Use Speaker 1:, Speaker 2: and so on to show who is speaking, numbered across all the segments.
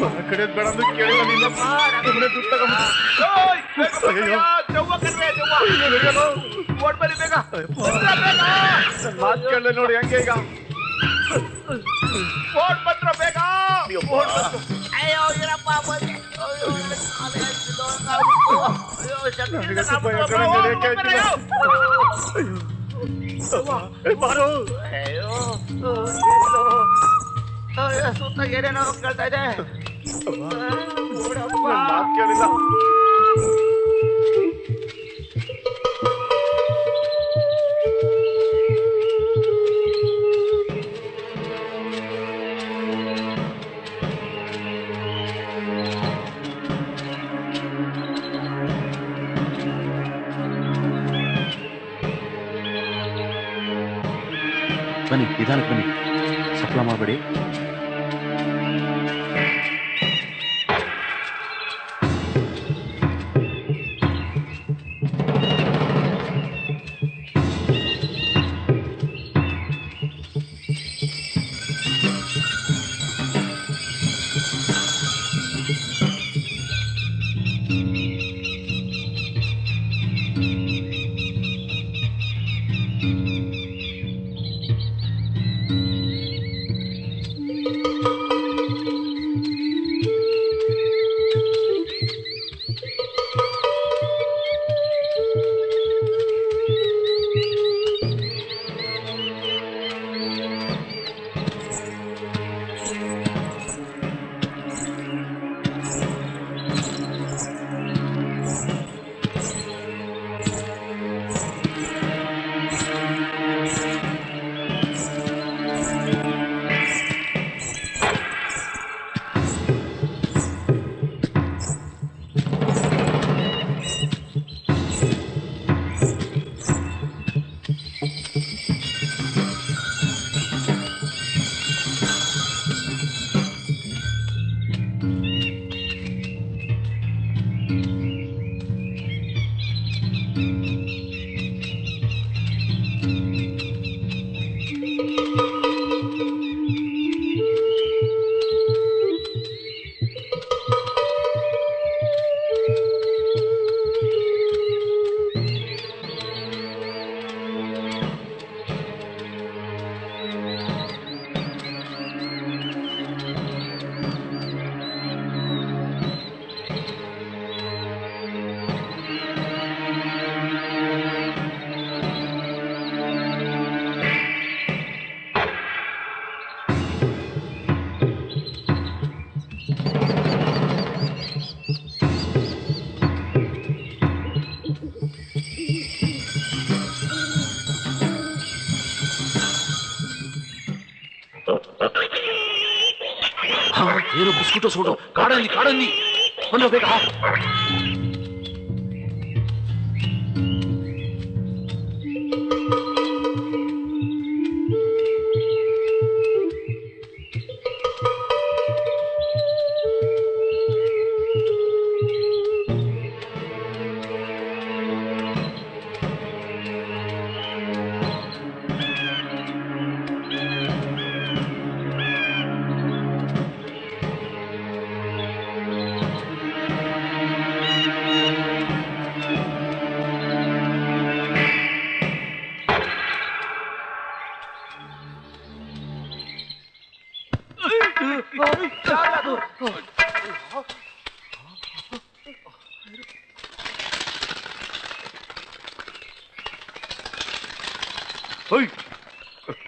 Speaker 1: ಮನೆ ಕಡೆ ಬೇಡ ಅಂತ ಕೇಳಿಲ್ಲ ನಿನ್ನ ಓಡ್ಬರಿ ಬೇಗ ಮಾತು ಕೇಳಲೆ ನೋಡಿ ಹೆಂಗೆ ಈಗ ಓಡ್ ಬಂದ್ರ ಬೇಗ
Speaker 2: ಅಯ್ಯೋ ಇರಪ್ಪ ಸುತ್ತ ಏನೇನೋ ಕೇಳ್ತಾ ಇದೆ.
Speaker 1: ಮಾತು ಕೇಳಿಲ್ಲ.
Speaker 3: ಬನ್ನಿ, ನಿಧಾನಕ್ಕೆ ಬನ್ನಿ, ಸಫಲ ಮಾಡಬೇಡಿ. ಏನು ಬಿಸ್ಕುಟ ಸೋಡು, ಕಾಡಲ್ಲಿ ಕಾಡಲ್ಲಿ ಬಂದು ಬೇಗ.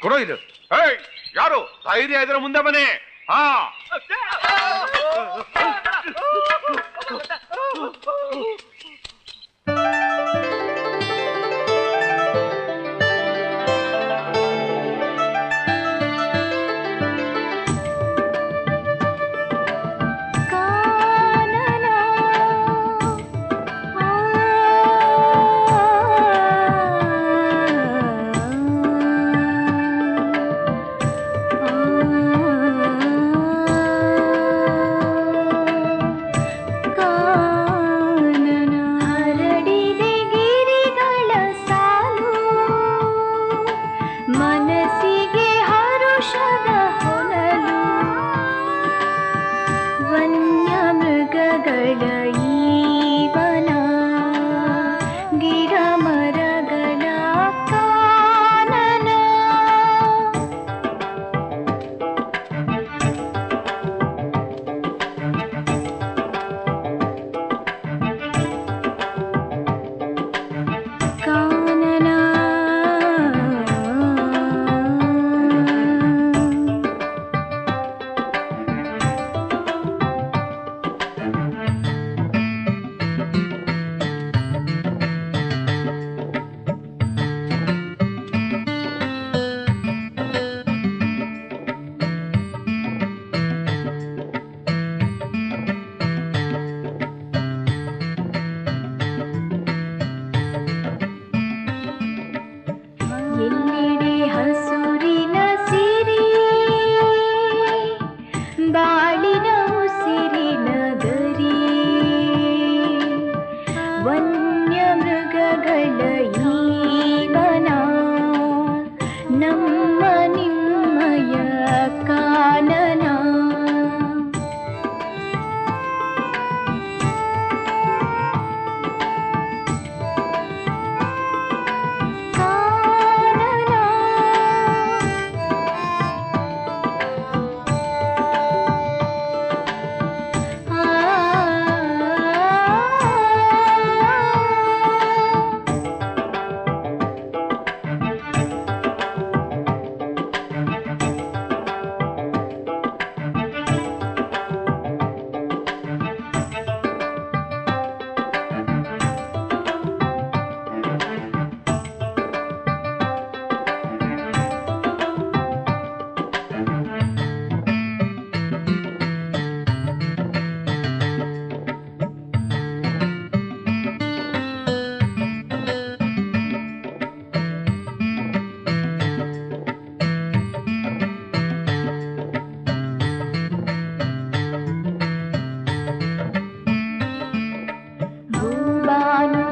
Speaker 1: ಕೊಡೋ ಇದು. ಯಾರು ಧೈರ್ಯ ಇದ್ರೆ ಮುಂದೆ ಬನ್ನಿ. ಹಾ
Speaker 4: ಕಾನನ ವನ್ಯ ಮೃಗಗಳ ಈವನ ನಮ್ಮ ನಿಮ್ಮಯ ಕಾನನ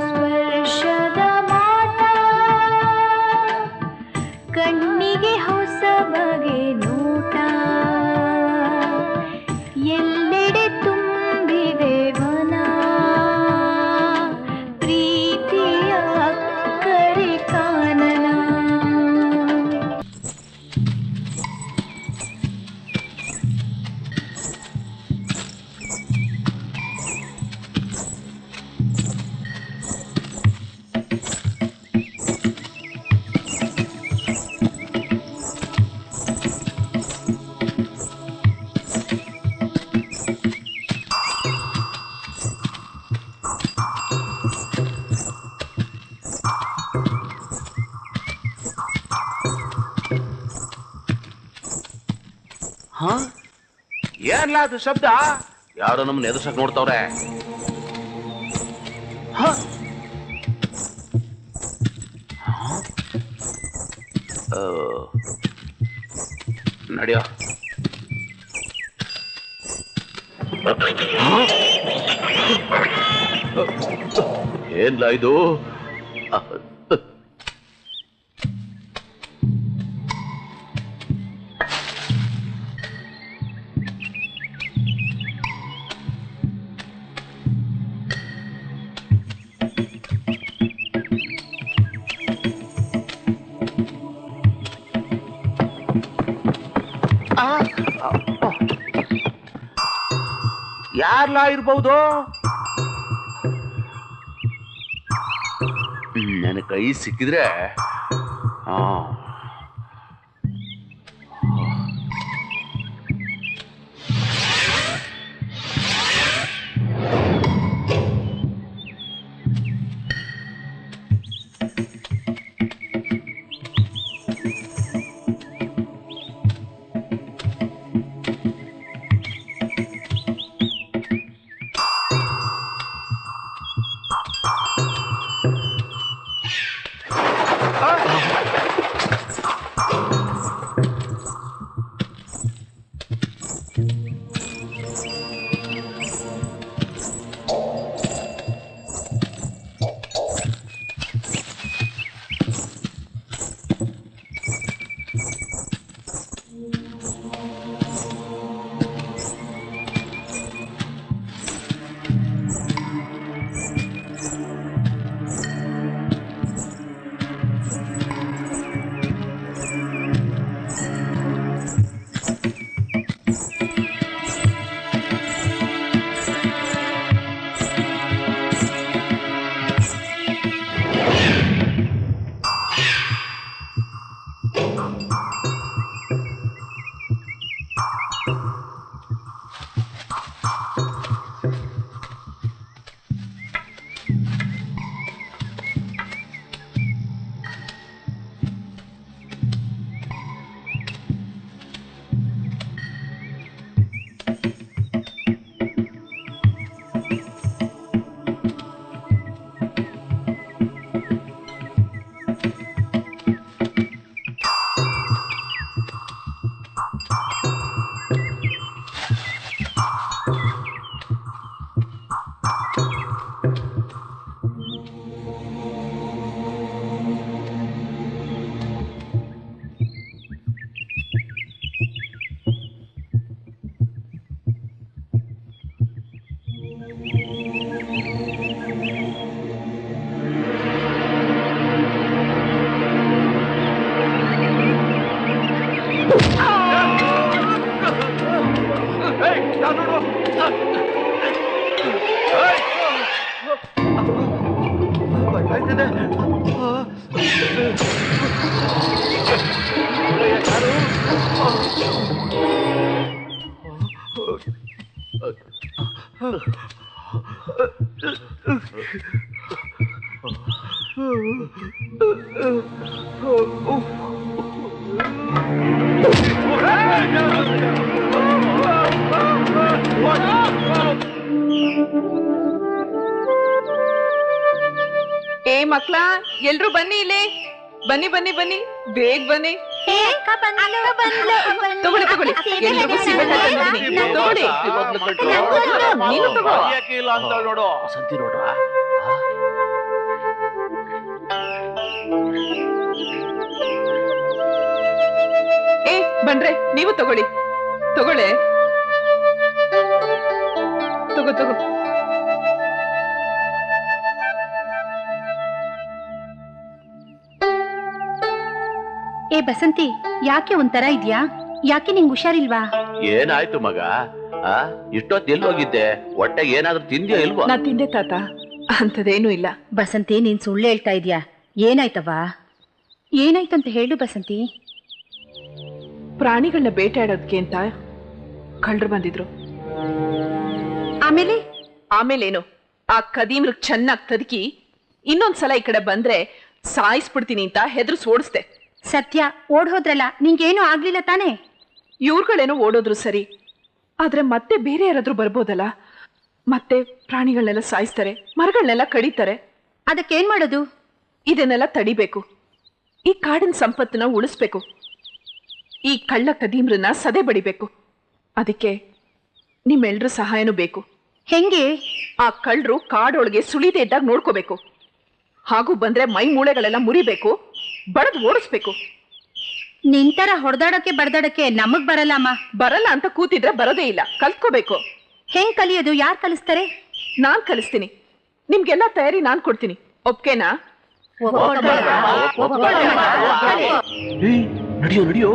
Speaker 4: ಸ್ಪರ್ಶದ ಮಾಟ ಕಣ್ಣಿಗೆ ಹೊಸ ಬಗೆ ನೋಟ ಎಲ್ಲೆಡೆ ತುಂಬಿದೆ ವನ ಪ್ರೀತಿಯ ಅಕ್ಕರೆ ಕಾನನ
Speaker 3: ಹಾ ಏನ್ಲಾ ಅದು ಶಬ್ದ? ಯಾರೋ ನಮ್ಮನ್ನ ಎದುರ್ಸಕ್ ನೋಡ್ತಾವ್ರೆ. ಹ? ನಡಿಯೋ. ಏನ್ಲಾ ಇದು? ಯಾರ್ಲಾ ಇರ್ಬಹುದು? ನನ್ನ ಕೈ ಸಿಕ್ಕಿದ್ರೆ
Speaker 5: ಏ ಮಕ್ಳ ಎಲ್ರು ಬನ್ನಿ ಇಲ್ಲಿ ಬನ್ನಿ ಬನ್ನಿ ಬನ್ನಿ ಬೇಗ ಬನ್ನಿ ತಗೊಳ್ಳಿ ತಗೊಳ್ಳಿ ಎಲ್ರಿಗೂ ಸಿಗಬೇಕಾಗ್ತದೆ ತಗೊಳ್ಳಿ ನೀನು ತಗೋ
Speaker 3: ಇಲ್ಲ ಅಂತ ನೋಡು ಸಂತಿ ನೋಡ್ರ
Speaker 5: ಏ ಬನ್ರೆ ನೀವು ತಗೊಳ್ಳಿ ತಗೊಳ್ಳೆ ತಗೋ ತಗೋ
Speaker 6: ಏ ಬಸಂತಿ, ಯಾಕೆ ಒಂಥರ ಇದ್ಯಾ? ಯಾಕೆ ನಿಂಗ್ ಹುಷಾರಿಲ್ವಾ?
Speaker 3: ಏನಾಯ್ತು ಮಗ? ಇಷ್ಟೊತ್ತು ಎಲ್ಲಿ ಹೋಗಿದ್ದೆ? ಹೊಟ್ಟೆ ಏನಾದ್ರೂ ತಿಂದ್ಯಾ ಇಲ್ವಾ?
Speaker 5: ನಾ ತಿಂದೆ ತಾತ, ಅಂತದೇನು ಇಲ್ಲ.
Speaker 6: ಬಸಂತಿ, ನೀನ್ ಸುಳ್ಳು ಹೇಳ್ತಾ ಇದ್ಯಾ? ಏನಾಯ್ತವ? ಏನಾಯ್ತಂತ ಹೇಳು ಬಸಂತಿ.
Speaker 5: ಪ್ರಾಣಿಗಳನ್ನ ಬೇಟೆಯಾಡೋದಕ್ಕೆ ಅಂತ ಕಳ್ಳರು ಬಂದಿದ್ರು.
Speaker 6: ಆಮೇಲೆ?
Speaker 5: ಆಮೇಲೇನು, ಆ ಕದೀಮ್ರಿಗೆ ಚೆನ್ನಾಗಿ ತದಕಿ ಇನ್ನೊಂದ್ಸಲ ಈ ಕಡೆ ಬಂದ್ರೆ ಸಾಯಿಸ್ಬಿಡ್ತೀನಿ ಅಂತ ಹೆದರ್ಸ್ ಓಡಿಸ್ದೆ.
Speaker 6: ಸತ್ಯ, ಓಡ್ ಹೋದ್ರಲ್ಲ, ನಿಂಗೇನು ಆಗ್ಲಿಲ್ಲ ತಾನೇ?
Speaker 5: ಇವ್ರುಗಳೇನೋ ಓಡೋದ್ರು ಸರಿ, ಆದ್ರೆ ಮತ್ತೆ ಬೇರೆ ಯಾರಾದ್ರೂ ಬರ್ಬೋದಲ್ಲ. ಮತ್ತೆ ಪ್ರಾಣಿಗಳನ್ನೆಲ್ಲ ಸಾಯಿಸ್ತಾರೆ, ಮರಗಳನ್ನೆಲ್ಲ ಕಡಿತಾರೆ.
Speaker 6: ಅದಕ್ಕೇನ್ ಮಾಡೋದು?
Speaker 5: ಇದನ್ನೆಲ್ಲ ತಡಿಬೇಕು. ಈ ಕಾಡಿನ ಸಂಪತ್ತನ್ನ ಉಳಿಸ್ಬೇಕು. ಈ ಕಳ್ಳ ಕದೀಮ್ರನ್ನ ಸದೆ ಬಡಿಬೇಕು. ಅದಕ್ಕೆ ನಿಮ್ಮೆಲ್ರ ಸಹಾಯನೂ ಬೇಕು.
Speaker 6: ಹೆಂಗೆ?
Speaker 5: ಆ ಕಳ್ಳರು ಕಾಡೊಳಗೆ ಸುಳಿದೇ ಇದ್ದಾಗ ನೋಡ್ಕೋಬೇಕು. ಹಾಗೂ ಬಂದ್ರೆ ಮೈ ಮೂಳೆಗಳೆಲ್ಲ ಮುರಿಬೇಕು, ಬಡದ್ ಓಡಿಸ್ಬೇಕು.
Speaker 6: ನಿಂತರ ಹೊಡೆದಾಡಕ್ಕೆ ಬಡದಾಡಕ್ಕೆ ನಮಗ್ ಬರಲ್ಲಮ್ಮ.
Speaker 5: ಬರಲ್ಲ ಅಂತ ಕೂತಿದ್ರೆ ಬರೋದೇ ಇಲ್ಲ, ಕಲ್ತ್ಕೋಬೇಕು.
Speaker 6: ಹೆಂಗ್ ಕಲಿಯೋದು? ಯಾರು ಕಲಿಸ್ತಾರೆ?
Speaker 5: ನಾನ್ ಕಲಿಸ್ತೀನಿ. ನಿಮ್ಗೆಲ್ಲ ತಯಾರಿ ನಾನ್ ಕೊಡ್ತೀನಿ. ಒಪ್ಕೆನಾ?
Speaker 3: ನಡಿಯೋ ನಡಿಯೋ.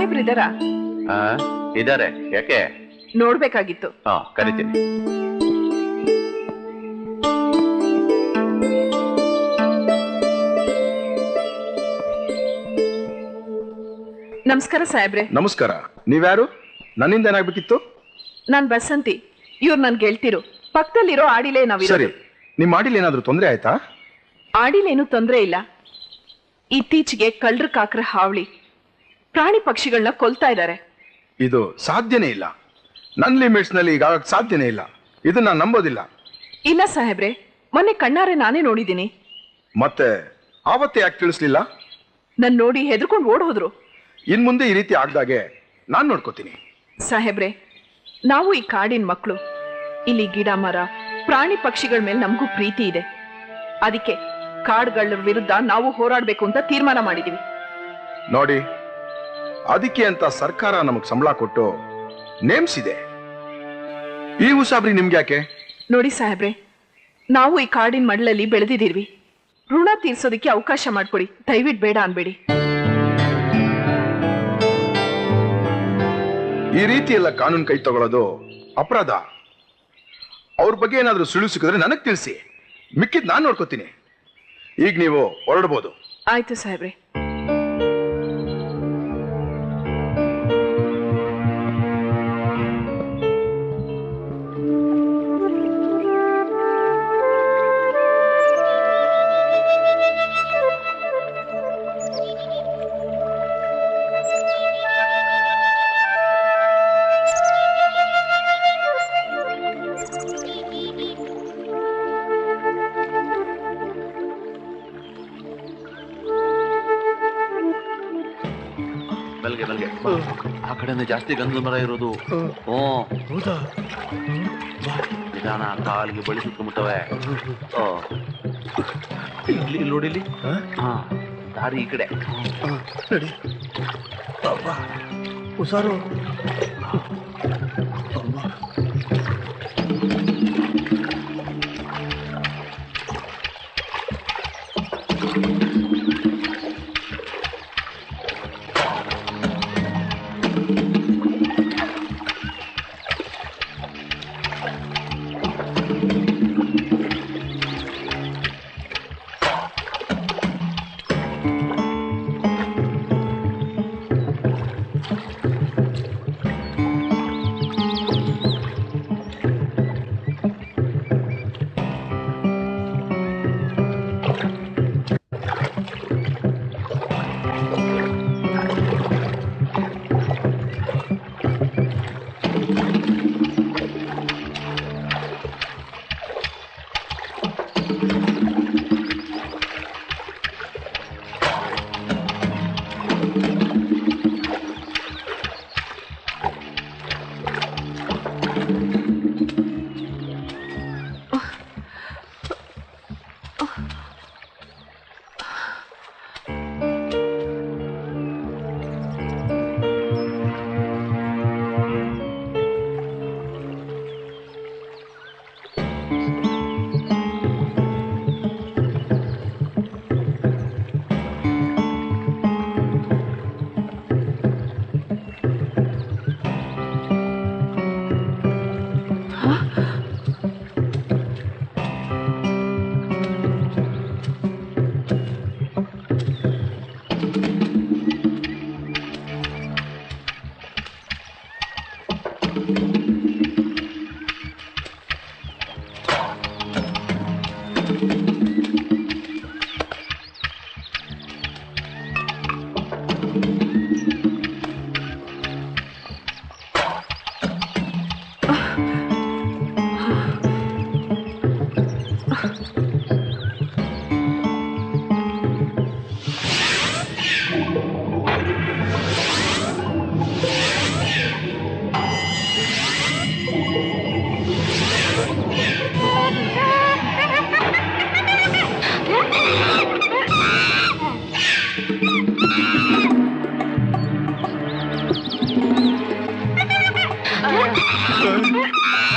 Speaker 5: ಸಾಹೇಬ್ರಿದಾರ?
Speaker 3: ಇದಾರೆ, ಯಾಕೆ?
Speaker 5: ನೋಡ್ಬೇಕಾಗಿತ್ತು.
Speaker 3: ಕರಿತೀನಿ.
Speaker 5: ನಮಸ್ಕಾರ ಸಾಹೇಬ್ರೆ.
Speaker 7: ನಮಸ್ಕಾರ. ನೀವ್ಯಾರು? ನನ್ನಿಂದ ಏನಾಗ್ಬೇಕಿತ್ತು?
Speaker 5: ನಾನ್ ಬಸಂತಿ, ಇವ್ರು ನನ್ ಗೆಳ್ತಿರು. ಪಕ್ಕದಲ್ಲಿರೋ ಆಡಿಲೇ
Speaker 7: ಸರಿ,
Speaker 5: ನಾವಿರೋದು.
Speaker 7: ನಿಮ್ ಮಾಡಿಲ್ ಏನಾದ್ರೂ ತೊಂದರೆ ಆಯ್ತಾ?
Speaker 5: ಆಡಿಲೇನು ತೊಂದ್ರೆ ಇಲ್ಲ. ಇತ್ತೀಚೆಗೆ ಕಳ್ಳರ ಕಾಕ್ರ ಹಾವಳಿ, ಪ್ರಾಣಿ ಪಕ್ಷಿಗಳನ್ನ ಕೊಲ್ತಾ ಇದ್ದಾರೆ.
Speaker 7: ಇದು ಸಾಧ್ಯನೇ ಇಲ್ಲ. ನನ್ನ ಲಿಮಿಟ್ಸ್ ನಲ್ಲಿ ಈಗ ಸಾಧ್ಯನೇ ಇಲ್ಲ. ಇದನ್ನ ನಾನು ನಂಬೋದಿಲ್ಲ.
Speaker 5: ಇಲ್ಲ ಸಾಹೇಬ್ರೆ, ಮೊನ್ನೆ ಕಣ್ಣಾರೆ ನಾನೇ ನೋಡಿದ್ದೀನಿ.
Speaker 7: ಮತ್ತೆ ಆವತ್ತೇ ಯಾಕೆ ತಿಳಿಸ್ಲಿಲ್ಲ?
Speaker 5: ನನ್ ನೋಡಿ ಹೆದರ್ಕೊಂಡು ಓಡ್ ಹೋದ್ರು.
Speaker 7: ಇನ್ ಮುಂದೆ ಈ ರೀತಿ ಆಗ್ದಾಗೆ ನಾನ್ ನೋಡ್ಕೋತೀನಿ.
Speaker 5: ಸಾಹೇಬ್ರೆ, ನಾವು ಈ ಕಾಡಿನ ಮಕ್ಕಳು. ಇಲ್ಲಿ ಗಿಡ ಮರ ಪ್ರಾಣಿ ಪಕ್ಷಿಗಳ ಮೇಲೆ ನಮಗೂ ಪ್ರೀತಿ ಇದೆ. ಅದಕ್ಕೆ ಕಾಡುಗಳ ವಿರುದ್ಧ ನಾವು ಹೋರಾಡ್ಬೇಕು ಅಂತ ತೀರ್ಮಾನ ಮಾಡಿದೀವಿ.
Speaker 7: ನೋಡಿ, ಅದಕ್ಕೆ ಅಂತ ಸರ್ಕಾರ ನಮಗ್ ಸಂಬಳ ಕೊಟ್ಟು ನೇಮಿಸಿದೆ. ಈ ಉಸಾಬ್ರಿ ನಿಮ್ಗೆ ಯಾಕೆ?
Speaker 5: ನೋಡಿ ಸಾಹೇಬ್ರೆ, ನಾವು ಈ ಕಾಡಿನ ಮಡಲಲ್ಲಿ ಬೆಳೆದಿದ್ದೀವಿ. ಋಣ ತೀರ್ಸೋದಕ್ಕೆ ಅವಕಾಶ ಮಾಡ್ಕೊಡಿ, ದಯವಿಟ್ಟು ಬೇಡ ಅನ್ಬೇಡಿ.
Speaker 7: ಈ ರೀತಿ ಎಲ್ಲ ಕಾನೂನು ಕೈ ತಗೊಳ್ಳೋದು ಅಪರಾಧ. ಅವ್ರ ಬಗ್ಗೆ ಏನಾದ್ರೂ ಸುಳ್ಳು ಸಿಕ್ಕಿದ್ರೆ ನನಗ್ ತಿಳಿಸಿ, ಮಿಕ್ಕಿದ್ ನಾನ್ ನೋಡ್ಕೋತೀನಿ. ಈಗ ನೀವು ಹೊರಡ್ಬೋದು.
Speaker 5: ಆಯ್ತು ಸಾಹೇಬ್ರೆ.
Speaker 3: ಬೆಲ್ಗೆ ಬೆಲ್ಗೆ ಆ ಕಡೆನೇ ಜಾಸ್ತಿ ಗಂಧದ ಮರ ಇರೋದು. ನಿಧಾನ, ಕಾಲಿಗೆ ಬಳಿ ಸುತ್ತಮುತ್ತವೆ. ಇಲ್ಲಿ ನೋಡಿಲಿ. ದಾರಿ ಈ ಕಡೆ.
Speaker 2: ಹುಷಾರು.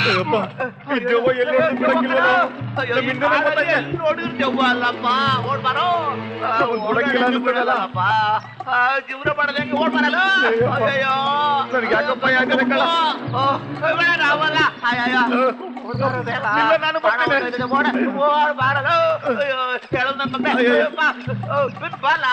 Speaker 2: ಅಯ್ಯಪ್ಪ, ಈ ದೆವ್ವ ಎಲ್ಲಿ ಬಿಡಂಗಿಲ್ಲ.
Speaker 3: ನೋಡಿರ್ತೀವ ಅಲ್ಲಪ್ಪ ಓಡ್ ಬಾರೋ ಜೀವನ ಮಾಡದಂಗೆ ಓಡ್ ಬರಲ್ಲ ಅಯ್ಯೋ
Speaker 7: ನನಗೆ ಯಾಕಪ್ಪ ಯಾಕಂದ್ರೆ ಕಳ್ಳ
Speaker 3: ರಾವಲ್ಲ ಅಯ್ಯೋ ನಾನು ಓಡ್ ಬಾರಲ್ಲ ಅಯ್ಯೋ ಹೇಳೋದು ನನ್ನ ಬಾಲ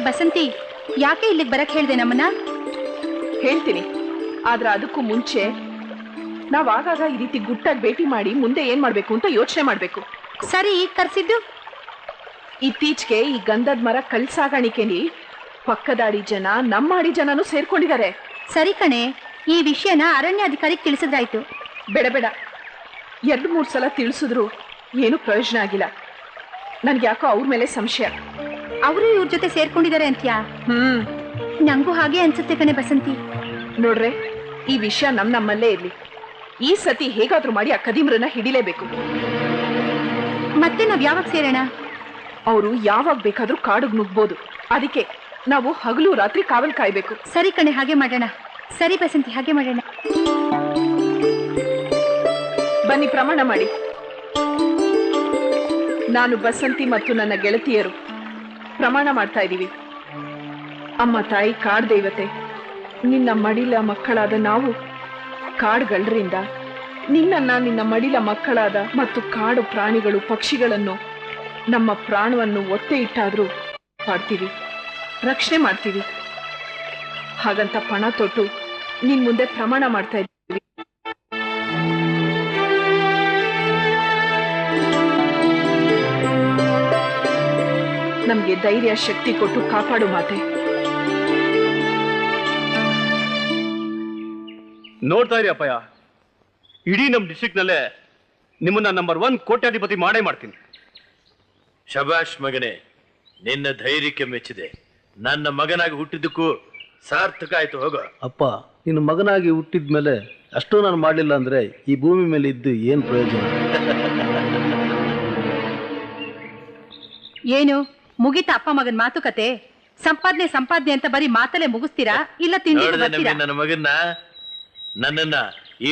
Speaker 6: ಬಸಂತಿ, ಯಾಕೆ ಇಲ್ಲಿಗೆ ಬರಕ್ ಹೇಳ್ದೆ ನಮ್ಮನ್ನ?
Speaker 5: ಹೇಳ್ತೀನಿ, ಆದ್ರೆ ಅದಕ್ಕೂ ಮುಂಚೆ ನಾವ್ ಆಗಾಗ ಈ ರೀತಿ ಗುಟ್ಟಾಗಿ ಭೇಟಿ ಮಾಡಿ ಮುಂದೆ ಏನ್ ಮಾಡ್ಬೇಕು ಅಂತ ಯೋಚನೆ ಮಾಡ್ಬೇಕು.
Speaker 6: ಸರಿ, ಈಗ ಕರ್ಸಿದ್ದು?
Speaker 5: ಇತ್ತೀಚೆಗೆ ಈ ಗಂಧದ ಮರ ಕಳ್ಸಾಗಾಣಿಕೆಲಿ ಪಕ್ಕದಾಡಿ ಜನ ನಮ್ಮಾಡಿ ಜನನು ಸೇರ್ಕೊಂಡಿದ್ದಾರೆ.
Speaker 6: ಸರಿ ಕಣೆ, ಈ ವಿಷಯನ ಅರಣ್ಯಾಧಿಕಾರಿಗೆ ತಿಳಿಸಿದ್ರಾಯ್ತು.
Speaker 5: ಬೇಡ ಬೇಡ, 2-3 ಸಲ ತಿಳಿಸಿದ್ರು ಏನು ಪ್ರಯೋಜನ ಆಗಿಲ್ಲ. ನನ್ಗೆ ಯಾಕೋ ಅವ್ರ ಮೇಲೆ ಸಂಶಯ.
Speaker 6: ಅವರು ಇವ್ರ ಜೊತೆ ಸೇರ್ಕೊಂಡಿದ್ದಾರೆ ಅಂತ್ಯಾ? ನಂಗೂ ಹಾಗೆ ಅನ್ಸುತ್ತೆ ಕಣೆ ಬಸಂತಿ.
Speaker 5: ನೋಡ್ರೆ, ಈ ವಿಷಯ ನಮ್ಮಲ್ಲೇ ಇರ್ಲಿ. ಈ ಸತಿ ಹೇಗಾದ್ರೂ ಮಾಡಿ ಆ ಕದೀಮ್ರನ್ನ ಹಿಡಿಲೇಬೇಕು.
Speaker 6: ಮತ್ತೆ ನಾವ್ ಯಾವಾಗ ಸೇರೋಣ?
Speaker 5: ಅವರು ಯಾವಾಗ ಬೇಕಾದ್ರೂ ಕಾಡಿಗೆ ನುಗ್ಬೋದು. ಅದಕ್ಕೆ ನಾವು ಹಗಲು ರಾತ್ರಿ ಕಾವಲ್ ಕಾಯ್ಬೇಕು.
Speaker 6: ಸರಿ ಕಣೆ, ಹಾಗೆ ಮಾಡೋಣ. ಸರಿ ಬಸಂತಿ, ಹಾಗೆ ಮಾಡೋಣ.
Speaker 5: ಬನ್ನಿ, ಪ್ರಮಾಣ ಮಾಡಿ. ನಾನು ಬಸಂತಿ ಮತ್ತು ನನ್ನ ಗೆಳತಿಯರು ಪ್ರಮಾಣ ಮಾಡ್ತಾ ಇದ್ದೀವಿ. ಅಮ್ಮ ತಾಯಿ ಕಾಡ್ ದೇವತೆ, ನಿನ್ನ ಮಡಿಲ ಮಕ್ಕಳಾದ ನಾವು ಕಾಡುಗಳರಿಂದ ನಿನ್ನ ಮಡಿಲ ಮಕ್ಕಳಾದ ಮತ್ತು ಕಾಡು ಪ್ರಾಣಿಗಳು ಪಕ್ಷಿಗಳನ್ನು ನಮ್ಮ ಪ್ರಾಣವನ್ನು ಒತ್ತೆ ಇಟ್ಟಾದ್ರೂ ಮಾಡ್ತೀವಿ, ರಕ್ಷಣೆ ಮಾಡ್ತೀವಿ. ಹಾಗಂತ ಪಣ ತೊಟ್ಟು ನಿನ್ ಮುಂದೆ ಪ್ರಮಾಣ ಮಾಡ್ತಾ ಇದ್ದೀವಿ. ನಮ್ಗೆ ಧೈರ್ಯ ಶಕ್ತಿ ಕೊಟ್ಟು ಕಾಪಾಡು ಮಾತೆ.
Speaker 2: ನೋಡ್ತಾ ಇರಿ ಅಪ್ಪಯ್ಯ, ಇಡೀ ನಮ್ಮ ಡಿಸ್ಟ್ರಿಕ್ಟ್ನಲ್ಲೇ ನಿಮ್ಮನ್ನ ನಂಬರ್ 1 ಕೋಟ್ಯಾಧಿಪತಿ ಮಾಡೇ ಮಾಡ್ತೀನಿ.
Speaker 3: ಶಬಾಷ್ ಮಗನೇ, ನಿನ್ನ ಧೈರ್ಯಕ್ಕೆ ಮೆಚ್ಚಿದೆ. ನನ್ನ ಮಗನಾಗಿ ಹುಟ್ಟಿದ್ದಕ್ಕೂ ಸಾರ್ಥಕ ಆಯ್ತು. ಹೋಗೋ
Speaker 8: ಅಪ್ಪ, ನಿನ್ನ ಮಗನಾಗಿ ಹುಟ್ಟಿದ್ಮೇಲೆ ಅಷ್ಟೂ ನಾನು ಮಾಡಲಿಲ್ಲ ಅಂದ್ರೆ ಈ ಭೂಮಿ ಮೇಲೆ ಇದ್ದು ಏನ್ ಪ್ರಯೋಜನ?
Speaker 6: ಏನು ಮುಗಿತ ಅಪ್ಪ ಮಗನ್ ಮಾತುಕತೆ? ಸಂಪಾದನೆ ಅಂತ ಬರೀ ಮಾತಲ್ಲೇ ಮುಗಿಸ್ತೀರಾ, ಇಲ್ಲ ತಿಂಡಿ ಬರ್ತೀರಾ?
Speaker 3: ನನ್ನ ಮಗನ್ನ, ನನ್ನನ್ನ ಈ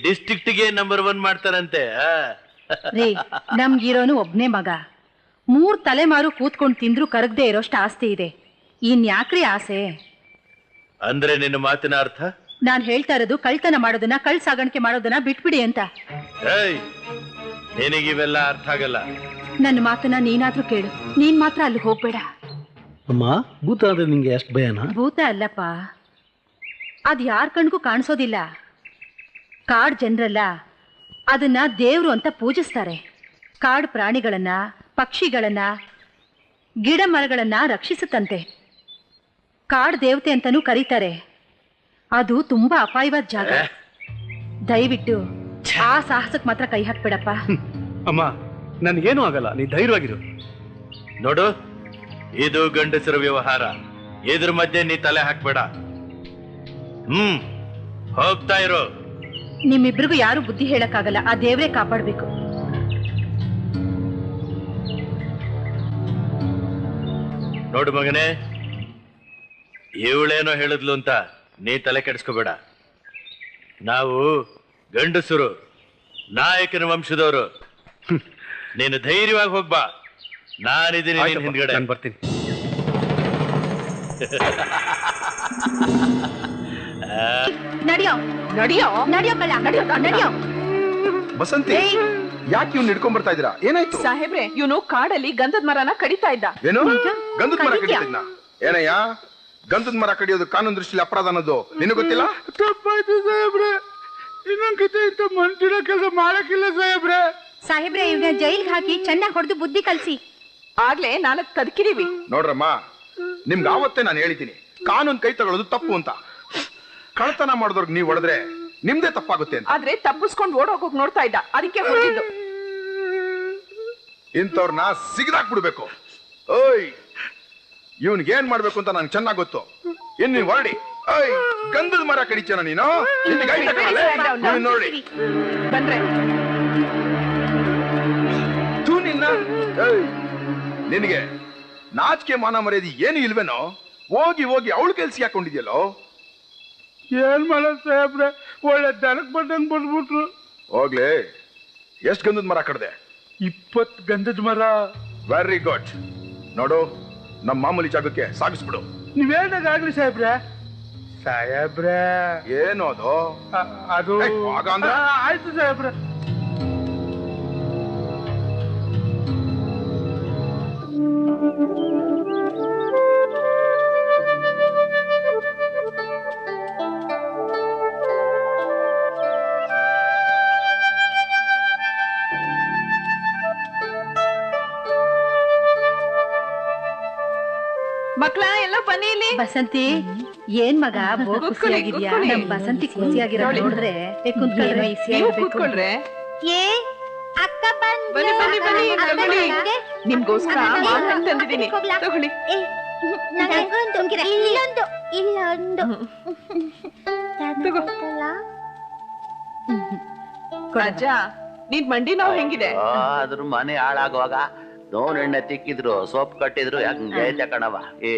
Speaker 3: ಡಿಸ್ಟ್ರಿಕ್ಟ್ಗೆ ನಂಬರ್ 1 ಮಾಡ್ತಾರಂತೆ.
Speaker 6: ರೇ, ನಮ್ಗಿರೋನು ಒಬ್ನೇ ಮಗ. 3 ತಲೆಮಾರು ಕೂತ್ಕೊಂಡು ತಿಂದ್ರು ಕರಗದೆ ಇರೋಷ್ಟು ಆಸ್ತಿ ಇದೆ. ಇನ್ಯಾಕ್ರಿ ಆಸೆ?
Speaker 3: ಅಂದ್ರೆ ನಿನ್ನ ಮಾತಿನ ಅರ್ಥ?
Speaker 6: ನಾನ್ ಹೇಳ್ತಾ ಇರೋದು ಕಳ್ತನ ಮಾಡೋದನ್ನ, ಕಳ್ ಸಾಗಾಣಿಕೆ ಮಾಡೋದನ್ನ ಬಿಟ್ಬಿಡಿ ಅಂತ.
Speaker 3: ನಿನಗಿವೆಲ್ಲ ಅರ್ಥ ಆಗಲ್ಲ.
Speaker 6: ನನ್ನ ಮಾತನ್ನ ನೀನಾದ್ರೂ ಕೇಳು. ನೀನ್ ಮಾತ್ರ ಅಲ್ಲಿ ಹೋಗ್ಬೇಡ.
Speaker 8: ಅಮ್ಮ, ಭೂತ ಅಂದ್ರೆ ನಿಂಗೆ ಎಷ್ಟು ಭಯನಾ?
Speaker 6: ಭೂತ ಅಲ್ಲಪ್ಪ, ಅದ್ ಯಾರ್ ಕಣ್ಗೂ ಕಾಣಿಸೋದಿಲ್ಲ. ಕಾಡ್ ಜನರಲ್ಲ ಅದನ್ನ ದೇವ್ರು ಅಂತ ಪೂಜಿಸ್ತಾರೆ. ಕಾಡು ಪ್ರಾಣಿಗಳನ್ನ, ಪಕ್ಷಿಗಳನ್ನ, ಗಿಡ ಮರಗಳನ್ನ ರಕ್ಷಿಸುತ್ತಂತೆ. ಕಾಡ್ ದೇವತೆ ಅಂತಾನೂ ಕರೀತಾರೆ. ಅದು ತುಂಬಾ ಅಪಾಯವಾದ ಜಾಗ. ದಯವಿಟ್ಟು ಆ ಸಾಹಸಕ್ಕೆ ಮಾತ್ರ ಕೈ ಹಾಕ್ಬೇಡಪ್ಪ.
Speaker 2: ಅಮ್ಮ, ನನ್ಗೇನು ಆಗಲ್ಲ, ನೀ ಧೈರ್ಯವಾಗಿರು.
Speaker 3: ನೋಡು, ಇದು ಗಂಡಸರ ವ್ಯವಹಾರ. ಇದ್ರ ಮಧ್ಯೆ ನೀ ತಲೆ ಹಾಕ್ಬೇಡ. ಹೋಗ್ತಾ ಇರೋ.
Speaker 6: ನಿಮ್ಮಿಬ್ರಿಗೂ ಯಾರು ಬುದ್ಧಿ ಹೇಳಕ್ಕಾಗಲ್ಲ. ಆ ದೇವ್ರೇ ಕಾಪಾಡ್ಬೇಕು.
Speaker 3: ನೋಡು ಮಗನೇ, ಇವಳೇನೋ ಹೇಳಿದ್ಲು ಅಂತ ನೀ ತಲೆ ಕೆಡಿಸ್ಕೋಬೇಡ. ನಾವು ಗಂಡಸರು, ನಾಯಕನ ವಂಶದವರು. ನೀನು ಧೈರ್ಯವಾಗಿ ಹೋಗ್ಬಾ. ನಾನಿದ್ದೀನಿ ಹಿಂದ್ಗಡೆ.
Speaker 2: ನಾನು ಬರ್ತೀನಿ.
Speaker 6: ನಡಿಯೋ
Speaker 5: ನಡಿಯೋ
Speaker 6: ನಡಿಯೋ ಕಳ್ಳ, ನಡಿಯೋ ನಡಿಯೋ.
Speaker 7: ಬಸಂತಿ, ಯಾಕೆ ಇವ್ನು ಹಿಡ್ಕೊಂಡ್ ಬರ್ತಾ ಇದ್ದೀರಾ? ಏನಾಯ್ತು?
Speaker 5: ಸಾಹೇಬ್ರೆ, ಇವನು ಕಾಡಲ್ಲಿ ಗಂಧದ ಮರನ ಕಡಿತಾ ಇದ್ದ.
Speaker 7: ಏನು? ಗಂಧದ ಮರ ಕಡಿತಿದ್ನ? ಏನಯ್ಯ, ಗಂಧದ ಮರ ಕಡಿಯೋದು ಕಾನೂನು ದೃಷ್ಟಿಲಿ ಅಪರಾಧ ಅನ್ನೋದು ನಿನಗೆ ಗೊತ್ತಿಲ್ಲ?
Speaker 2: ತಪ್ಪಾಯ್ತು ಸಾಹೇಬ್ರೆ, ಇನ್ನೊಂದ್ಕಿತ ಇಂತ ಮನ್ಸಿನ ಕೆಲಸ ಮಾಡಕ್ಕಿಲ್ಲ ಸಾಹೇಬ್ರೆ.
Speaker 6: ಸಾಹೇಬ್ರೆ, ಇವ್ನ ಜೈಲ್ಗೆ ಹಾಕಿ ಚೆನ್ನಾಗಿ ಹೊಡೆದು ಬುದ್ಧಿ ಕಲ್ಸಿ.
Speaker 5: ಆಗ್ಲೇ 4 ಕದಕಿದೀವಿ.
Speaker 7: ನೋಡ್ರಮ್ಮ, ನಿಮ್ಗೆ ಆವತ್ತೇ ನಾನು ಹೇಳಿದ್ದೀನಿ, ಕಾನೂನು ಕೈ ತಗೊಳ್ಳೋದು ತಪ್ಪು ಅಂತ. ಕಳ್ತನ ಮಾಡಿದವ್ರಿಗೆ ನೀವು ಹೊಡೆದ್ರೆ ನಿಮ್ದೇ ತಪ್ಪಾಗುತ್ತೆ ಅಂತ.
Speaker 5: ಆದ್ರೆ ತಪ್ಪಿಸ್ಕೊಂಡು ಓಡೋಗೋಕ್ ನೋಡ್ತಾ ಇದ್ದ, ಅದಕ್ಕೆ ಹೊರಟಿದ್ದು.
Speaker 7: ಇಂಥವ್ರನ್ನ ಸಿಗದಾಕ್ಬಿಡ್ಬೇಕು. ಓಯ್, ಇವನ್ಗೆ ಏನ್ ಮಾಡ್ಬೇಕು ಅಂತ ನಂಗೆ ಚೆನ್ನಾಗ್ ಗೊತ್ತು. ಇನ್ ನೀನ್ ಹೊರಡಿ. ಓಯ್, ಗಂಧದ ಮರ ಕಡಿಚನ ನೀನು. ನೋಡಿ
Speaker 5: ಬಂದ್ರೆ
Speaker 7: ನಿನ್ನ ನಿನಗೆ ನಾಚಿಕೆ ಮಾನ ಮರ್ಯಾದೆ ಏನು ಇಲ್ವೇನೋ? ಹೋಗಿ ಹೋಗಿ ಅವಳು ಕೆಲ್ಸ ಹಾಕೊಂಡಿದ್ಯಲ್ಲೋ.
Speaker 1: ಏನ್ ಮಾಡೋ ಸಾಹೇಬ್ರೆ, ಒಳ್ಳೆ ದನಕ್ ಬಂದಂಗ್ ಬಂದ್ಬಿಟ್ರು.
Speaker 7: ಹೋಗ್ಲಿ, ಎಷ್ಟು ಗಂಧದ ಮರ ಕಡ್ದೆ?
Speaker 1: 20 ಗಂಧದ ಮರ.
Speaker 7: Very good. ನೋಡು, ನಮ್ಮ ಮಾಮೂಲಿ ಜಾಗಕ್ಕೆ ಸಾಗಿಸ್ಬಿಡು.
Speaker 1: ನೀವೇನಾಗ್ಲಿ ಸಾಹೇಬ್ರೆ. ಸಾಹೇಬ್ರೆ
Speaker 7: ಏನು ಅದು?
Speaker 1: ಅದು
Speaker 7: ಆಗ ಅಂದ್ರೆ
Speaker 1: ಆಯ್ತು ಸಾಹೇಬ್ರೆ.
Speaker 5: ಮಕ್ಳ ಎಲ್ಲ ಬನ್ನಿ ಇಲ್ಲಿ.
Speaker 6: ಬಸಂತಿ, ಏನ್ ಮಗ ಖುಷಿಯಾಗಿದ್ಯಾ? ನಮ್ ಬಸಂತಿ ಖುಷಿಯಾಗಿರೋ ನೋಡಿದ್ರೆ
Speaker 5: ಕೂತ್ಕೊಳ್ರೆ.
Speaker 4: ಏ ಅಕ್ಕ
Speaker 5: ಬನ್ನಿ ಬನ್ನಿ ಬನ್ನಿ, ತಗೊಳ್ಳಿ. ನಿಮ್ಗೋಸ್ಕರ ಮಾವಿನಹಣ್ಣು ತಂದಿದ್ದೀನಿ, ತಗೊಳ್ಳಿ.
Speaker 4: ಇಲ್ಲೊಂದು ಇಲ್ಲೊಂದು
Speaker 5: ತಗೋ. ಅಜ್ಜ, ನಿನ್ ಮಂಡಿ ನೋವು ಹೆಂಗಿದೆ?
Speaker 3: ಅದ್ರ ಮನೆ ಹಾಳಾಗುವಾಗ ನೋವೆಣ್ಣೆ ತಿಕ್ಕಿದ್ರು, ಸೋಪ್ ಕಟ್ಟಿದ್ರು, ಹಂಗೆ ಕಣವ.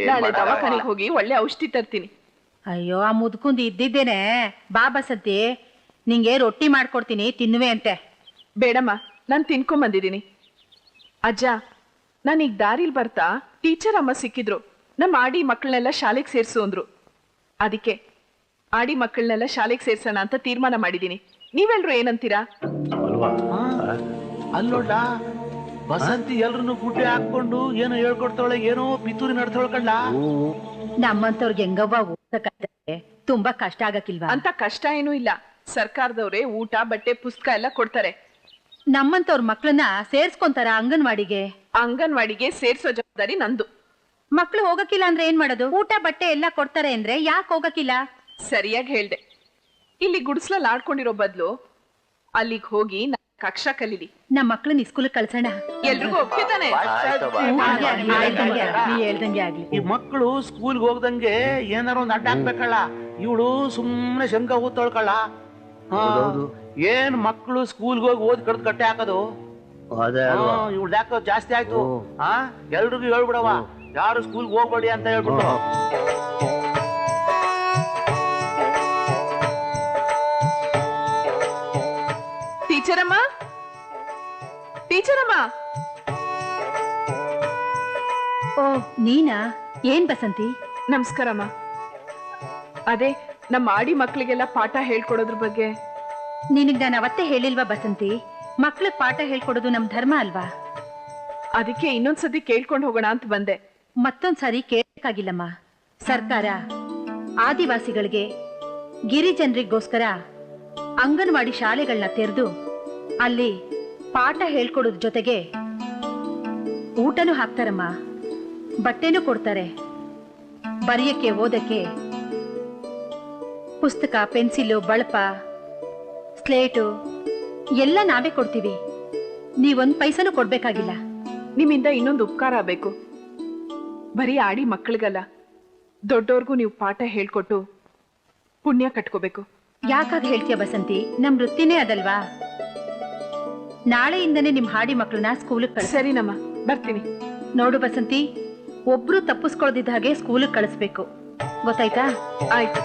Speaker 5: ನಾಳೆ ದವಾಖಾನೆಗೆ ಹೋಗಿ ಒಳ್ಳೆ ಔಷಧಿ ತರ್ತೀನಿ.
Speaker 6: ಅಯ್ಯೋ, ಆ ಮುದ್ಕುಂದ್ ಇದ್ದಿದ್ದೇನೆ. ಬಾ ಬಸಂತಿ, ನಿಂಗೆ ರೊಟ್ಟಿ ಮಾಡ್ಕೊಡ್ತೀನಿ, ತಿನ್ನುವೆ ಅಂತೆ.
Speaker 5: ಬೇಡಮ್ಮ, ನಾನ್ ತಿನ್ಕೊಂಡ್ ಬಂದಿದ್ದೀನಿ. ಅಜ್ಜ, ನಾನೀಗ ದಾರಿಲ್ ಬರ್ತಾ ಟೀಚರ್ ಅಮ್ಮ ಸಿಕ್ಕಿದ್ರು. ನಮ್ಮ ಆಡಿ ಮಕ್ಕಳನ್ನೆಲ್ಲ ಶಾಲೆಗೆ ಸೇರ್ಸು ಅಂದ್ರು. ಅದಕ್ಕೆ ಆಡಿ ಮಕ್ಕಳನ್ನೆಲ್ಲ ಶಾಲೆಗೆ ಸೇರ್ಸೋಣ ಅಂತ ತೀರ್ಮಾನ ಮಾಡಿದೀನಿ. ನೀವೆಲ್ರು ಏನಂತೀರಾ?
Speaker 3: ಅಲ್ಲೋಡ ಬಸಂತಿ ಎಲ್ರು ಗುಡ್ಡೆ ಹಾಕೊಂಡು ಏನೋ ಹೇಳ್ಕೊಡ್ತಾಳೆ, ಏನೋ ಪಿತೂರಿ ನಡ್ತೊಳ್ಕಂಡ.
Speaker 6: ನಮ್ಮಂತವ್ರಿಗೆ ಹೆಂಗವ್ವ ಓದಕ್ಕೆ ತುಂಬಾ ಕಷ್ಟ ಆಗಕ್ಕಿಲ್ವಾ?
Speaker 5: ಅಂತ ಕಷ್ಟ ಏನೂ ಇಲ್ಲ. ಸರ್ಕಾರದವ್ರೆ ಊಟ, ಬಟ್ಟೆ, ಪುಸ್ತಕ ಎಲ್ಲ ಕೊಡ್ತಾರೆ.
Speaker 6: ನಮ್ಮಂತವ್ರ ಮಕ್ಳನ್ನ ಸೇರ್ಸ್ಕೊಂತಾರ ಅಂಗನವಾಡಿಗೆ?
Speaker 5: ಅಂಗನವಾಡಿಗೆ ಸೇರ್ಸೋ ಜವಾಬ್ದಾರಿ ನಂದು.
Speaker 6: ಮಕ್ಳು ಹೋಗಕ್ಕಿಲ್ಲ ಅಂದ್ರೆ ಏನ್ ಮಾಡೋದು? ಊಟ ಬಟ್ಟೆ ಎಲ್ಲ ಕೊಡ್ತಾರೆ ಅಂದ್ರೆ ಯಾಕೆ ಹೋಗಕ್ಕಿಲ್ಲ?
Speaker 5: ಸರಿಯಾಗಿ ಹೇಳ್ದೆ. ಇಲ್ಲಿ ಗುಡಿಸ್ಲಲ್ಲಿ ಆಡ್ಕೊಂಡಿರೋ ಬದ್ಲು ಅಲ್ಲಿಗೆ ಹೋಗಿ ಅಕ್ಷರ ಕಲೀಲಿ.
Speaker 6: ನಮ್ಮ ಮಕ್ಳನ್ನ ಸ್ಕೂಲ್ ಕಳ್ಸೋಣ.
Speaker 5: ಎಲ್ರಿಗೂ ಒಪ್ಪಿತಾನೆ?
Speaker 6: ಹೇಳ್ದಂಗೆ ಆಗ್ಲಿ.
Speaker 3: ಈ ಮಕ್ಕಳು ಸ್ಕೂಲ್ಗೆ ಹೋಗ್ದಂಗೆ ಏನಾರ ಒಂದ್ ಅಡ್ಡ ಹಾಕ್ಬೇಕಲ್ಲ. ಇವಳು ಸುಮ್ನೆ ಶಂಕ ಊದ್ತೊಳ್ಕಳ. ಏನ್ ಮಕ್ಕಳು ಸ್ಕೂಲ್ಗೆ ಹೋಗಿ ಓದ್ ಕಡ್ದು ಕಟ್ಟೆ ಹಾಕೋದು? ಇವಳು ಯಾಕೋ ಜಾಸ್ತಿ ಆಯ್ತು. ಎಲ್ರಿಗೂ ಹೇಳ್ಬಿಡವ, ಯಾರು ಸ್ಕೂಲ್ಗೆ ಹೋಗ್ಬೇಡಿ ಅಂತ ಹೇಳ್ಬಿಟ್ಟು.
Speaker 5: ಟೀಚರಮ್ಮ, ಟೀಚರಮ್ಮ.
Speaker 6: ಓ, ನೀನಾ? ಏನ್ ಬಸಂತಿ?
Speaker 5: ನಮಸ್ಕಾರಮ್ಮ. ಅದೇ ನಮ್ಮ ಆಡಿ ಮಕ್ಳಿಗೆಲ್ಲ ಪಾಠ ಹೇಳ್ಕೊಡೋದ್ರ ಬಗ್ಗೆ.
Speaker 6: ನಿನಗ್ ನಾನು ಅವತ್ತೇ ಹೇಳಿಲ್ವಾ ಬಸಂತಿ, ಮಕ್ಳಿಗೆ ಪಾಠ ಹೇಳ್ಕೊಡೋದು ನಮ್ ಧರ್ಮ ಅಲ್ವಾ?
Speaker 5: ಅದಕ್ಕೆ ಇನ್ನೊಂದ್ಸತಿ ಕೇಳ್ಕೊಂಡು ಹೋಗೋಣ ಅಂತ ಬಂದೆ.
Speaker 6: ಮತ್ತೊಂದ್ಸಾರಿ ಕೇಳಕ್ಕಾಗಿಲ್ಲಮ್ಮ. ಸರ್ಕಾರ ಆದಿವಾಸಿಗಳಿಗೆ, ಗಿರಿಜನರಿಗೋಸ್ಕರ ಅಂಗನವಾಡಿ ಶಾಲೆಗಳನ್ನ ತೆರೆದು ಅಲ್ಲಿ ಪಾಠ ಹೇಳ್ಕೊಡೋದ್ರ ಜೊತೆಗೆ ಊಟನೂ ಹಾಕ್ತಾರಮ್ಮ, ಬಟ್ಟೆನೂ ಕೊಡ್ತಾರೆ. ಬರೆಯಕ್ಕೆ, ಓದಕ್ಕೆ ಪುಸ್ತಕ, ಪೆನ್ಸಿಲು, ಬಳಪ, ಸ್ಲೇಟು ಎಲ್ಲ ನಾವೇ ಕೊಡ್ತೀವಿ. ನೀವೊಂದ್ ಪೈಸನೂ ಕೊಡ್ಬೇಕಾಗಿಲ್ಲ.
Speaker 5: ನಿಮ್ಮಿಂದ ಇನ್ನೊಂದು ಉಪಕಾರ ಆಗ್ಬೇಕು. ಬರೀ ಆಡಿ ಮಕ್ಕಳಿಗಲ್ಲ, ದೊಡ್ಡೋರ್ಗೂ ನೀವು ಪಾಠ ಹೇಳ್ಕೊಟ್ಟು ಪುಣ್ಯ ಕಟ್ಕೋಬೇಕು.
Speaker 6: ಯಾಕಾಗ ಹೇಳ್ತೀಯ ಬಸಂತಿ? ನಮ್ ವೃತ್ತಿನೇ ಅದಲ್ವಾ? ನಾಳೆಯಿಂದನೇ ನಿಮ್ ಹಾಡಿ ಮಕ್ಕಳನ್ನ ಸ್ಕೂಲಿಗೆ ಕಳಿಸಿ.
Speaker 5: ಸರಿನಮ್ಮ, ಬರ್ತೀನಿ.
Speaker 6: ನೋಡು ಬಸಂತಿ, ಒಬ್ರು ತಪ್ಪಿಸ್ಕೊಳ್ದಿದ್ದ ಹಾಗೆ ಸ್ಕೂಲಿಗೆ ಕಳಿಸ್ಬೇಕು, ಗೊತ್ತಾಯ್ತಾ?
Speaker 5: ಆಯ್ತು.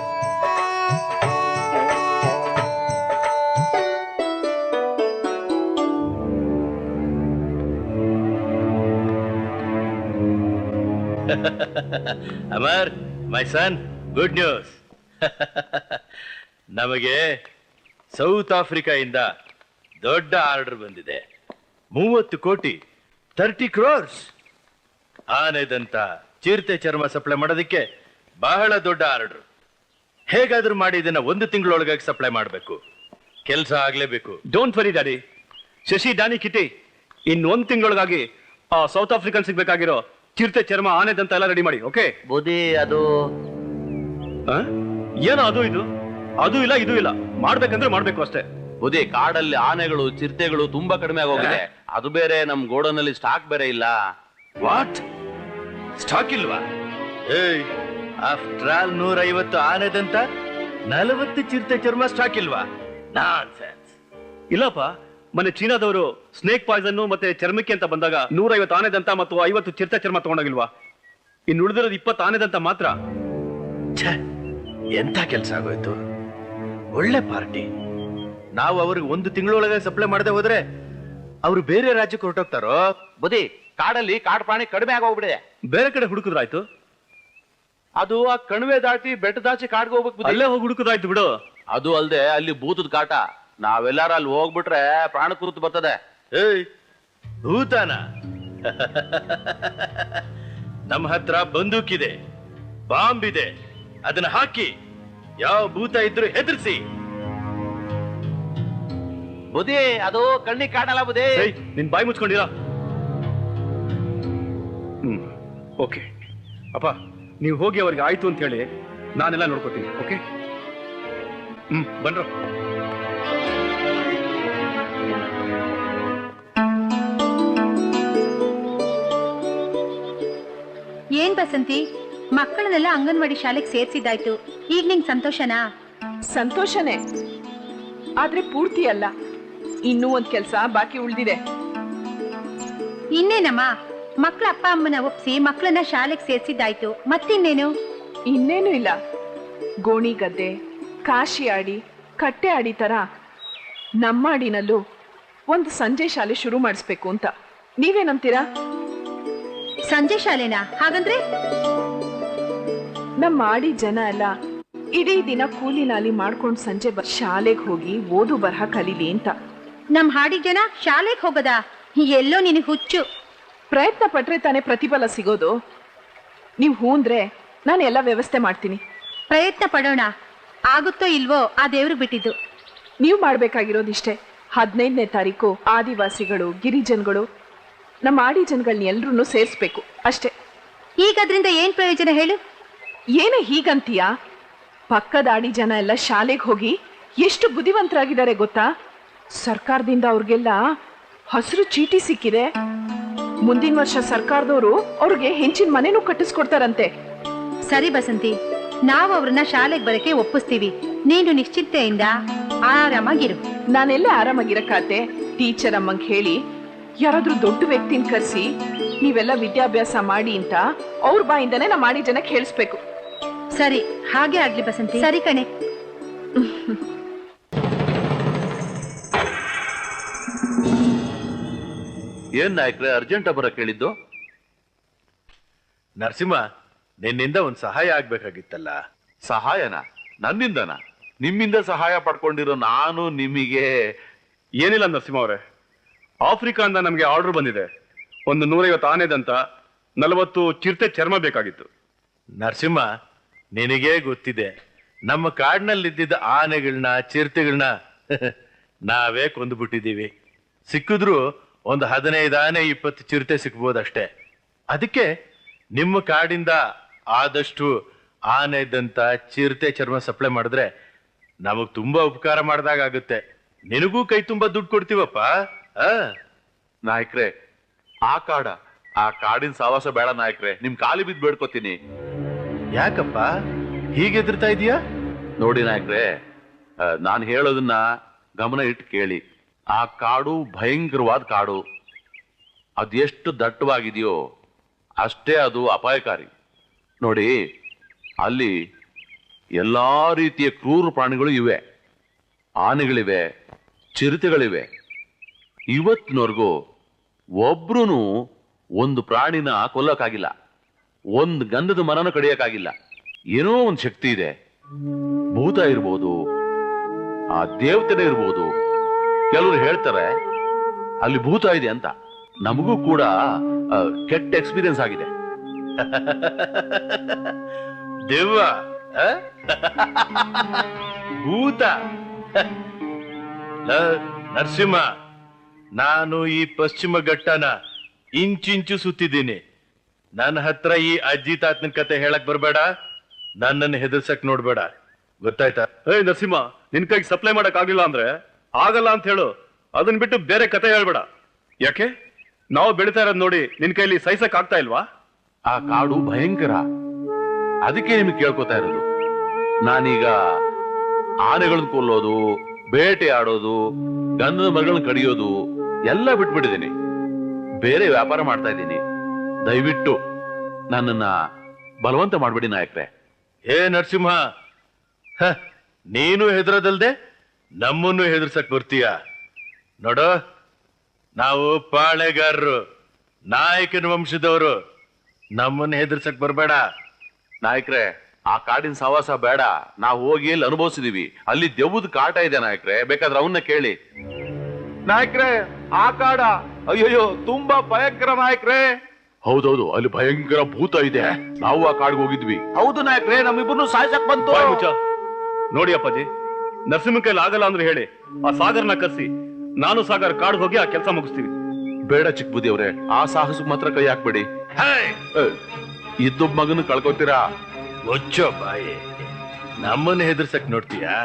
Speaker 3: ಅಮರ್, ಮೈ ಸನ್, ಗುಡ್ ನ್ಯೂಸ್. ನಮಗೆ ಸೌತ್ ಆಫ್ರಿಕಾದಿಂದ ದೊಡ್ಡ ಆರ್ಡರ್ ಬಂದಿದೆ. 30 ಕೋಟಿ, 30 crores. ಆನೆದಂತ ಚಿರತೆ ಚರ್ಮ ಸಪ್ಲೈ ಮಾಡೋದಕ್ಕೆ ಬಹಳ ದೊಡ್ಡ ಆರ್ಡರ್. ಹೇಗಾದ್ರೂ ಮಾಡಿ ಇದನ್ನ 1 ತಿಂಗಳೊಳಗಾಗಿ ಸಪ್ಲೈ ಮಾಡಬೇಕು. ಕೆಲಸ ಆಗ್ಲೇಬೇಕು.
Speaker 2: Don't worry daddy. Shashi, Danny, Kitty, in 1 ತಿಂಗಳೊಳಗಾಗಿ ಆ ಸೌತ್ ಆಫ್ರಿಕನ್ ಸಿಗ್ಬೇಕಾಗಿರೋ ಚಿರತೆ ಚರ್ಮ, ಆನೆದಂತ ಎಲ್ಲ ರೆಡಿ ಮಾಡಿ. ಓಕೆ?
Speaker 3: ಬುದ್ಧಿ ಅದು
Speaker 2: ಏನೋ ಅದು ಇದು ಅದು ಇಲ್ಲ ಇದು ಇಲ್ಲ, ಮಾಡ್ಬೇಕಂದ್ರೆ ಮಾಡ್ಬೇಕು ಅಷ್ಟೇ.
Speaker 9: ಬುದ್ಧಿ, ಕಾಡಲ್ಲಿ ಆನೆಗಳು ಚಿರತೆಗಳು ತುಂಬಾ ಕಡಿಮೆ ಆಗೋಗಿದೆ. ಅದು ಬೇರೆ ನಮ್ ಗೋಡನಲ್ಲಿ ಸ್ಟಾಕ್ ಬೇರೆ ಇಲ್ಲ.
Speaker 3: ವಾಟ್? ಸ್ಟಾಕ್ ಇಲ್ವಾ? ಏಯ್, ಆಫ್ಟರ್ ಆಲ್ 150 ಆನೆದಂತ 40 ಚಿರತೆ ಚರ್ಮ ಸ್ಟಾಕ್ ಇಲ್ವಾ? ನಾನ್ಸೆನ್ಸ್.
Speaker 2: ಇಲ್ಲಪ್ಪ, ಮೊನ್ನೆ ಚೀನಾದವರು ಸ್ನೇಕ್ ಪಾಯ್ಸನ್ ಮತ್ತೆ ಚರ್ಮಕ್ಕೆ ಅಂತ ಬಂದಾಗ 150 ಆನೆದಂತ ಮತ್ತು 50 ಚಿರತೆ ಚರ್ಮ ತಗೊಂಡೋಗಿಲ್ವಾ? ಇನ್ನು ಉಳಿದಿರೋದು 20 ಆನೆದಂತ ಮಾತ್ರ.
Speaker 3: ಛೇ, ಎಂತ ಕೆಲ್ಸ ಆಗೋಯ್ತು. ಒಳ್ಳೆ ಪಾರ್ಟಿ. ನಾವು ಅವ್ರಿಗೆ 1 ತಿಂಗಳೊಳಗೆ ಸಪ್ಲೈ ಮಾಡದೆ ಹೋದ್ರೆ ಅವ್ರು ಬೇರೆ ರಾಜ್ಯಕ್ಕೆ ಹೊರಟೋಗ್ತಾರೋ.
Speaker 9: ಬುದ್ಧಿ, ಕಾಡಲ್ಲಿ ಕಾಡು ಪ್ರಾಣಿ ಕಡಿಮೆ ಆಗೋಗ್ಬಿಡಿದೆ.
Speaker 2: ಬೇರೆ ಕಡೆ ಹುಡುಕಿದ್ರಾಯ್ತು.
Speaker 9: ಅದು ಆ ಕಣಿವೆ ದಾಟಿ ಬೆಟ್ಟ ದಾಚಿ ಕಾಡ್ಗೆ ಹೋಗ್ಬೇಕು ಬುದ್ಧಿ.
Speaker 2: ಅಲ್ಲೇ ಹೋಗಿ ಹುಡುಕಿದ್ರಾಯ್ತು ಬಿಡು.
Speaker 9: ಅದು ಅಲ್ದೆ ಅಲ್ಲಿ ಭೂತದ ಕಾಟ. ನಾವೆಲ್ಲಾರ ಅಲ್ಲಿ ಹೋಗ್ಬಿಟ್ರೆ ಪ್ರಾಣ ಕುರುತು ಬರ್ತದೆ.
Speaker 3: ಏಯ್, ಭೂತಾನ? ನಮ್ಮ ಹತ್ರ ಬಂದೂಕಿದೆ, ಬಾಂಬ್ ಇದೆ, ಅದನ್ನ ಹಾಕಿ ಯಾವ ಭೂತ ಇದ್ರು ಹೆದರ್ಸಿ.
Speaker 9: ಬುದ್ಧಿ, ಅದು ಕಣ್ಣಿಗೆ ಕಾಣಲ್ಲ ಬುದ್ಧಿ.
Speaker 2: ನಿನ್ ಬಾಯಿ ಮುಚ್ಕೊಂಡಿರ. ಓಕೆ ಅಪ್ಪ, ನೀವು ಹೋಗಿ ಅವ್ರಿಗೆ ಆಯ್ತು ಅಂತ ಹೇಳಿ ನಾನೆಲ್ಲ ನೋಡ್ಕೋತೀನಿ. ಓಕೆ, ಬನ್ರ.
Speaker 6: ಏನ್ ಬಸಂತಿ, ಮಕ್ಕಳನ್ನೆಲ್ಲ ಅಂಗನವಾಡಿ ಶಾಲೆಗೆ ಸೇರ್ಸಿದ್ದಾಯ್ತು. ಈಗ ನಿಂಗೆ ಸಂತೋಷನಾ?
Speaker 5: ಸಂತೋಷನೇ, ಆದ್ರೆ ಪೂರ್ತಿ ಅಲ್ಲ. ಇನ್ನೂ ಒಂದ್ ಕೆಲ್ಸ ಬಾಕಿ ಉಳ್ದಿದೆ.
Speaker 6: ಇನ್ನೇನಮ್ಮ, ಮಕ್ಕಳ ಅಪ್ಪ ಅಮ್ಮನ ಒಪ್ಸಿ ಮಕ್ಕಳನ್ನ ಶಾಲೆಗೆ ಸೇರ್ಸಿದ್ದಾಯ್ತು. ಮತ್ತಿನ್ನೇನು?
Speaker 5: ಇನ್ನೇನು ಇಲ್ಲ. ಗೋಣಿ ಗದ್ದೆ, ಕಾಶಿ ಆಡಿ, ಕಟ್ಟೆ ಆಡಿ ತರ ನಮ್ಮಾಡಿನಲ್ಲೂ ಒಂದು ಸಂಜೆ ಶಾಲೆ ಶುರು ಮಾಡಿಸ್ಬೇಕು ಅಂತ. ನೀವೇನಂತೀರಾ?
Speaker 6: ಸಂಜೆ ಶಾಲೆನಾ? ಹಾಗಂದ್ರೆ
Speaker 5: ನಮ್ಮ ಮಾಡಿ ಜನ ಎಲ್ಲ ಇಡೀ ದಿನ ಕೂಲಿ ನಾಲಿ ಮಾಡ್ಕೊಂಡು ಸಂಜೆ ಶಾಲೆಗೆ ಹೋಗಿ ಓದು ಬರಹ ಕಲೀಲಿ ಅಂತ.
Speaker 6: ನಮ್ ಹಾಡಿ ಜನ ಶಾಲೆಗೆ ಹೋಗದ? ಎಲ್ಲೋ ನಿನಗೆ ಹುಚ್ಚು.
Speaker 5: ಪ್ರಯತ್ನ ಪಟ್ರೆ ತಾನೇ ಪ್ರತಿಫಲ ಸಿಗೋದು. ನೀವು ಹೂಂದ್ರೆ ನಾನು ಎಲ್ಲ ವ್ಯವಸ್ಥೆ ಮಾಡ್ತೀನಿ.
Speaker 6: ಪ್ರಯತ್ನ ಪಡೋಣ, ಆಗುತ್ತೋ ಇಲ್ವೋ ಆ ದೇವ್ರಿಗೆ ಬಿಟ್ಟಿದ್ದು.
Speaker 5: ನೀವು ಮಾಡ್ಬೇಕಾಗಿರೋದಿಷ್ಟೇ. 15ನೇ ತಾರೀಕು ಆದಿವಾಸಿಗಳು, ಗಿರಿಜನಗಳು, ನಮ್ಮ ಆಡಿ ಜನಗಳನ್ನ ಎಲ್ರೂ ಸೇರಿಸ್ಬೇಕು ಅಷ್ಟೇ.
Speaker 6: ಈಗ ಅದ್ರಿಂದ ಏನ್ ಪ್ರಯೋಜನ ಹೇಳು?
Speaker 5: ಏನೇ ಹೀಗಂತೀಯ? ಪಕ್ಕದ ಆಡಿ ಜನ ಎಲ್ಲ ಶಾಲೆಗೆ ಹೋಗಿ ಎಷ್ಟು ಬುದ್ಧಿವಂತರಾಗಿದ್ದಾರೆ ಗೊತ್ತಾ? ಸರ್ಕಾರದಿಂದ ಅವ್ರಿಗೆಲ್ಲ ಹಸಿರು ಚೀಟಿ ಸಿಕ್ಕಿದೆ. ಮುಂದಿನ ವರ್ಷ ಸರ್ಕಾರದವರು ಅವ್ರಿಗೆ ಹೆಂಚಿನ ಮನೆನೂ ಕಟ್ಟಿಸ್ಕೊಡ್ತಾರಂತೆ.
Speaker 6: ಸರಿ ಬಸಂತಿ, ನಾವು ಅವ್ರನ್ನ ಶಾಲೆಗೆ ಬರಕ್ಕೆ ಒಪ್ಪಿಸ್ತೀವಿ. ನೀನು ನಿಶ್ಚಿಂತೆಯಿಂದ ಆರಾಮಾಗಿರು.
Speaker 5: ನಾನೆಲ್ಲ ಆರಾಮಾಗಿರಕ್ಕಾತೆ. ಟೀಚರ್ ಅಮ್ಮಂಗೆ ಹೇಳಿ ಯಾರಾದ್ರೂ ದೊಡ್ಡ ವ್ಯಕ್ತಿನ ಕರೆಸಿ ನೀವೆಲ್ಲ ವಿದ್ಯಾಭ್ಯಾಸ ಮಾಡಿ ಅಂತ ಅವ್ರ ಬಾಯಿಂದನೇ ನಮ್ಮ ಮಾಡಿ ಜನಕ್ಕೆ ಹೇಳಿಸ್ಬೇಕು.
Speaker 6: ಸರಿ, ಹಾಗೆ ಆಗ್ಲಿ ಬಸಂತಿ. ಸರಿ ಕಣೆ.
Speaker 9: ಏನ್ ನಾಯಕ್ರೆ ಅರ್ಜೆಂಟ್ ಬರಕ್ ಹೇಳಿದ್ದು?
Speaker 3: ನರಸಿಂಹ, ನಿನ್ನಿಂದ ಒಂದ್ ಸಹಾಯ ಆಗ್ಬೇಕಾಗಿತ್ತಲ್ಲ.
Speaker 1: ಸಹಾಯನ? ನನ್ನಿಂದನ? ನಿಮ್ಮಿಂದ ಸಹಾಯ ಪಡ್ಕೊಂಡಿರೋ ನಾನು ನಿಮಗೆ?
Speaker 2: ಏನಿಲ್ಲ ನರಸಿಂಹ ಅವರೇ, ಆಫ್ರಿಕಾದಿಂದ ನಮಗೆ ಆರ್ಡರ್ ಬಂದಿದೆ. ಒಂದು 150 ಆನೆದಂತ 40 ಚಿರತೆ ಚರ್ಮ ಬೇಕಾಗಿತ್ತು.
Speaker 3: ನರಸಿಂಹ, ನಿನಗೇ ಗೊತ್ತಿದೆ, ನಮ್ಮ ಕಾಡಿನಲ್ಲಿದ್ದ ಆನೆಗಳನ್ನ ಚಿರತೆಗಳನ್ನ ನಾವೇ ಕೊಂದುಬಿಟ್ಟಿದ್ದೀವಿ. ಸಿಕ್ಕಿದ್ರು ಒಂದು 15 ಆನೆ 20 ಚಿರತೆ ಸಿಕ್ಬೋದಷ್ಟೇ. ಅದಕ್ಕೆ ನಿಮ್ಮ ಕಾಡಿಂದ ಆದಷ್ಟು ಆನೆದಂತ ಚಿರತೆ ಚರ್ಮ ಸಪ್ಲೈ ಮಾಡಿದ್ರೆ ನಮಗ್ ತುಂಬಾ ಉಪಕಾರ ಮಾಡ್ದಾಗುತ್ತೆ. ನಿನಗೂ ಕೈ ತುಂಬಾ ದುಡ್ಡು ಕೊಡ್ತೀವಪ್ಪ.
Speaker 1: ನಾಯಕ್ರೆ, ಆ ಕಾಡಿನ ಸಾವಾಸ ಬೇಡ ನಾಯಕ್ರೆ. ನಿಮ್ ಕಾಲಿ ಬಿದ್ದು ಬೇಡ್ಕೋತೀನಿ.
Speaker 3: ಯಾಕಪ್ಪ ಹೀಗೆ ಎದುರ್ತಾ ಇದೀಯಾ?
Speaker 1: ನೋಡಿ ನಾಯಕ್ರೆ, ನಾನು ಹೇಳೋದನ್ನ ಗಮನ ಇಟ್ಟು ಕೇಳಿ. ಆ ಕಾಡು ಭಯಂಕರವಾದ ಕಾಡು. ಅದೆಷ್ಟು ದಟ್ಟವಾಗಿದೆಯೋ ಅಷ್ಟೇ ಅದು ಅಪಾಯಕಾರಿ. ನೋಡಿ, ಅಲ್ಲಿ ಎಲ್ಲಾ ರೀತಿಯ ಕ್ರೂರ ಪ್ರಾಣಿಗಳು ಇವೆ. ಆನೆಗಳಿವೆ, ಚಿರತೆಗಳಿವೆ. ಇವತ್ತಿನವರೆಗೂ ಒಬ್ರು ಒಂದು ಪ್ರಾಣಿನ ಕೊಲ್ಲಕ್ಕಾಗಿಲ್ಲ, ಒಂದು ಗಂಧದ ಮರನ ಕಡಿಯಕ್ಕಾಗಿಲ್ಲ. ಏನೋ ಒಂದು ಶಕ್ತಿ ಇದೆ. ಭೂತ ಇರ್ಬೋದು, ಆ ದೇವತೆನೇ ಇರ್ಬೋದು. ಕೆಲವರು ಹೇಳ್ತಾರೆ ಅಲ್ಲಿ ಭೂತ ಇದೆ ಅಂತ. ನಮಗೂ ಕೂಡ ಕೆಟ್ಟ ಎಕ್ಸ್ಪೀರಿಯನ್ಸ್ ಆಗಿದೆ.
Speaker 3: ದೆವ್ವ, ಭೂತ. ನರಸಿಂಹ, ನಾನು ಈ ಪಶ್ಚಿಮ ಘಟ್ಟನ ಇಂಚಿಂಚು ಸುತ್ತಿದ್ದೀನಿ. ನನ್ನ ಹತ್ರ ಈ ಅಜ್ಜಿ ತಾತನ ಕತೆ ಹೇಳಕ್ ಬರ್ಬೇಡ, ನನ್ನನ್ನು ಹೆದರ್ಸಕ್ ನೋಡ್ಬೇಡ. ಗೊತ್ತಾಯ್ತಾ?
Speaker 2: ಏಯ್ ನರಸಿಂಹ, ನಿನ್ ಕೈಗೆ ಸಪ್ಲೈ ಮಾಡಕ್ ಆಗಿಲ್ಲ ಅಂದ್ರೆ ಆಗಲ್ಲ ಅಂತ ಹೇಳು. ಅದನ್ನ ಬಿಟ್ಟು ಬೇರೆ ಕತೆ ಹೇಳ್ಬೇಡ. ಯಾಕೆ? ನಾವು ಬೆಳಿತಾ ಇರೋದ್ ನೋಡಿ ನಿನ್ ಕೈಲಿ ಸಹಿಸಕ್ ಆಗ್ತಾ ಇಲ್ವಾ?
Speaker 1: ಆ ಕಾಡು ಭಯಂಕರ, ಅದಕ್ಕೆ ನಿಮ್ಗೆ ಕೇಳ್ಕೊತಾ ಇರೋದು. ನಾನೀಗ ಆನೆಗಳನ್ನ ಕೊಲ್ಲೋದು, ಬೇಟೆ ಆಡೋದು, ಗಂಧದ ಮರಗಳನ್ನ ಕಡಿಯೋದು ಎಲ್ಲ ಬಿಟ್ಬಿಟ್ಟಿದ್ದೀನಿ. ಬೇರೆ ವ್ಯಾಪಾರ ಮಾಡ್ತಾ ಇದ್ದೀನಿ. ದಯವಿಟ್ಟು ನನ್ನನ್ನ ಬಲವಂತ ಮಾಡ್ಬೇಡಿ ನಾಯಕ್ರೆ.
Speaker 3: ಏ ನರಸಿಂಹ, ನೀನು ಹೆದರೋದಲ್ದೆ ನಮ್ಮನ್ನು ಹೆದರ್ಸಕ್ ಬರ್ತೀಯ? ನೋಡು, ನಾವು ಪಾಳೆಗಾರರು, ನಾಯಕನ ವಂಶದವರು. ನಮ್ಮನ್ನು ಹೆದರ್ಸಕ್ ಬರ್ಬೇಡ.
Speaker 1: ನಾಯಕ್ರೆ, ಆ ಕಾಡಿನ ಸವಾಸ ಬೇಡ. ನಾವು ಹೋಗಿ ಅಲ್ಲಿ ಅನುಭವಿಸಿದೀವಿ. ಅಲ್ಲಿ ದೆವ್ವದ ಕಾಟ ಇದೆ ನಾಯಕ್ರೆ, ಬೇಕಾದ್ರೆ ಅವನ್ನ ಕೇಳಿ. ನಾಯಕ್ರೆ, ಆ ಕಾಡ ಅಯ್ಯಯ್ಯೋ ತುಂಬಾ ಭಯಂಕರ ನಾಯಕ್ರೆ. ಹೌದೌದು, ಅಲ್ಲಿ ಭಯಂಕರ ಭೂತ ಇದೆ. ನಾವು ಆ ಕಾಡ್ಗೆ ಹೋಗಿದ್ವಿ. ಹೌದು ನಾಯಕ್ರೆ, ನಮ್ಮಿಬ್ಬರನ್ನು ಸಾಯ್ಸಕ್ ಬಂತು.
Speaker 2: ಬಾಯ್ ಮುಚ್ಚ. ನೋಡಿ ಅಪ್ಪಾಜಿ, ನರಸಿಂಹ ಕೈಲಿ ಆಗಲ್ಲ ಅಂದ್ರೆ ಹೇಳಿ, ಆ ಸಾಗರ್ನ ಕರ್ಸಿ ನಾನು ಸಾಗರ್ ಕಾಡ್ಗೆ ಹೋಗಿ ಆ ಕೆಲಸ ಮುಗಿಸ್ತೀವಿ.
Speaker 1: ಬೇಡ ಚಿಕ್ಕ ಬುದ್ಧಿ ಅವ್ರೆ, ಆ ಸಾಹಸಕ್ಕೆ ಮಾತ್ರ ಕೈ ಹಾಕ್ಬೇಡಿ. ಇದ್ದೊಬ್ಬ ಮಗನ ಕಳ್ಕೊತೀರಾ.
Speaker 3: ಮುಚ್ಚೋ ಬಾಯಿ, ನಮ್ಮನ್ನ ಹೆದರ್ಸಕ್ ನೋಡ್ತೀಯಾ?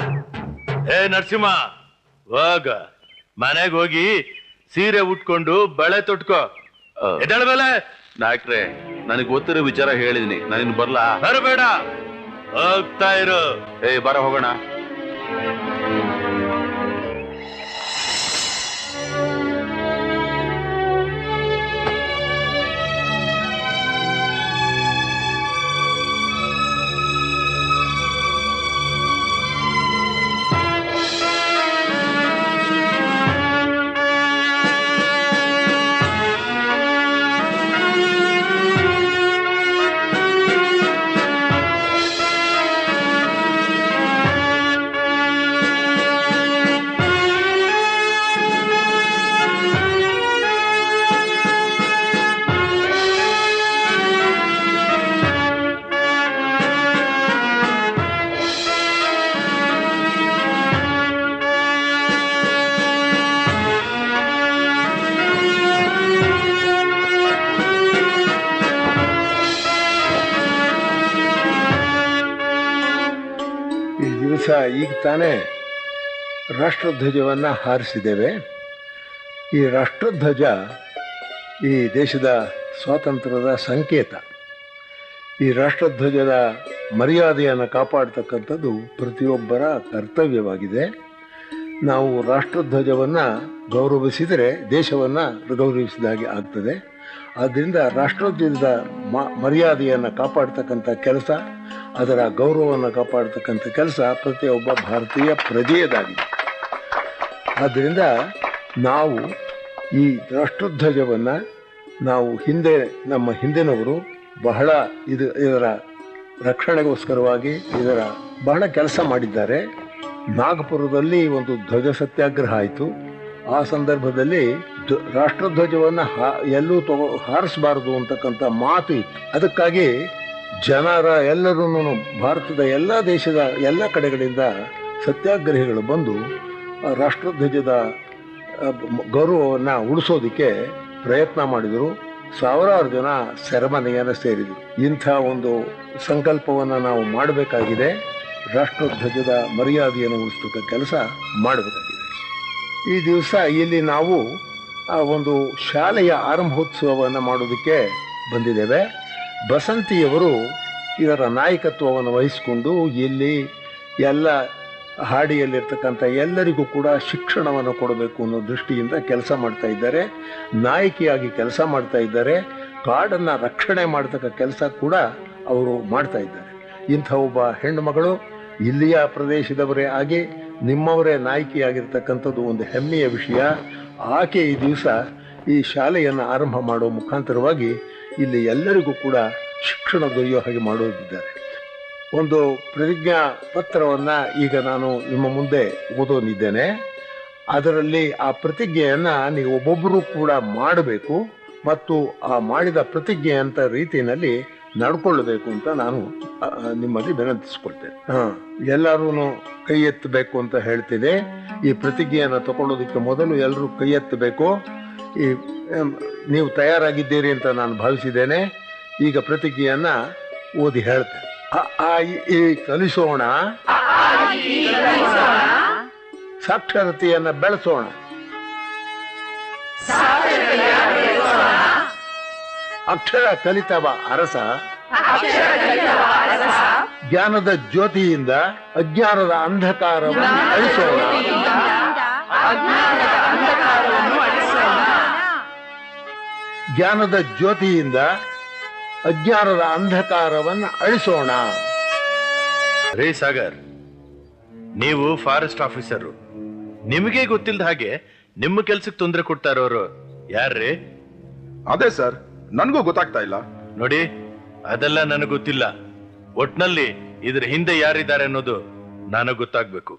Speaker 3: ಏ ನರಸಿಂಹ, ಹೋಗ ಮನೆಗೆ ಹೋಗಿ ಸೀರೆ ಉಟ್ಕೊಂಡು ಬಳೆ ತೊಟ್ಕೋ. ಎದಳ ಮೇಲೆ
Speaker 1: ನಾಯಕ್ರೆ, ನನಗೆ ಗೊತ್ತಿರೋ ವಿಚಾರ ಹೇಳಿದೀನಿ. ನಾನಿನ್ ಬರ್ಲಾ?
Speaker 3: ಬರಬೇಡ, ಹೋಗ್ತಾ ಇರು.
Speaker 1: ಬರ ಹೋಗೋಣ.
Speaker 10: ಈಗ ತಾನೇ ರಾಷ್ಟ್ರಧ್ವಜವನ್ನು ಹಾರಿಸಿದ್ದೇವೆ. ಈ ರಾಷ್ಟ್ರಧ್ವಜ ಈ ದೇಶದ ಸ್ವಾತಂತ್ರ್ಯದ ಸಂಕೇತ. ಈ ರಾಷ್ಟ್ರಧ್ವಜದ ಮರ್ಯಾದೆಯನ್ನು ಕಾಪಾಡ್ತಕ್ಕಂಥದ್ದು ಪ್ರತಿಯೊಬ್ಬರ ಕರ್ತವ್ಯವಾಗಿದೆ. ನಾವು ರಾಷ್ಟ್ರಧ್ವಜವನ್ನು ಗೌರವಿಸಿದರೆ ದೇಶವನ್ನು ಗೌರವಿಸಿದಾಗೆ ಆಗ್ತದೆ. ಆದ್ದರಿಂದ ರಾಷ್ಟ್ರಧ್ವಜದ ಮರ್ಯಾದೆಯನ್ನು ಕಾಪಾಡ್ತಕ್ಕಂಥ ಕೆಲಸ, ಅದರ ಗೌರವವನ್ನು ಕಾಪಾಡ್ತಕ್ಕಂಥ ಕೆಲಸ ಪ್ರತಿಯೊಬ್ಬ ಭಾರತೀಯ ಪ್ರಜೆಯದಾಗಿದೆ. ಆದ್ದರಿಂದ ನಾವು ಈ ರಾಷ್ಟ್ರಧ್ವಜವನ್ನು ನಾವು ನಮ್ಮ ಹಿಂದಿನವರು ಬಹಳ ಇದರ ರಕ್ಷಣೆಗೋಸ್ಕರವಾಗಿ ಬಹಳ ಕೆಲಸ ಮಾಡಿದ್ದಾರೆ. ನಾಗಪುರದಲ್ಲಿ ಒಂದು ಧ್ವಜ ಸತ್ಯಾಗ್ರಹ ಆಯಿತು. ಆ ಸಂದರ್ಭದಲ್ಲಿ ರಾಷ್ಟ್ರಧ್ವಜವನ್ನು ಎಲ್ಲೂ ಹಾರಿಸಬಾರದು ಅಂತಕ್ಕಂಥ ಮಾತು ಇತ್ತು. ಅದಕ್ಕಾಗಿ ಜನರ ಎಲ್ಲರೂ ಭಾರತದ ಎಲ್ಲ ದೇಶದ ಎಲ್ಲ ಕಡೆಗಳಿಂದ ಸತ್ಯಾಗ್ರಹಿಗಳು ಬಂದು ರಾಷ್ಟ್ರಧ್ವಜದ ಗೌರವವನ್ನು ಉಳಿಸೋದಕ್ಕೆ ಪ್ರಯತ್ನ ಮಾಡಿದರು. ಸಾವಿರಾರು ಜನ ಸೆರೆಮನೆಯನ್ನು ಸೇರಿದರು. ಇಂಥ ಒಂದು ಸಂಕಲ್ಪವನ್ನು ನಾವು ಮಾಡಬೇಕಾಗಿದೆ. ರಾಷ್ಟ್ರಧ್ವಜದ ಮರ್ಯಾದೆಯನ್ನು ಉಳಿಸ್ತಕ್ಕ ಕೆಲಸ ಮಾಡಬೇಕಾಗಿದೆ. ಈ ದಿವಸ ಇಲ್ಲಿ ನಾವು ಒಂದು ಶಾಲೆಯ ಆರಂಭೋತ್ಸವವನ್ನು ಮಾಡೋದಕ್ಕೆ ಬಂದಿದ್ದೇವೆ. ಬಸಂತಿಯವರು ಇದರ ನಾಯಕತ್ವವನ್ನು ವಹಿಸಿಕೊಂಡು ಇಲ್ಲಿ ಎಲ್ಲ ಹಾಡಿಯಲ್ಲಿರ್ತಕ್ಕಂಥ ಎಲ್ಲರಿಗೂ ಕೂಡ ಶಿಕ್ಷಣವನ್ನು ಕೊಡಬೇಕು ಅನ್ನೋ ದೃಷ್ಟಿಯಿಂದ ಕೆಲಸ ಮಾಡ್ತಾ ಇದ್ದಾರೆ. ನಾಯಕಿಯಾಗಿ ಕೆಲಸ ಮಾಡ್ತಾ ಇದ್ದಾರೆ. ಕಾಡನ್ನು ರಕ್ಷಣೆ ಮಾಡ್ತಕ್ಕ ಕೆಲಸ ಕೂಡ ಅವರು ಮಾಡ್ತಾ ಇದ್ದಾರೆ. ಇಂಥ ಒಬ್ಬ ಹೆಣ್ಣು ಮಗಳು ಇಲ್ಲಿಯ ಪ್ರದೇಶದವರೇ ಆಗಿ ನಿಮ್ಮವರೇ ನಾಯಕಿಯಾಗಿರ್ತಕ್ಕಂಥದ್ದು ಒಂದು ಹೆಮ್ಮೆಯ ವಿಷಯ. ಆಕೆ ಈ ದಿವಸ ಈ ಶಾಲೆಯನ್ನು ಆರಂಭ ಮಾಡೋ ಮುಖಾಂತರವಾಗಿ ಇಲ್ಲಿ ಎಲ್ಲರಿಗೂ ಕೂಡ ಶಿಕ್ಷಣ ದೊರೆಯೋ ಹಾಗೆ ಮಾಡೋದಿದ್ದಾರೆ. ಒಂದು ಪ್ರತಿಜ್ಞಾ ಪತ್ರವನ್ನು ಈಗ ನಾನು ನಿಮ್ಮ ಮುಂದೆ ಓದೋನಿದ್ದೇನೆ. ಅದರಲ್ಲಿ ಆ ಪ್ರತಿಜ್ಞೆಯನ್ನು ನೀವು ಒಬ್ಬೊಬ್ಬರು ಕೂಡ ಮಾಡಬೇಕು ಮತ್ತು ಆ ಮಾಡಿದ ಪ್ರತಿಜ್ಞೆ ಅಂತ ರೀತಿಯಲ್ಲಿ ನಡ್ಕೊಳ್ಬೇಕು ಅಂತ ನಾನು ನಿಮ್ಮಲ್ಲಿ ವಿನಂತಿಸ್ಕೊಳ್ತೇನೆ. ಎಲ್ಲರೂ ಕೈ ಎತ್ತಬೇಕು ಅಂತ ಹೇಳ್ತೀನಿ. ಈ ಪ್ರತಿಜ್ಞೆಯನ್ನು ತಗೊಳ್ಳೋದಕ್ಕೆ ಮೊದಲು ಎಲ್ಲರೂ ಕೈ ಎತ್ತಬೇಕು. ನೀವು ತಯಾರಾಗಿದ್ದೀರಿ ಅಂತ ನಾನು ಭಾವಿಸಿದ್ದೇನೆ. ಈಗ ಪ್ರತಿಜ್ಞೆಯನ್ನು ಓದಿ ಹೇಳ್ತೇನೆ. ಈ ಕಲಿಸೋಣ. ಸಾಕ್ಷರತೆಯನ್ನ ಬೆಳೆಸೋಣ. ಅಕ್ಷರ ಕಲಿತವ ಅರಸ ಜ್ಞಾನದ ಜ್ಯೋತಿಯಿಂದ ಅಜ್ಞಾನದ ಅಂಧಕಾರವನ್ನು ಅಳಿಸೋಣ. ಜ್ಞಾನದ ಜ್ಯೋತಿಯಿಂದ ಅಜ್ಞಾನದ ಅಂಧಕಾರವನ್ನು ಅಳಿಸೋಣ.
Speaker 3: ರೇ ಸಾಗರ್, ನೀವು ಫಾರೆಸ್ಟ್ ಆಫೀಸರು, ನಿಮಗೆ ಗೊತ್ತಿಲ್ಲದ ಹಾಗೆ ನಿಮ್ಮ ಕೆಲ್ಸಕ್ಕೆ ತೊಂದರೆ ಕೊಡ್ತಾ ಇರೋರು ಯಾರ್ರೀ?
Speaker 7: ಅದೇ ಸರ್, ನನಗೂ ಗೊತ್ತಾಗ್ತಾ ಇಲ್ಲ.
Speaker 3: ನೋಡಿ, ಅದೆಲ್ಲ ನನಗೆ ಗೊತ್ತಿಲ್ಲ. ಒಟ್ನಲ್ಲಿ ಇದ್ರ ಹಿಂದೆ ಯಾರಿದ್ದಾರೆ ಅನ್ನೋದು ನನಗೆ ಗೊತ್ತಾಗ್ಬೇಕು.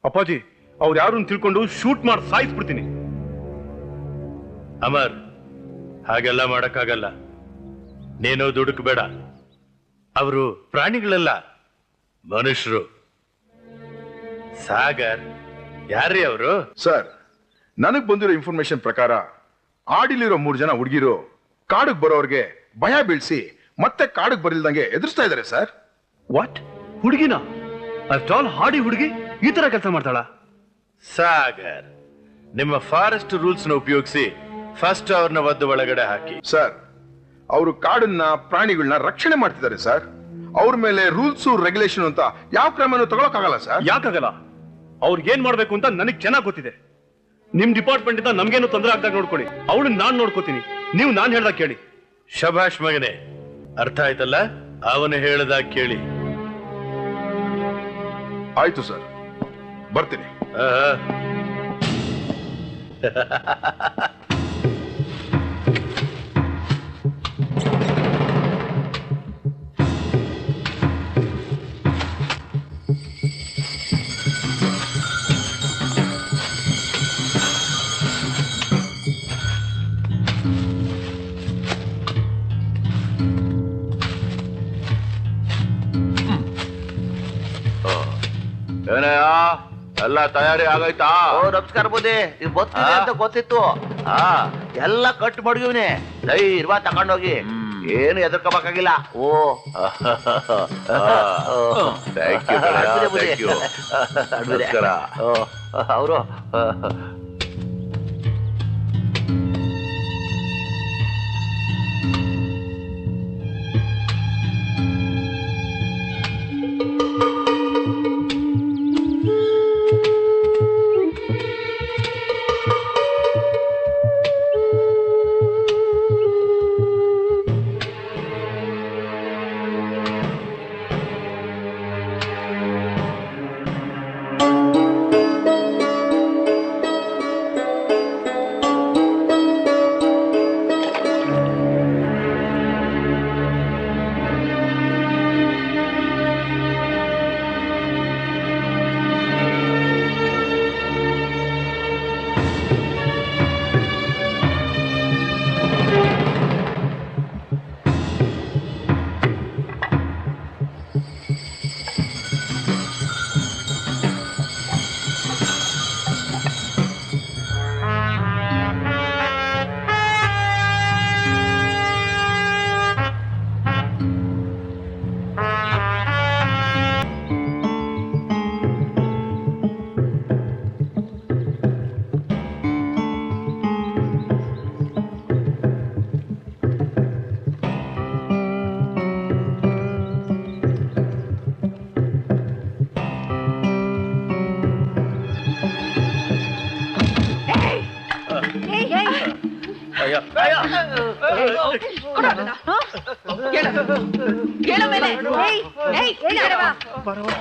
Speaker 2: ಅಪ್ಪಾಜಿ, ಅವ್ರು ಯಾರನ್ನು ತಿಳ್ಕೊಂಡು ಶೂಟ್ ಮಾಡಿ ಸಾಯಿಸ್ಬಿಡ್ತೀನಿ.
Speaker 3: ಅಮರ್, ಹಾಗೆಲ್ಲ ಮಾಡಕ್ಕಾಗಲ್ಲ. ನೀನು ದುಡುಕ್ಬೇಡ. ಅವರು ಪ್ರಾಣಿಗಳೆಲ್ಲ, ಮನುಷ್ಯರು. ಸಾಗರ್, ಯಾರ್ರೀ ಅವರು?
Speaker 7: ಸರ್, ನನಗ್ ಬಂದಿರೋ ಇನ್ಫಾರ್ಮೇಶನ್ ಪ್ರಕಾರ ಆಡಿಲಿರೋ 3 ಜನ ಹುಡುಗಿರು ಕಾಡಿಗೆ ಬರೋರ್ಗೆ ಭಯ ಬೀಳ್ಸಿ ಮತ್ತೆ ಕಾಡಿಗೆ ಬರಿಲ್ದಂಗೆ ಎದುರಿಸ್ತಾ ಇದಾರೆ ಸರ್.
Speaker 2: ವಾಟ್? ಹುಡುಗಿನ? ಅಷ್ಟಾಲ್ ಹಾಡಿ ಹುಡುಗಿ ಈ ತರ ಕೆಲಸ ಮಾಡ್ತಾಳ?
Speaker 3: ಸಾಗರ್, ನಿಮ್ಮ ಫಾರೆಸ್ಟ್ ರೂಲ್ಸ್ ನ ಉಪಯೋಗಿಸಿ ಫಸ್ಟ್ ಅವ್ರನ್ನ ಒದ್ದು ಒಳಗಡೆ ಹಾಕಿ.
Speaker 7: ಸರ್, ಅವರು ಕಾಡನ್ನ ಪ್ರಾಣಿಗಳನ್ನ ರಕ್ಷಣೆ ಮಾಡ್ತಿದ್ದಾರೆ ಸರ್. ಅವ್ರ ಮೇಲೆ ರೂಲ್ಸ್ ರೆಗ್ಯುಲೇಷನ್ ಅಂತ ಯಾವ ಕ್ರಮನೂ ತಗೊಳಕ್ಕಾಗಲ್ಲ ಸರ್.
Speaker 2: ಯಾಕಾಗಲ್ಲ? ಅವ್ರಿಗೆ ಏನ್ ಮಾಡ್ಬೇಕು ಅಂತ ನನಗ್ ಚೆನ್ನಾಗ್ ಗೊತ್ತಿದೆ. ನಿಮ್ ಡಿಪಾರ್ಟ್ಮೆಂಟ್ ಇಂದ ನಮ್ಗೇನು ತೊಂದರೆ ಆಗ್ದಾಗ ನೋಡ್ಕೊಳ್ಳಿ, ಅವಳನ್ನ ನಾನ್ ನೋಡ್ಕೋತೀನಿ. ನೀವು ನಾನ್ ಹೇಳ್ದಾಗ ಕೇಳಿ.
Speaker 3: ಶಭಾಷ್ ಮಗನೇ, ಅರ್ಥ ಆಯ್ತಲ್ಲ? ಅವನು ಹೇಳ್ದಾಗ ಕೇಳಿ.
Speaker 7: ಆಯ್ತು ಸರ್, ಬರ್ತೀನಿ.
Speaker 1: ಏನಯ್ಯ, ಎಲ್ಲ ತಯಾರಿ ಆಗೈತಾ?
Speaker 9: ನಮಸ್ಕಾರ ಬುದ್ಧಿ, ಇದು ಗೊತ್ತಿದೆ ಅಂತ ಗೊತ್ತಿತ್ತು. ಎಲ್ಲ ಕಟ್ ಮಾಡಿವ್ನಿ, ಧೈರ್ಯ ತಗೊಂಡೋಗಿ, ಏನು ಎದುರ್ಕೋಬೇಕಾಗಿಲ್ಲ. ಓ
Speaker 1: ನಮಸ್ಕಾರ.
Speaker 9: ಅವರು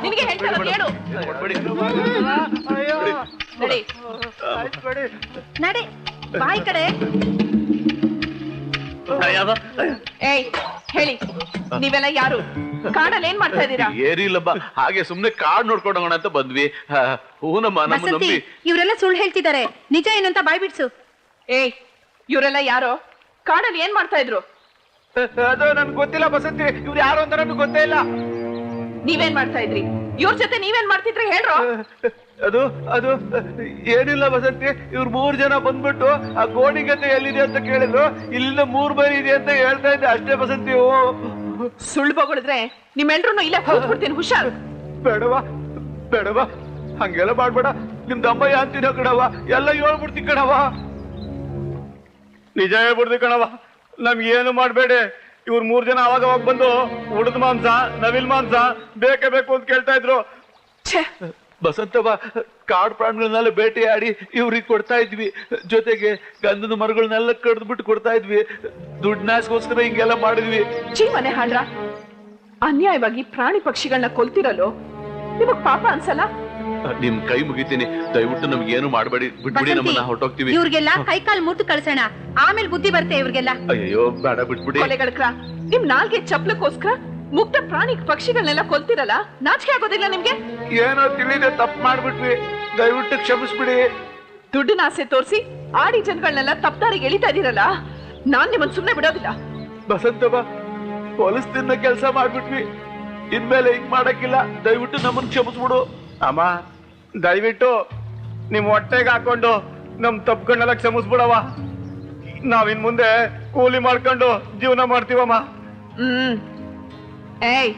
Speaker 5: ನಿನಗೆ ಹೇಳ್ತಾರ
Speaker 4: ನಡೆ ಬಾಯಿ ಕಡೆ.
Speaker 5: ಏಯ್, ಹೇಳಿ, ನೀವೆಲ್ಲ ಯಾರು? ಕಾಡಲ್ಲಿ ಏನ್ ಮಾಡ್ತಾ ಇದ್ದೀರಾ?
Speaker 1: ಏನಿಲ್ಲಬ್ಬ, ಹಾಗೆ ಸುಮ್ನೆ ಕಾಡ್ ನೋಡ್ಕೊಂಡು ಹೋಗೋಣ ಅಂತ ಬಂದ್ವಿ. ಹೂನಮ್ಮ, ನಮ್ಮ ನಂಬಿ.
Speaker 6: ಇವರೆಲ್ಲ ಸುಳ್ಳು ಹೇಳ್ತಿದ್ದಾರೆ, ನಿಜ ಏನಂತ ಬಾಯ್ ಬಿಡ್ಸು.
Speaker 5: ಏಯ್, ಇವರೆಲ್ಲ ಯಾರೋ? ಕಾಡಲ್ಲಿ ಏನ್ ಮಾಡ್ತಾ ಇದ್ರು?
Speaker 9: ಅದು ನನ್ಗೆ ಗೊತ್ತಿಲ್ಲ ಬಸಂತಿ, ಇವ್ರು ಯಾರು ಅಂತ ನಮ್ಗೆ ಗೊತ್ತೇ ಇಲ್ಲ.
Speaker 5: ನೀವೇನ್ ಮಾಡ್ತಾ ಇದ್ರಿ? ಇವ್ರ ಜೊತೆ ನೀವೇನ್ ಮಾಡ್ತಿದ್ರಿ ಹೇಳ್ರೋ?
Speaker 9: ಅದು ಅದು ಏನಿಲ್ಲ ಬಸಂತಿ, ಇವ್ರು 3 ಜನ ಬಂದ್ಬಿಟ್ಟು ಆ ಗೋಣಿ ಗದ್ದೆ ಎಲ್ಲಿದೆ ಅಂತ ಕೇಳಿದ್ರು. ಇಲ್ಲಿಂದ 3 ಮೈಲಿ ಇದೆ ಅಂತ ಹೇಳ್ತಾ ಇದ್ದೆ ಅಷ್ಟೇ ಬಸಂತಿ.
Speaker 5: ಸುಳ್ಳು ಬಗಳಿದ್ರೆ ನಿಮ್ಮೆಲ್ರೂ ಇಲ್ಲೇ ಕೂತ್ಬಿಡ್ತೀನಿ, ಹುಷಾರ್.
Speaker 9: ಬೇಡವಾ ಬೇಡವಾ, ಹಂಗೆಲ್ಲ ಮಾಡ್ಬೇಡ. ನಿಮ್ ದಮ್ಮಯ್ಯ ಅಂತೀನೋ ಕಣವ, ಎಲ್ಲ ಹೇಳ್ಬಿಡ್ತಿ ಕಣವ.
Speaker 2: ನಿಜ ಹೇಳ್ಬಿಡ್ದಿ ಕಣವ, ನಮ್ಗೆ ಏನು ಮಾಡ್ಬೇಡಿ. ಇವ್ರು 3 ಜನ ಅವಾಗ ಬಂದು ಉಳಿದ ಮಾಂಸ, ನವಿಲ್ ಮಾಂಸ ಬೇಕೇ ಬೇಕು ಅಂತ ಕೇಳ್ತಾ ಇದ್ರು.
Speaker 9: ಬಸಂತವ್ವ, ಕಾಡು ಪ್ರಾಣಿಗಳನ್ನೆಲ್ಲ ಬೇಟೆಯಾಡಿ ಇವ್ರಿಗೆ ಕೊಡ್ತಾ ಇದ್ವಿ. ಜೊತೆಗೆ ಗಂಧದ ಮರಗಳನ್ನೆಲ್ಲ ಕಡ್ದ್ಬಿಟ್ಟು ಕೊಡ್ತಾ ಇದ್ವಿ. ದುಡ್ನಾಸ್ಗೋಸ್ಕರ ಹಿಂಗೆಲ್ಲ ಮಾಡಿದ್ವಿ.
Speaker 5: ಮನೆ ಹಾಡ್ರ, ಅನ್ಯಾಯವಾಗಿ ಪ್ರಾಣಿ ಪಕ್ಷಿಗಳನ್ನ ಕೊಲ್ತಿರಲು ನಿಮಗ್ ಪಾಪ ಅನ್ಸಲ್ಲ?
Speaker 1: ನಿಮ್ ಕೈ ಮುಗಿತೀನಿ, ದಯವಿಟ್ಟು ನಮ್ಗೆ ಏನು ಮಾಡಬೇಡಿ, ಬಿಟ್ಬಿಡಿ, ನಮ್ಮನ್ನ ಹೊರಟೋಗ್ತೀವಿ.
Speaker 6: ಇವ್ರಿಗೆಲ್ಲ ಕೈ ಕಾಲು ಮುಟ್ಟು ಕಳ್ಸೋಣ, ಆಮೇಲೆ ಬುದ್ಧಿ ಬರುತ್ತೆ ಇವ್ರಿಗೆಲ್ಲ.
Speaker 1: ಅಯ್ಯೋ ಬೇಡ, ಬಿಟ್ಬಿಡಿ.
Speaker 5: ಕೊಲೆಗಳ್ಕ್ರ, ನಿಮ್ ನಾಲ್ಗೆ ಚಪ್ಲಕ್ಕೋಸ್ಕರ ಮುಕ್ತ ಪ್ರಾಣಿ ಪಕ್ಷಿಗಳನ್ನೆಲ್ಲ ಕೊಲ್ತಿರಲ್ಲ, ನಾಚಿಕೆ ಆಗೋದಿಲ್ಲ ನಿಮ್ಗೆ?
Speaker 9: ಏನೋ ತಿಳಿದೆ ತಪ್ಪು ಮಾಡ್ಬಿಟ್ವಿ, ದಯವಿಟ್ಟು ಕ್ಷಮಿಸ್ಬಿಡಿ.
Speaker 5: ದುಡ್ಡಿನ ಆಸೆ ತೋರಿಸಿ ಆಡಿ ಜನಗಳನ್ನೆಲ್ಲ ತಪ್ಪದಾರಿಗೆ ಎಳಿತಾ ಇದೀರಲ್ಲ, ನಾನ್ ನಿಮ್ಮನ್ ಸುಮ್ನೆ ಬಿಡೋದಿಲ್ಲ.
Speaker 9: ಬಸಂತವ್ವ, ಪೊಲೀಸ್ ತಿನ್ನ ಕೆಲಸ ಮಾಡ್ಬಿಟ್ವಿ, ಇನ್ಮೇಲೆ ಹಿಂಗ್ ಮಾಡಕ್ಕಿಲ್ಲ. ದಯವಿಟ್ಟು ನಮ್ಮನ್ನ ಕ್ಷಮಿಸ್ಬಿಡು.
Speaker 2: ಅಮ್ಮ, ದಯವಿಟ್ಟು ನಿಮ್ ಹೊಟ್ಟೆಗೆ ಹಾಕೊಂಡು ನಮ್ ತಪ್ಪುಗಳನ್ನೆಲ್ಲ ಕ್ಷಮಿಸ್ಬಿಡವ. ನಾವಿನ್ ಮುಂದೆ ಕೂಲಿ ಮಾಡ್ಕೊಂಡು ಜೀವನ ಮಾಡ್ತೀವಮ್ಮ.
Speaker 5: ಏಯ್,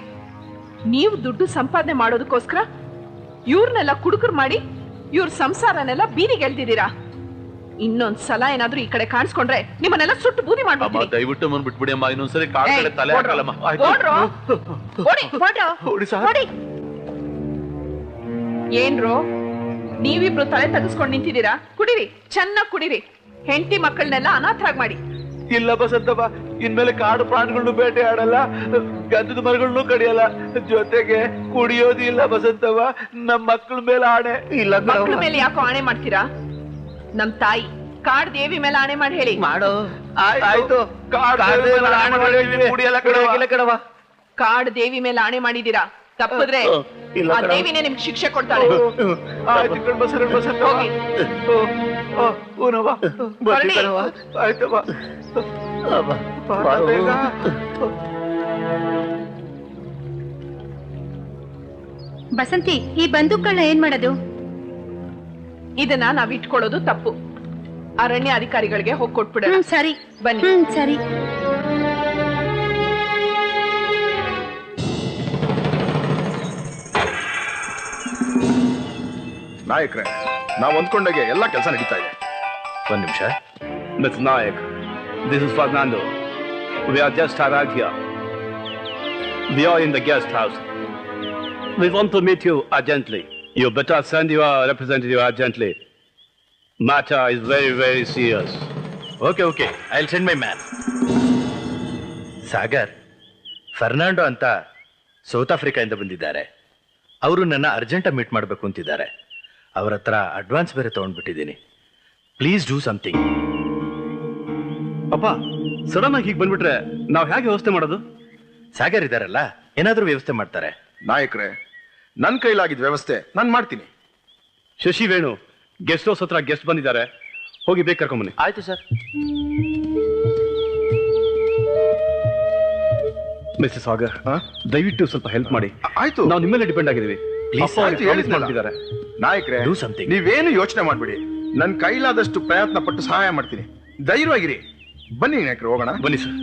Speaker 5: ನೀವು ದುಡ್ಡು ಸಂಪಾದನೆ ಮಾಡೋದಕ್ಕೋಸ್ಕರ ಇವ್ರನ್ನೆಲ್ಲ ಕುಡುಕರು ಮಾಡಿ ಇವ್ರ ಸಂಸಾರನೆಲ್ಲ ಬೀದಿಗೆ ಎಳ್ದಿದ್ದೀರಾ. ಇನ್ನೊಂದ್ ಸಲ ಏನಾದ್ರೂ ಈ ಕಡೆ ಕಾಣಿಸ್ಕೊಂಡ್ರೆ ನಿಮ್ಮನ್ನೆಲ್ಲ ಸುಟ್ಟು ಬೂದಿ ಮಾಡ್ಬಿಡ್ತೀನಿ.
Speaker 1: ದಯವಿಟ್ಟು ನಮ್ಮನ್ನ ಬಿಟ್ಬಿಡಿ ಅಮ್ಮ, ಇನ್ನೊಂದ್ಸರಿ ಕಾಲ್ ಕಡೆ ತಲೆ ಹಾಕಲ್ಲಮ್ಮ.
Speaker 5: ಏನ್ರೋ ನೀವಿಬ್ರು ತಲೆ ತಗಸ್ಕೊಂಡ್ ನಿಂತಿದ್ದೀರಾ? ಕುಡಿರಿ, ಚೆನ್ನಾಗ್ ಕುಡಿರಿ, ಹೆಂಡತಿ ಮಕ್ಕಳನ್ನೆಲ್ಲ ಅನಾಥರಾಗ್ ಮಾಡಿ.
Speaker 9: ಇಲ್ಲ ಬಸಂತವ್ವ, ಇನ್ಮೇಲೆ ಕಾಡು ಪ್ರಾಣಿಗಳನ್ನು ಬೇಟೆ ಆಡಲ್ಲ, ಗಂಧದ ಮರಗಳನ್ನು ಕಡಿಯಲ್ಲ, ಜೊತೆಗೆ ಕುಡಿಯೋದು ಇಲ್ಲ ಬಸಂತವ್ವ. ನಮ್ ಮಕ್ಕಳ ಮೇಲೆ ಆಣೆ.
Speaker 5: ಇಲ್ಲ, ಮಕ್ಕಳ ಮೇಲೆ ಯಾಕೋ ಆಣೆ ಮಾಡ್ತೀರಾ? ನಮ್ ತಾಯಿ ಕಾಡ್ ದೇವಿ ಮೇಲೆ ಆಣೆ ಮಾಡಿ ಹೇಳಿ.
Speaker 9: ಆಯ್ತು,
Speaker 5: ಕಾಡ್ ದೇವಿ ಮೇಲೆ ಆಣೆ ಮಾಡಿದೀರಾ, ತಪ್ಪಿದ್ರೆ ಆ ದೇವಿನೇ ನಿಮ್ಗೆ ಶಿಕ್ಷೆ ಕೊಡ್ತಾಳೆ.
Speaker 9: ಆಯ್ತು ಕಣ್ ಬಸಂತವ್ವ. ಆಯ್ತವ್ವ.
Speaker 6: ಬಸಂತಿ, ಈ ಬಂದೂಕಗಳನ್ನ ಏನ್ ಮಾಡೋದು?
Speaker 5: ಇದನ್ನ ನಾವ್ ಇಟ್ಕೊಳ್ಳೋದು ತಪ್ಪು. ಅರಣ್ಯ ಅಧಿಕಾರಿಗಳಿಗೆ ಹೋಗಿ ಕೊಟ್ಬಿಡ.
Speaker 6: ಸರಿ,
Speaker 5: ಬನ್ನಿ.
Speaker 6: ಸರಿ.
Speaker 7: ನಾಯಕ್ರೆ, ನಾವು ಅಂದ್ಕೊಂಡಾಗೆ ಎಲ್ಲ ಕೆಲಸ ನಡೀತಾ ಇದೆ.
Speaker 3: ಒಂದ್ ನಿಮಿಷ.
Speaker 2: Mr. Nayak, this is Fernando. We are just arrived here. We are in the guest house. We want to meet you urgently. You better send your representative urgently. Matter is very, very serious.
Speaker 3: Okay, I will send my man. Sagar, Fernando ಅಂತ south ಆಫ್ರಿಕಾದಿಂದ ಬಂದಿದ್ದಾರೆ. ಅವರು ನನ್ನ ಅರ್ಜೆಂಟಾಗಿ meet ಮಾಡಬೇಕು ಅಂತಿದ್ದಾರೆ. ಅವ್ರ ಹತ್ರ advance ಬೇರೆ ತಗೊಂಡ್ಬಿಟ್ಟಿದ್ದೀನಿ. Please do something.
Speaker 2: ಅಪ್ಪ, ಸಡನ್ ಆಗಿ ಹೀಗೆ ಬಂದ್ಬಿಟ್ರೆ ನಾವು ಹೇಗೆ ವ್ಯವಸ್ಥೆ ಮಾಡೋದು?
Speaker 3: ಸಾಗರ್ ಇದಾರಲ್ಲ, ಏನಾದ್ರೂ ವ್ಯವಸ್ಥೆ ಮಾಡ್ತಾರೆ.
Speaker 7: ನಾಯಕ್ರೆ, ನನ್ನ ಕೈಲಾಗಿದ್ದ ವ್ಯವಸ್ಥೆ ನಾನು ಮಾಡ್ತೀನಿ.
Speaker 2: ಶಶಿ ವೇಣು ಗೆಸ್ಟ್ ಹೌಸ್ ಹತ್ರ ಗೆಸ್ಟ್ ಬಂದಿದ್ದಾರೆ, ಹೋಗಿ ಬೇಕು ಕರ್ಕೊಂಬನ್ನಿ.
Speaker 3: ಆಯ್ತು ಸರ್.
Speaker 2: ಮಿಸ್ಟರ್ ಸಾಗರ್, ದಯವಿಟ್ಟು ಸ್ವಲ್ಪ ಹೆಲ್ಪ್ ಮಾಡಿ.
Speaker 7: ಆಯ್ತು,
Speaker 2: ನಾವು ನಿಮ್ಮಲ್ಲೇ ಡಿಪೆಂಡ್ ಆಗಿದ್ದೀವಿ.
Speaker 7: ನಾಯಕ್ರೆ, ನೀವೇನು ಯೋಚನೆ ಮಾಡ್ಬಿಡಿ, ನನ್ನ ಕೈಲಾದಷ್ಟು ಪ್ರಯತ್ನ ಪಟ್ಟು ಸಹಾಯ ಮಾಡ್ತೀನಿ. ಧೈರ್ಯವಾಗಿರಿ. ಬನ್ನಿ ನಾಯಕ್ರೆ, ಹೋಗೋಣ.
Speaker 2: ಬನ್ನಿ ಸರ್.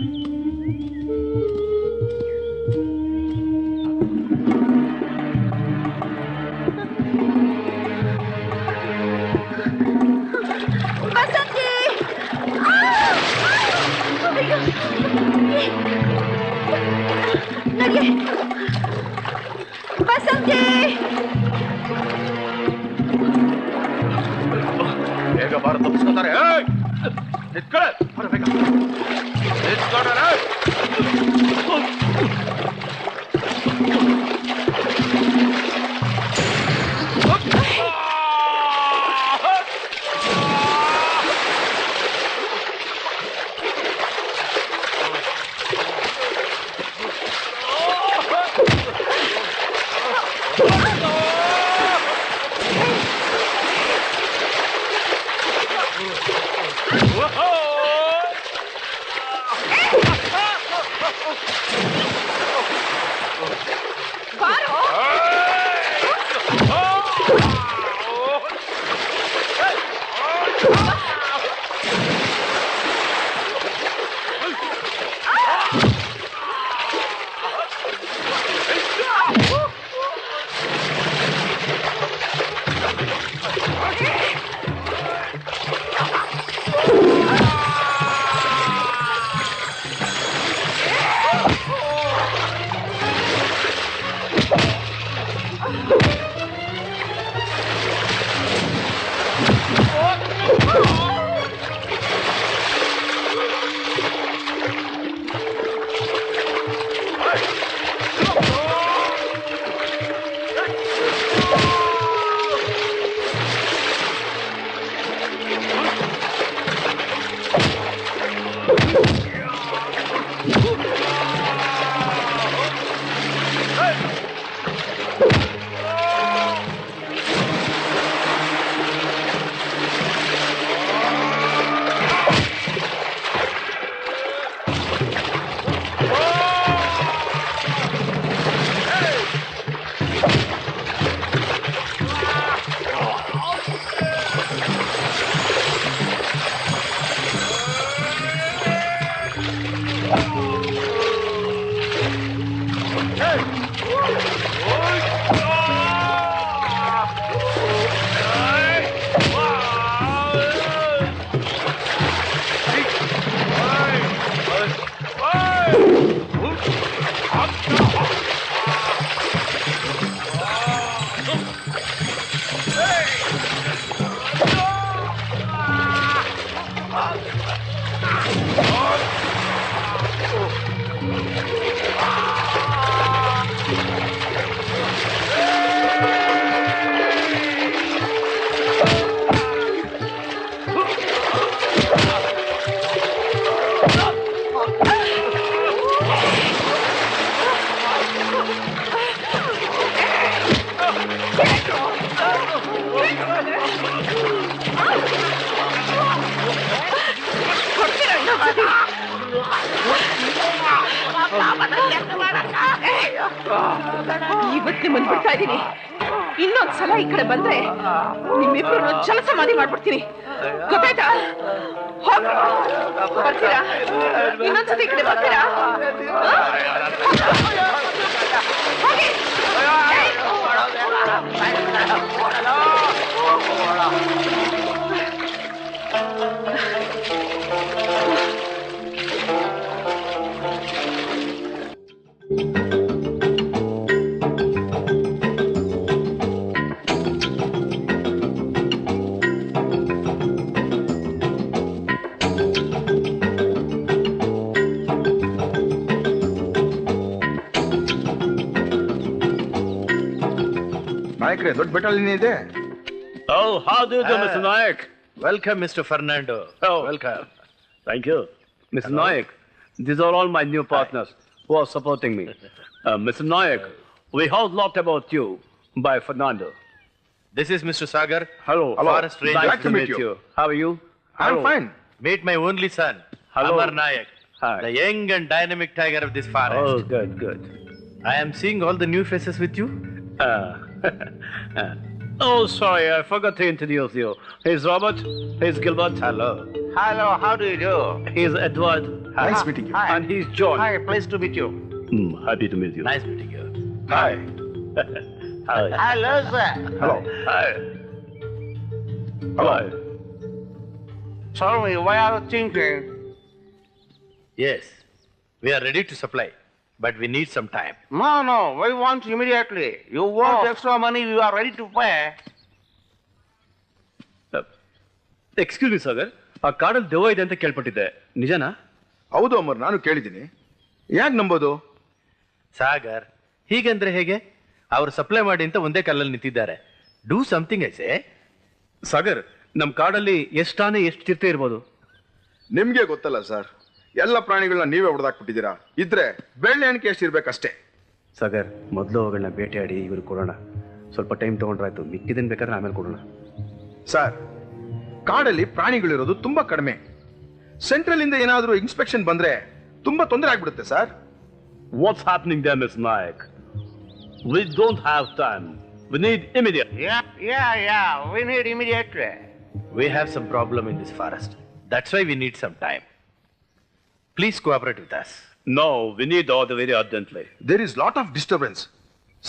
Speaker 6: ಬಸಂತಿ,
Speaker 1: ಬೇಗ ಬಾರ, ತಪ್ಪಿಸ್ಕೊತಾರೆ.
Speaker 5: ಇವತ್ತೇ ಬಂದ್ಬಿಡ್ತಾ ಇದ್ದೀನಿ. ಇನ್ನೊಂದ್ಸಲ ಈ ಕಡೆ ಬಂದ್ರೆ ನಿಮ್ಮಿಬ್ರು ಜಲ ಸಮಾಧಿ ಮಾಡ್ಬಿಡ್ತೀನಿ, ಗೊತ್ತಾಯ್ತಾ? ಬರ್ತೀರಾ? ಇನ್ನೊಂದ್ಸತಿ ಈ ಕಡೆ ಬರ್ತೀರಾ? ಹೋಗಿ.
Speaker 7: ನಾಯಕ್ರೆ, ದೊಡ್ಡ ಬೆಟಾಲಿಯನ್ ಇದೆ.
Speaker 2: Oh, how do you do, Mr. Nayak?
Speaker 3: Welcome, Mr. Fernando.
Speaker 2: Oh,
Speaker 3: Welcome.
Speaker 2: Thank you. Mr. Nayak, these are all my new partners who are supporting me. Mr. Nayak, we heard a lot about you by Fernando.
Speaker 3: This is Mr. Sagar.
Speaker 2: Hello.
Speaker 3: Forest Ranger.
Speaker 2: Nice to meet you. How are you?
Speaker 7: I'm
Speaker 2: Hello.
Speaker 7: fine.
Speaker 3: Meet my only son,
Speaker 2: Hello.
Speaker 3: Amar Nayak,
Speaker 2: Hi.
Speaker 3: the young and dynamic tiger of this forest.
Speaker 2: Oh, good, good.
Speaker 3: I am seeing all the new faces with you.
Speaker 2: Oh, sorry, I forgot to introduce you. He's Robert, he's Gilbert.
Speaker 3: Hello.
Speaker 11: Hello, how do you do?
Speaker 2: He's Edward.
Speaker 7: Nice meeting you.
Speaker 11: Hi.
Speaker 2: And he's John.
Speaker 11: Hi, pleased to meet you.
Speaker 2: Happy to meet you.
Speaker 3: Nice meeting you.
Speaker 7: Hi.
Speaker 2: Hi.
Speaker 11: Hello, sir.
Speaker 7: Hello.
Speaker 2: Hi.
Speaker 7: Hello.
Speaker 2: Hi.
Speaker 11: Tell me, why are you thinking?
Speaker 3: Yes, we are ready to supply, but we need some time.
Speaker 11: No, we want immediately. You want extra money, you are ready to pay.
Speaker 2: Excuse me Sagar, ಆ ಕಾಡಲ್ಲಿ ದೆವ್ವ ಇದೆ ಅಂತ ಕೇಳ್ಪಟ್ಟಿದ್ದೆ, ನಿಜನಾ?
Speaker 7: ಹೌದು ಅಮರ್, ನಾನು ಕೇಳಿದ್ದೀನಿ. ಯಾಕೆ ನಂಬೋದು?
Speaker 3: ಸಾಗರ್, ಹೀಗಂದ್ರೆ ಹೇಗೆ? ಅವರು ಸಪ್ಲೈ ಮಾಡಿ ಅಂತ ಒಂದೇ ಕಲ್ಲಲ್ಲಿ ನಿಂತಿದ್ದಾರೆ. Do something ಐಸೆ.
Speaker 2: ಸಾಗರ್, ನಮ್ಮ ಕಾಡಲ್ಲಿ ಎಷ್ಟಾನೆ ಎಷ್ಟು ಚಿರತೆ ಇರ್ಬೋದು?
Speaker 7: ನಿಮ್ಗೆ ಗೊತ್ತಲ್ಲ ಸರ್, ಎಲ್ಲ ಪ್ರಾಣಿಗಳನ್ನ ನೀವೇ ಹೊಡೆದಾಕ್ಬಿಟ್ಟಿದ್ದೀರಾ. ಇದ್ರೆ ಬೆಳ್ಳಿ ಎಣಿಕೆ ಎಷ್ಟು ಇರ್ಬೇಕಷ್ಟೇ.
Speaker 2: ಸಾಗರ್, ಮೊದಲು ಅವುಗಳನ್ನ ಬೇಟೆಯಾಡಿ ಇವ್ರು ಕೊಡೋಣ. ಸ್ವಲ್ಪ ಟೈಮ್ ತಗೊಂಡ್ರಾಯ್ತು, ಮಿಕ್ಕಿದನ್ ಬೇಕಾದ್ರೆ ಆಮೇಲೆ ಕೊಡೋಣ.
Speaker 7: ಸರ್, ಕಾಡಲ್ಲಿ ಪ್ರಾಣಿಗಳಿರೋದು ತುಂಬಾ ಕಡಿಮೆ. ಸೆಂಟ್ರಲ್ ಇಂದ ಏನಾದರೂ ಇನ್ಸ್ಪೆಕ್ಷನ್ ಬಂದ್ರೆ ತುಂಬಾ ತೊಂದರೆ ಆಗ್ಬಿಡುತ್ತೆ sir.
Speaker 2: What's happening there, Miss Nayak? We don't have time. We need immediate.
Speaker 11: Yeah, we need immediately.
Speaker 3: We have some problem in this forest. That's why we need some time. Please cooperate with us.
Speaker 2: No, we need order very urgently.
Speaker 7: There is lot of disturbance.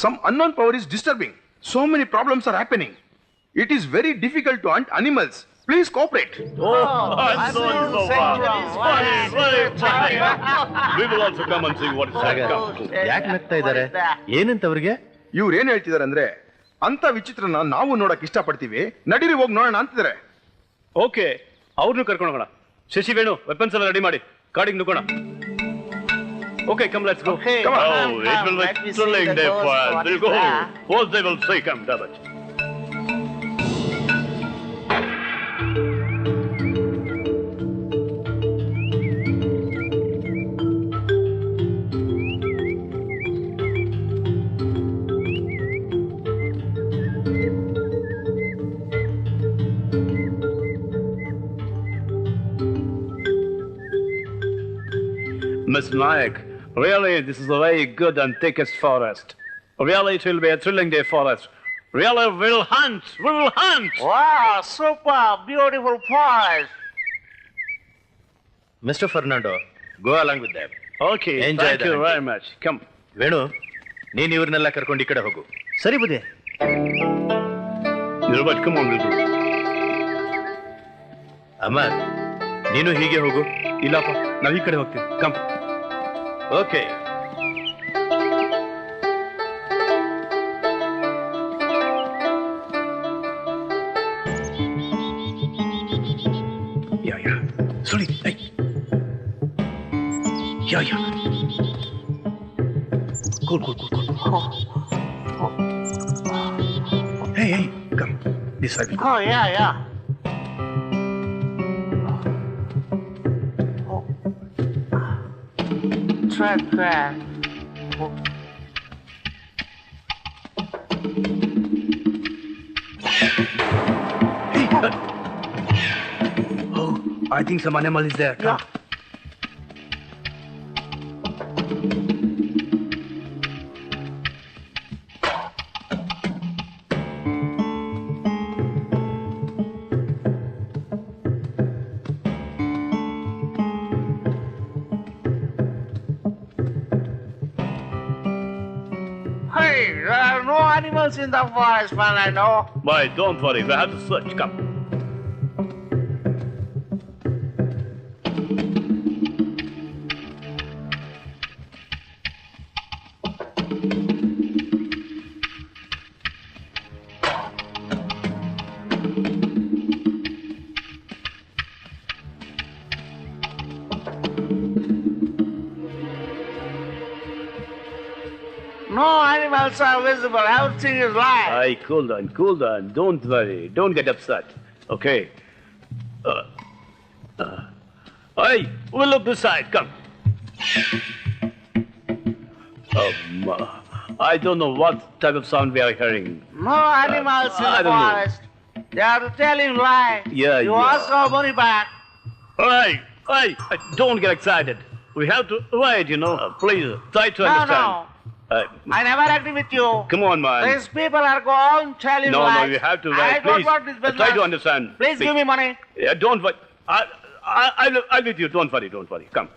Speaker 7: Some unknown power is disturbing. So many problems are happening. It is very difficult to hunt animals. Please cooperate.
Speaker 2: We will also come and see what is
Speaker 3: Sagar, ಯಾಕೆ ನಗ್ತಾ ಇದ್ದಾರೆ? ಏನಂತ ಅವ್ರಿಗೆ?
Speaker 7: ಇವ್ರು ಏನ್ ಹೇಳ್ತಿದಾರೆ ಅಂದ್ರೆ, ಅಂತ ವಿಚಿತ್ರನ ನಾವು ನೋಡಕ್ ಇಷ್ಟಪಡ್ತೀವಿ, ನಡೀರಿ ಹೋಗಿ ನೋಡೋಣ ಅಂತಿದ್ದಾರೆ.
Speaker 2: ಓಕೆ, ಅವ್ರನ್ನೂ ಕರ್ಕೊಂಡು ಹೋಗೋಣ. ಶಶಿ ವೇಣು, ವೆಪನ್ಸ್ ಎಲ್ಲ ರೆಡಿ ಮಾಡಿ, ಕಾಡಿಗೆ ನುಗ್ಗೋಣ. Okay, come, let's go.
Speaker 11: Okay,
Speaker 2: Come on.
Speaker 11: come,
Speaker 2: Oh, it will
Speaker 11: let
Speaker 2: be
Speaker 11: me see
Speaker 2: thrilling
Speaker 11: the
Speaker 2: day
Speaker 11: ghost,
Speaker 2: for us.
Speaker 11: what
Speaker 2: We'll
Speaker 11: is
Speaker 2: go.
Speaker 11: that?
Speaker 2: First they will say, come, David. Miss Nayak, really, this is a very good and thickest forest. Really, it will be a thrilling day for us. Really, we'll hunt! We will hunt!
Speaker 11: Wow, super beautiful forest.
Speaker 3: Mr. Fernando, go along with them.
Speaker 2: Okay,
Speaker 3: Enjoy
Speaker 2: thank
Speaker 3: the
Speaker 2: you
Speaker 3: hunting.
Speaker 2: very much. Come.
Speaker 3: Venu, ನೀನ್ ಇವ್ರನ್ನೆಲ್ಲ ಕರ್ಕೊಂಡು ಈ ಕಡೆ ಹೋಗು.
Speaker 8: ಸರಿ ಬುದ್ಧಿ.
Speaker 2: But come on, we'll go.
Speaker 3: ಅಮ್ಮ, ನೀನು ಹೀಗೆ ಹೋಗು.
Speaker 2: ಇಲ್ಲಪ್ಪ, ನಾವು ಈ ಕಡೆ ಹೋಗ್ತೀವಿ. Come.
Speaker 3: Okay.
Speaker 2: Yeah. Sorry. Hey. Yeah. Cool. Hey. Come. This side.
Speaker 11: Oh, yeah. Track.
Speaker 2: Oh, I think some animal is there. Come.
Speaker 11: Hey, there are no animals in the forest, Fernando.
Speaker 2: Boy, don't worry. We have to search. Come.
Speaker 11: No animals are visible. Everything is live.
Speaker 2: Aye, cool down. Don't worry. Don't get upset. Okay. Aye, we'll look this side. Come. I don't know what type of sound we are hearing.
Speaker 11: No animals in
Speaker 2: I
Speaker 11: the
Speaker 2: don't know.
Speaker 11: forest. They are telling lie.
Speaker 2: Yeah.
Speaker 11: You ask our money back.
Speaker 2: Aye, don't get excited. We have to wait, please, try to understand.
Speaker 11: No. I never agree with you.
Speaker 2: Come on, man.
Speaker 11: These people are going telling
Speaker 2: No,
Speaker 11: lies.
Speaker 2: you have to wait.
Speaker 11: I don't
Speaker 2: Please,
Speaker 11: want this business.
Speaker 2: try to understand.
Speaker 11: Please give me money.
Speaker 2: Yeah, don't worry. I'll with you. Don't worry. Come.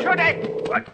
Speaker 11: Shoot it.
Speaker 2: What?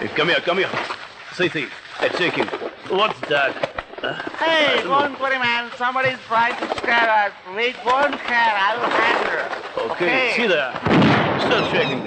Speaker 2: Come here. See, it's shaking. What's that?
Speaker 11: Hey, don't worry, man. Somebody's trying to scare us. We won't care. I'll handle it.
Speaker 2: Okay, see there. Still shaking.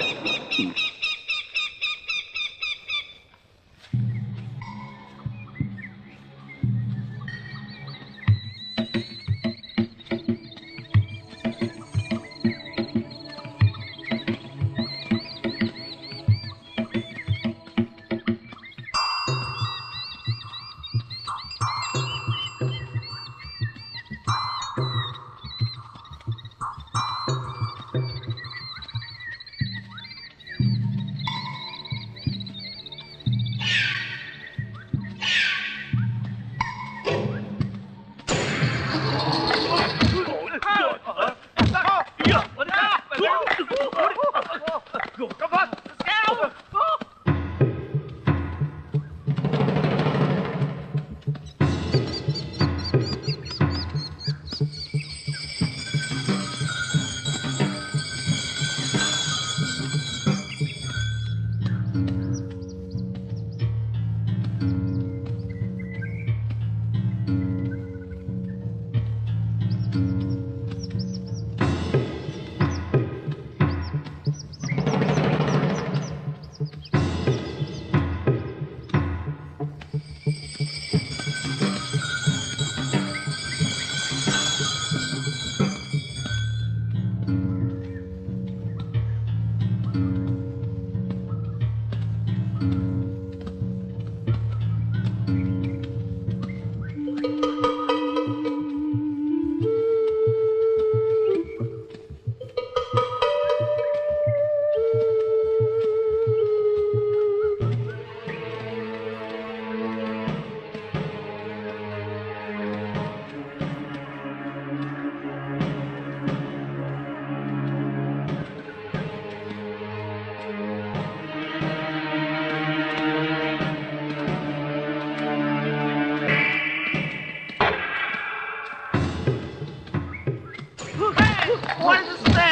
Speaker 11: What is this thing?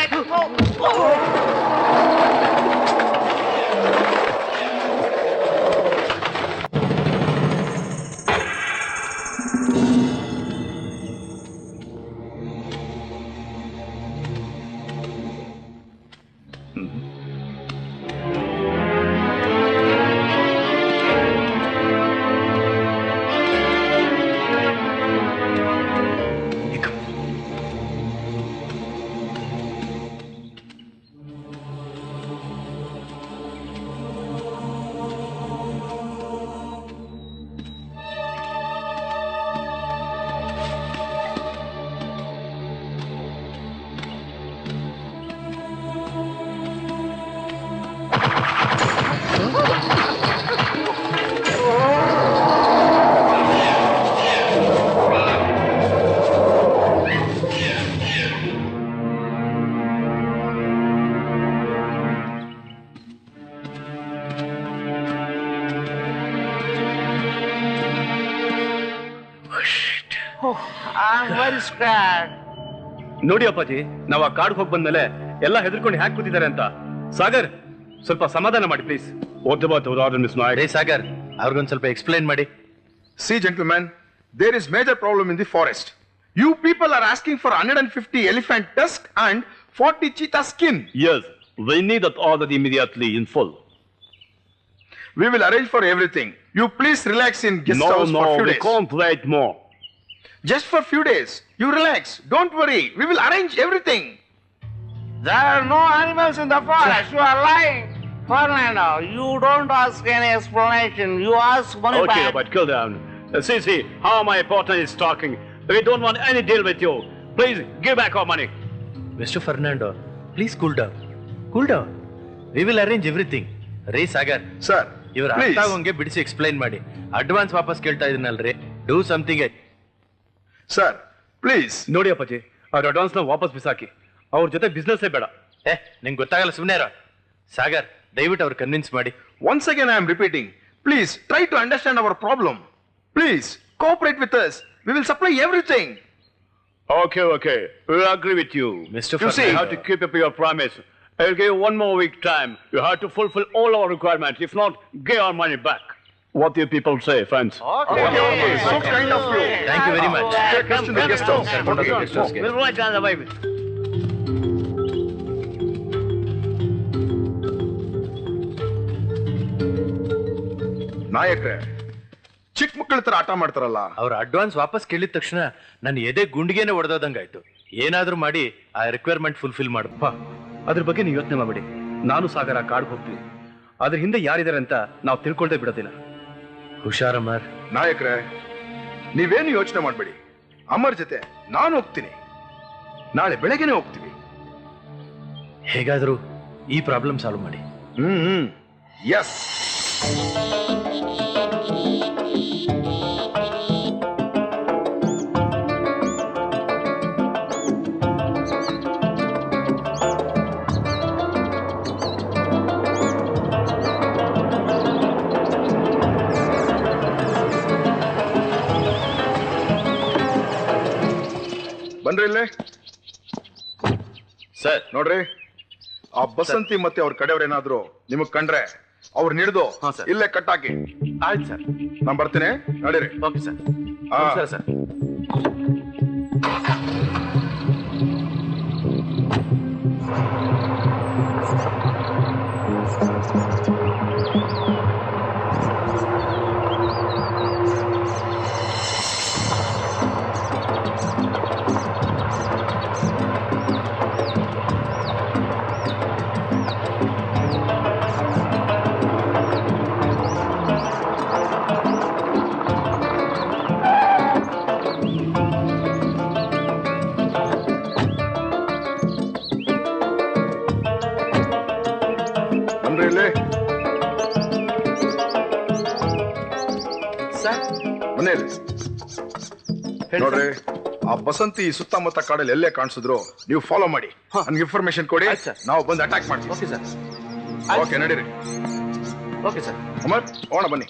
Speaker 11: I'm very scared.
Speaker 2: ನೋಡಿ ಅಪ್ಪಾಜಿ, ನಾವು ಆ ಕಾಡ್ಗೆ ಹೋಗಿ ಬಂದ್ಮೇಲೆ ಎಲ್ಲ ಹೆದರ್ಕೊಂಡು hack ಕೂತಿದ್ದಾರೆ ಅಂತ. ಸಾಗರ್, ಸ್ವಲ್ಪ ಸಮಾಧಾನ ಮಾಡಿ ಪ್ಲೀಸ್.
Speaker 3: ಸಾಗರ್, ಅವ್ರಿಗೊಂದು ಸ್ವಲ್ಪ ಎಕ್ಸ್ಪ್ಲೈನ್ ಮಾಡಿ.
Speaker 7: See, gentlemen, there is major problem in the forest. You people are asking for 150 elephant tusk and 40 cheetah skin.
Speaker 2: Yes, we need that order immediately in full.
Speaker 7: We will arrange for everything. You please relax in guest house for few days.
Speaker 2: No, we can't wait more.
Speaker 7: Just for few days. You relax. Don't worry. We will arrange everything.
Speaker 11: There are no animals in the forest. You are lying. Fernando, you don't ask any explanation. You ask money back.
Speaker 2: Okay, but cool down. See, how my partner is talking. We don't want any deal with you. Please, give back our money.
Speaker 3: Mr. Fernando, please cool down. Cool down. We will arrange everything. Rey Sagar.
Speaker 7: Sir,
Speaker 3: ಇವ್ರ
Speaker 7: please.
Speaker 3: ಅರ್ಥ ಆಗೋಂಗೆ ಬಿಡಿಸಿ explain ಮಾಡಿ. Advance ವಾಪಸ್ ಕೇಳ್ತಾ ಇದೀನಲ್ರಿ. Do something.
Speaker 7: Sir, please.
Speaker 2: ನೋಡಿ ಅಪ್ಪಾಜಿ, ಅವ್ರ ಅಡ್ವಾನ್ಸ್ ನ ವಾಪಸ್ ಬಿಸಾಕಿ. ಅವ್ರ ಜೊತೆ ಬಿಸ್ನೆಸ್ ಬೇಡ.
Speaker 3: ನಿಂಗೆ ಗೊತ್ತಾಗಲ್ಲ, ಸುಮ್ಮನೆ ಇರೋ. ಸಾಗರ್, ದಯವಿಟ್ಟು ಅವ್ರು ಕನ್ವಿನ್ಸ್ ಮಾಡಿ.
Speaker 7: Once again I am repeating. Please try to understand our problem. Please cooperate with us. We will supply everything.
Speaker 2: Okay. We will agree with you.
Speaker 3: Mr.
Speaker 2: You see,
Speaker 3: Fernando.
Speaker 2: you have to keep up your promise. I'll give you 1 more week time. You have to fulfill all our requirements. If not, give our money back. What do you people say, friends?
Speaker 7: Okay. So kind of you.
Speaker 3: Thank you very much.
Speaker 7: Take us to the guest house. Okay.
Speaker 2: We'll write down the Bible.
Speaker 7: ನಾಯಕ್ರೆ, ಚಿಕ್ಕ ಮಕ್ಕಳ ತರ ಆಟ ಮಾಡ್ತಾರಲ್ಲ.
Speaker 3: ಅವ್ರ advance ವಾಪಸ್ ಕೇಳಿದ ತಕ್ಷಣ ನನ್ನ ಎದೆ ಗುಂಡಿಗೆನೆ ಹೊಡೆದೋದಂಗಾಯ್ತು. ಏನಾದ್ರೂ ಮಾಡಿ ಆ ರಿಕ್ವೈರ್ಮೆಂಟ್ ಫುಲ್ಫಿಲ್ ಮಾಡಪ್ಪ.
Speaker 2: ಅದ್ರ ಬಗ್ಗೆ ನೀವು ಯೋಚನೆ ಮಾಡಬೇಡಿ. ನಾನು ಸಾಗರ ಕಾಡ್ಗೆ ಹೋಗ್ತೀವಿ. ಅದ್ರ ಹಿಂದೆ ಯಾರಿದ್ದಾರೆ ಅಂತ ನಾವು ತಿಳ್ಕೊಳ್ದೆ ಬಿಡೋದಿಲ್ಲ.
Speaker 3: ಹುಷಾರಮ್ಮರ್.
Speaker 7: ನಾಯಕ್ರೆ, ನೀವೇನು ಯೋಚನೆ ಮಾಡಬೇಡಿ. ಅಮರ್ ಜೊತೆ ನಾನು ಹೋಗ್ತೀನಿ. ನಾಳೆ ಬೆಳಗ್ಗೆನೆ ಹೋಗ್ತೀವಿ.
Speaker 3: ಹೇಗಾದ್ರೂ ಈ ಪ್ರಾಬ್ಲಮ್ ಸಾಲ್ವ್ ಮಾಡಿ.
Speaker 7: ಎಸ್. ಬನ್ರಿ ಇಲ್ಲೇ.
Speaker 3: ಸರ್
Speaker 7: ನೋಡ್ರಿ, ಆ ಬಸಂತಿ ಮತ್ತೆ ಅವ್ರ ಕಡೆಯವ್ರೇನಾದ್ರು ನಿಮಗ್ ಕಂಡ್ರೆ ಅವ್ರು ಹಿಡಿದು ಇಲ್ಲೇ ಕಟ್ಟಾಕಿ.
Speaker 1: ಆಯ್ತು ಸರ್,
Speaker 7: ನಾನ್ ಬರ್ತೀನಿ, ನಡೀರಿ.
Speaker 1: Okay sir. ಸರ್
Speaker 7: ಮನೇಲಿ ನೋಡ್ರಿ, ಆ ಬಸಂತಿ ಸುತ್ತಮುತ್ತ ಕಾಡಲ್ಲಿ ಎಲ್ಲೇ ಕಾಣಿಸಿದ್ರು ನೀವು ಫಾಲೋ ಮಾಡಿ, ನನ್ಗೆ ಇನ್ಫಾರ್ಮೇಶನ್ ಕೊಡಿ, ನಾವು ಬಂದು ಅಟ್ಯಾಕ್ ಮಾಡ್ತೀವಿ.
Speaker 1: Okay sir.
Speaker 7: ಓಕೆ, ನಡೀರಿ.
Speaker 1: Okay sir.
Speaker 7: ಅಮರ್, ಹೋಗೋಣ ಬನ್ನಿ.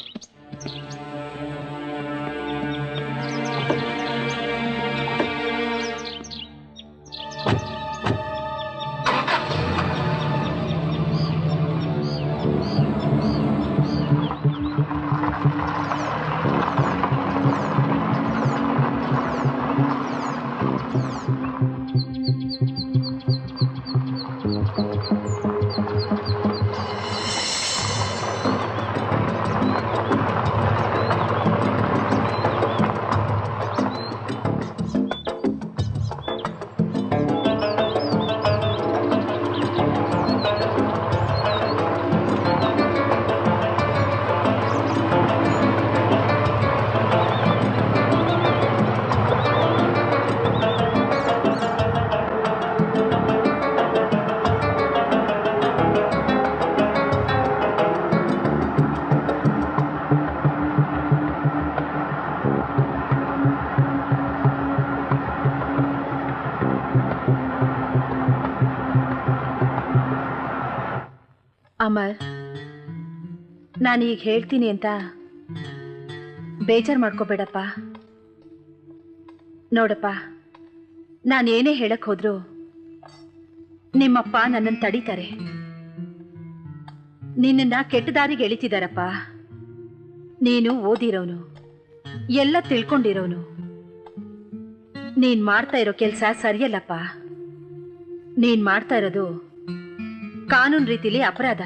Speaker 6: ಅಮರ್, ನಾನೀಗ ಹೇಳ್ತೀನಿ ಅಂತ ಬೇಜಾರು ಮಾಡ್ಕೋಬೇಡಪ್ಪ. ನೋಡಪ್ಪ, ನಾನೇನೇ ಹೇಳಕ್ ಹೋದ್ರು ನಿಮ್ಮಪ್ಪ ನನ್ನನ್ನು ತಡೀತಾರೆ. ನಿನ್ನನ್ನ ಕೆಟ್ಟ ದಾರಿಗೆ ಎಳಿತಿದಾರಪ್ಪ. ನೀನು ಓದಿರೋನು, ಎಲ್ಲ ತಿಳ್ಕೊಂಡಿರೋನು. ನೀನ್ ಮಾಡ್ತಾ ಇರೋ ಕೆಲಸ ಸರಿಯಲ್ಲಪ್ಪ. ನೀನ್ ಮಾಡ್ತಾ ಇರೋದು ಕಾನೂನು ರೀತಿಲಿ ಅಪರಾಧ.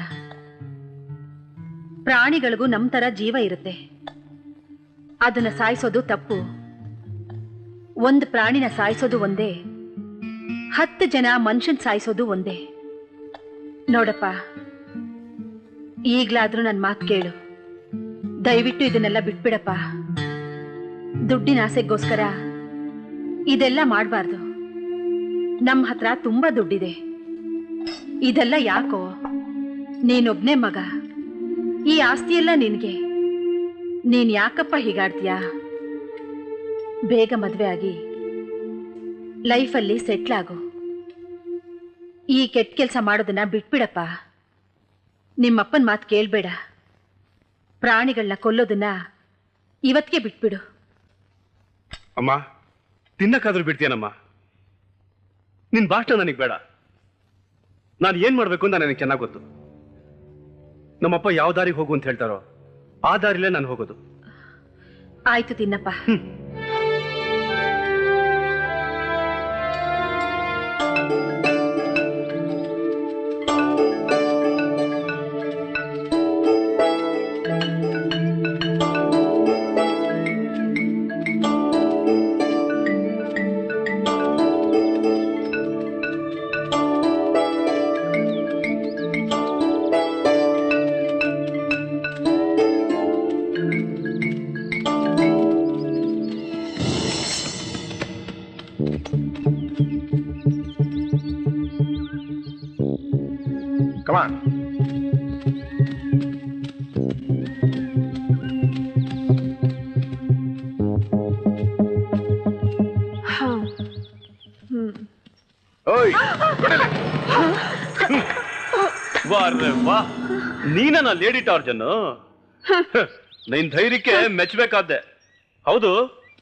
Speaker 6: ಪ್ರಾಣಿಗಳಿಗೂ ನಮ್ ತರ ಜೀವ ಇರುತ್ತೆ, ಅದನ್ನ ಸಾಯಿಸೋದು ತಪ್ಪು. ಒಂದು ಪ್ರಾಣಿನ ಸಾಯಿಸೋದು ಒಂದೇ, 10 ಜನ ಮನುಷ್ಯನ್ ಸಾಯಿಸೋದು ಒಂದೇ. ನೋಡಪ್ಪ, ಈಗ್ಲಾದ್ರೂ ನನ್ ಮಾತು ಕೇಳು. ದಯವಿಟ್ಟು ಇದನ್ನೆಲ್ಲ ಬಿಟ್ಬಿಡಪ್ಪ. ದುಡ್ಡಿನ ಆಸೆಗೋಸ್ಕರ ಇದೆಲ್ಲ ಮಾಡಬಾರ್ದು. ನಮ್ಮ ಹತ್ರ ತುಂಬಾ ದುಡ್ಡಿದೆ. ಇದೆಲ್ಲ ಯಾಕೋ? ನೀನೊಬ್ನೇ ಮಗ, ಈ ಆಸ್ತಿಯೆಲ್ಲ ನಿನ್ಗೆ. ನೀನ್ ಯಾಕಪ್ಪ ಹೀಗಾಡ್ತೀಯಾ? ಬೇಗ ಮದ್ವೆ ಆಗಿ ಲೈಫಲ್ಲಿ ಸೆಟ್ಲ್ ಆಗು. ಈ ಕೆಟ್ಟ ಕೆಲಸ ಮಾಡೋದನ್ನ ಬಿಟ್ಬಿಡಪ್ಪ. ನಿಮ್ಮಪ್ಪನ ಮಾತು ಕೇಳ್ಬೇಡ. ಪ್ರಾಣಿಗಳನ್ನ ಕೊಲ್ಲೋದನ್ನ ಇವತ್ತಿಗೆ ಬಿಟ್ಬಿಡು.
Speaker 2: ಅಮ್ಮ, ತಿನ್ನಕ್ಕಾದ್ರೂ ಬಿಡ್ತೀಯನಮ್ಮ? ನಿನ್ ಭಾಷಣ ನನಗೆ ಬೇಡ. ನಾನು ಏನ್ ಮಾಡ್ಬೇಕು ಅಂತ ನನಗೆ ಚೆನ್ನಾಗಿ ಗೊತ್ತು. ನಮ್ಮಪ್ಪ ಯಾವ ದಾರಿಗೆ ಹೋಗು ಅಂತ ಹೇಳ್ತಾರೋ ಆ ದಾರಿಲೇ ನಾನು ಹೋಗೋದು.
Speaker 6: ಆಯ್ತು ತಿನ್ನಪ್ಪ.
Speaker 7: Come on.
Speaker 2: ಓಯ್ ವಾ ನೀನ ಲೇಡಿ ಟಾರ್ಜನ್. ನಿನ್ ಧೈರ್ಯಕ್ಕೆ ಮೆಚ್ಚಬೇಕಾದ್ದೆ. ಹೌದು,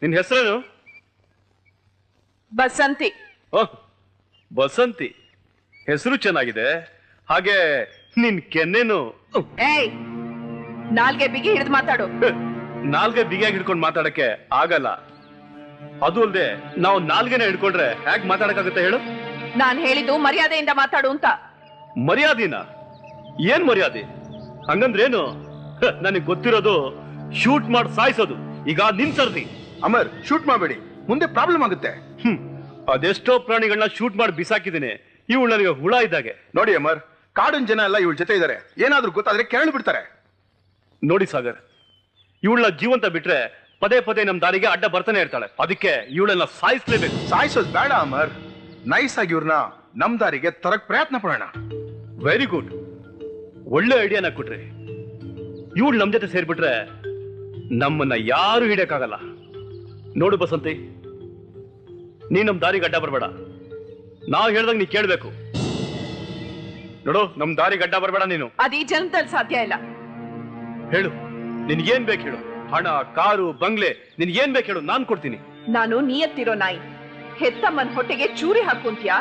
Speaker 2: ನಿನ್ ಹೆಸರೇನು?
Speaker 5: ಬಸಂತಿ.
Speaker 2: ಓಹ್, ಬಸಂತಿ ಹೆಸರು ಚೆನ್ನಾಗಿದೆ. ಹಾಗೆ ನಿನ್ ಕೆನ್ನೆನು.
Speaker 5: ಏಯ್, ನಾಲ್ಗೆ ಬಿಗಿ ಹಿಡಿದು ಮಾತಾಡು.
Speaker 2: ನಾಲ್ಗೆ ಬಿಗಿಯಾಗಿ ಹಿಡ್ಕೊಂಡು ಮಾತಾಡಕ್ಕೆ ಆಗಲ್ಲ. ಅದು ಅಲ್ದೆ ನಾವು ನಾಲ್ಗೆನ ಹಿಡ್ಕೊಂಡ್ರೆ ಹೇಗ್ ಮಾತಾಡಕ್ಕಾಗುತ್ತೆ ಹೇಳು?
Speaker 5: ನಾನ್ ಹೇಳಿದ್ದು ಮರ್ಯಾದೆಯಿಂದ ಮಾತಾಡು ಅಂತ.
Speaker 2: ಮರ್ಯಾದಿನ? ಏನ್ ಮರ್ಯಾದೆ? ಹಂಗಂದ್ರೇನು? ನನಗೆ ಗೊತ್ತಿರೋದು ಶೂಟ್ ಮಾಡಿ ಸಾಯಿಸೋದು. ಈಗ ನಿನ್ ಸರ್ದಿ.
Speaker 7: ಅಮರ್, ಶೂಟ್ ಮಾಡಬೇಡಿ, ಮುಂದೆ ಪ್ರಾಬ್ಲಮ್ ಆಗುತ್ತೆ.
Speaker 2: ಅದೆಷ್ಟೋ ಪ್ರಾಣಿಗಳನ್ನ ಶೂಟ್ ಮಾಡಿ ಬಿಸಾಕಿದ್ದೀನಿ. ಇವಳು ನನಗೆ ಹುಳ ಇದ್ದಾಗೆ.
Speaker 7: ನೋಡಿ ಅಮರ್, ಕಾಡಿನ ಜನ ಎಲ್ಲ ಇವಳ ಜೊತೆ ಇದ್ದಾರೆ. ಏನಾದ್ರೂ ಗೊತ್ತಾದ್ರೆ ಕೆರಳು ಬಿಡ್ತಾರೆ.
Speaker 2: ನೋಡಿ ಸಾಗರ್, ಇವಳನ್ನ ಜೀವಂತ ಬಿಟ್ರೆ ಪದೇ ಪದೇ ನಮ್ ದಾರಿಗೆ ಅಡ್ಡ ಬರ್ತಾನೆ ಇರ್ತಾಳೆ. ಅದಕ್ಕೆ ಇವಳನ್ನ ಸಾಯಿಸ್ಲೇಬೇಕು.
Speaker 7: ಸಾಯಿಸೋದು ಬೇಡ ಅಮರ್, ನೈಸ್ ಆಗಿ ಇವ್ರನ್ನ ನಮ್ ದಾರಿಗೆ ತರಕ್ ಪ್ರಯತ್ನ ಪಡೋಣ.
Speaker 2: ವೆರಿ ಗುಡ್, ಒಳ್ಳೆ ಐಡಿಯಾನ ಕೊಟ್ರಿ. ಇವಳು ನಮ್ ಜೊತೆ ಸೇರ್ಬಿಟ್ರೆ ನಮ್ಮನ್ನ ಯಾರು ಹಿಡಿಯಕ್ಕಾಗಲ್ಲ. ನೋಡು ಬಸಂತಿ, ನೀ ನಮ್ ದಾರಿಗೆ ಅಡ್ಡ ಬರಬೇಡ. ನಾವ್ ಹೇಳ್ದಾಗ ನೀ ಕೇಳ್ಬೇಕು. ನೋಡು, ನಮ್ ದಾರಿಗೆ ಅಡ್ಡ ಬರಬೇಡ ನೀನು.
Speaker 5: ಅದೀ ಜನ್ಮದಲ್ಲಿ ಸಾಧ್ಯ ಇಲ್ಲ.
Speaker 2: ಹೇಳು, ನಿನ್ಗೇನ್ ಬೇಕು ಹೇಳು. ಹಣ, ಕಾರು, ಬಂಗ್ಲೆ, ನಿನ್ಗೇನ್ ಬೇಕು ಹೇಳು, ನಾನ್ ಕೊಡ್ತೀನಿ.
Speaker 5: ನಾನು ನಿಯತ್ತಿರೋ ನಾಯಿ. ಹೆತ್ತಮ್ಮನ್ ಹೊಟ್ಟೆಗೆ ಚೂರಿ ಹಾಕುಂತ್ಯಾ?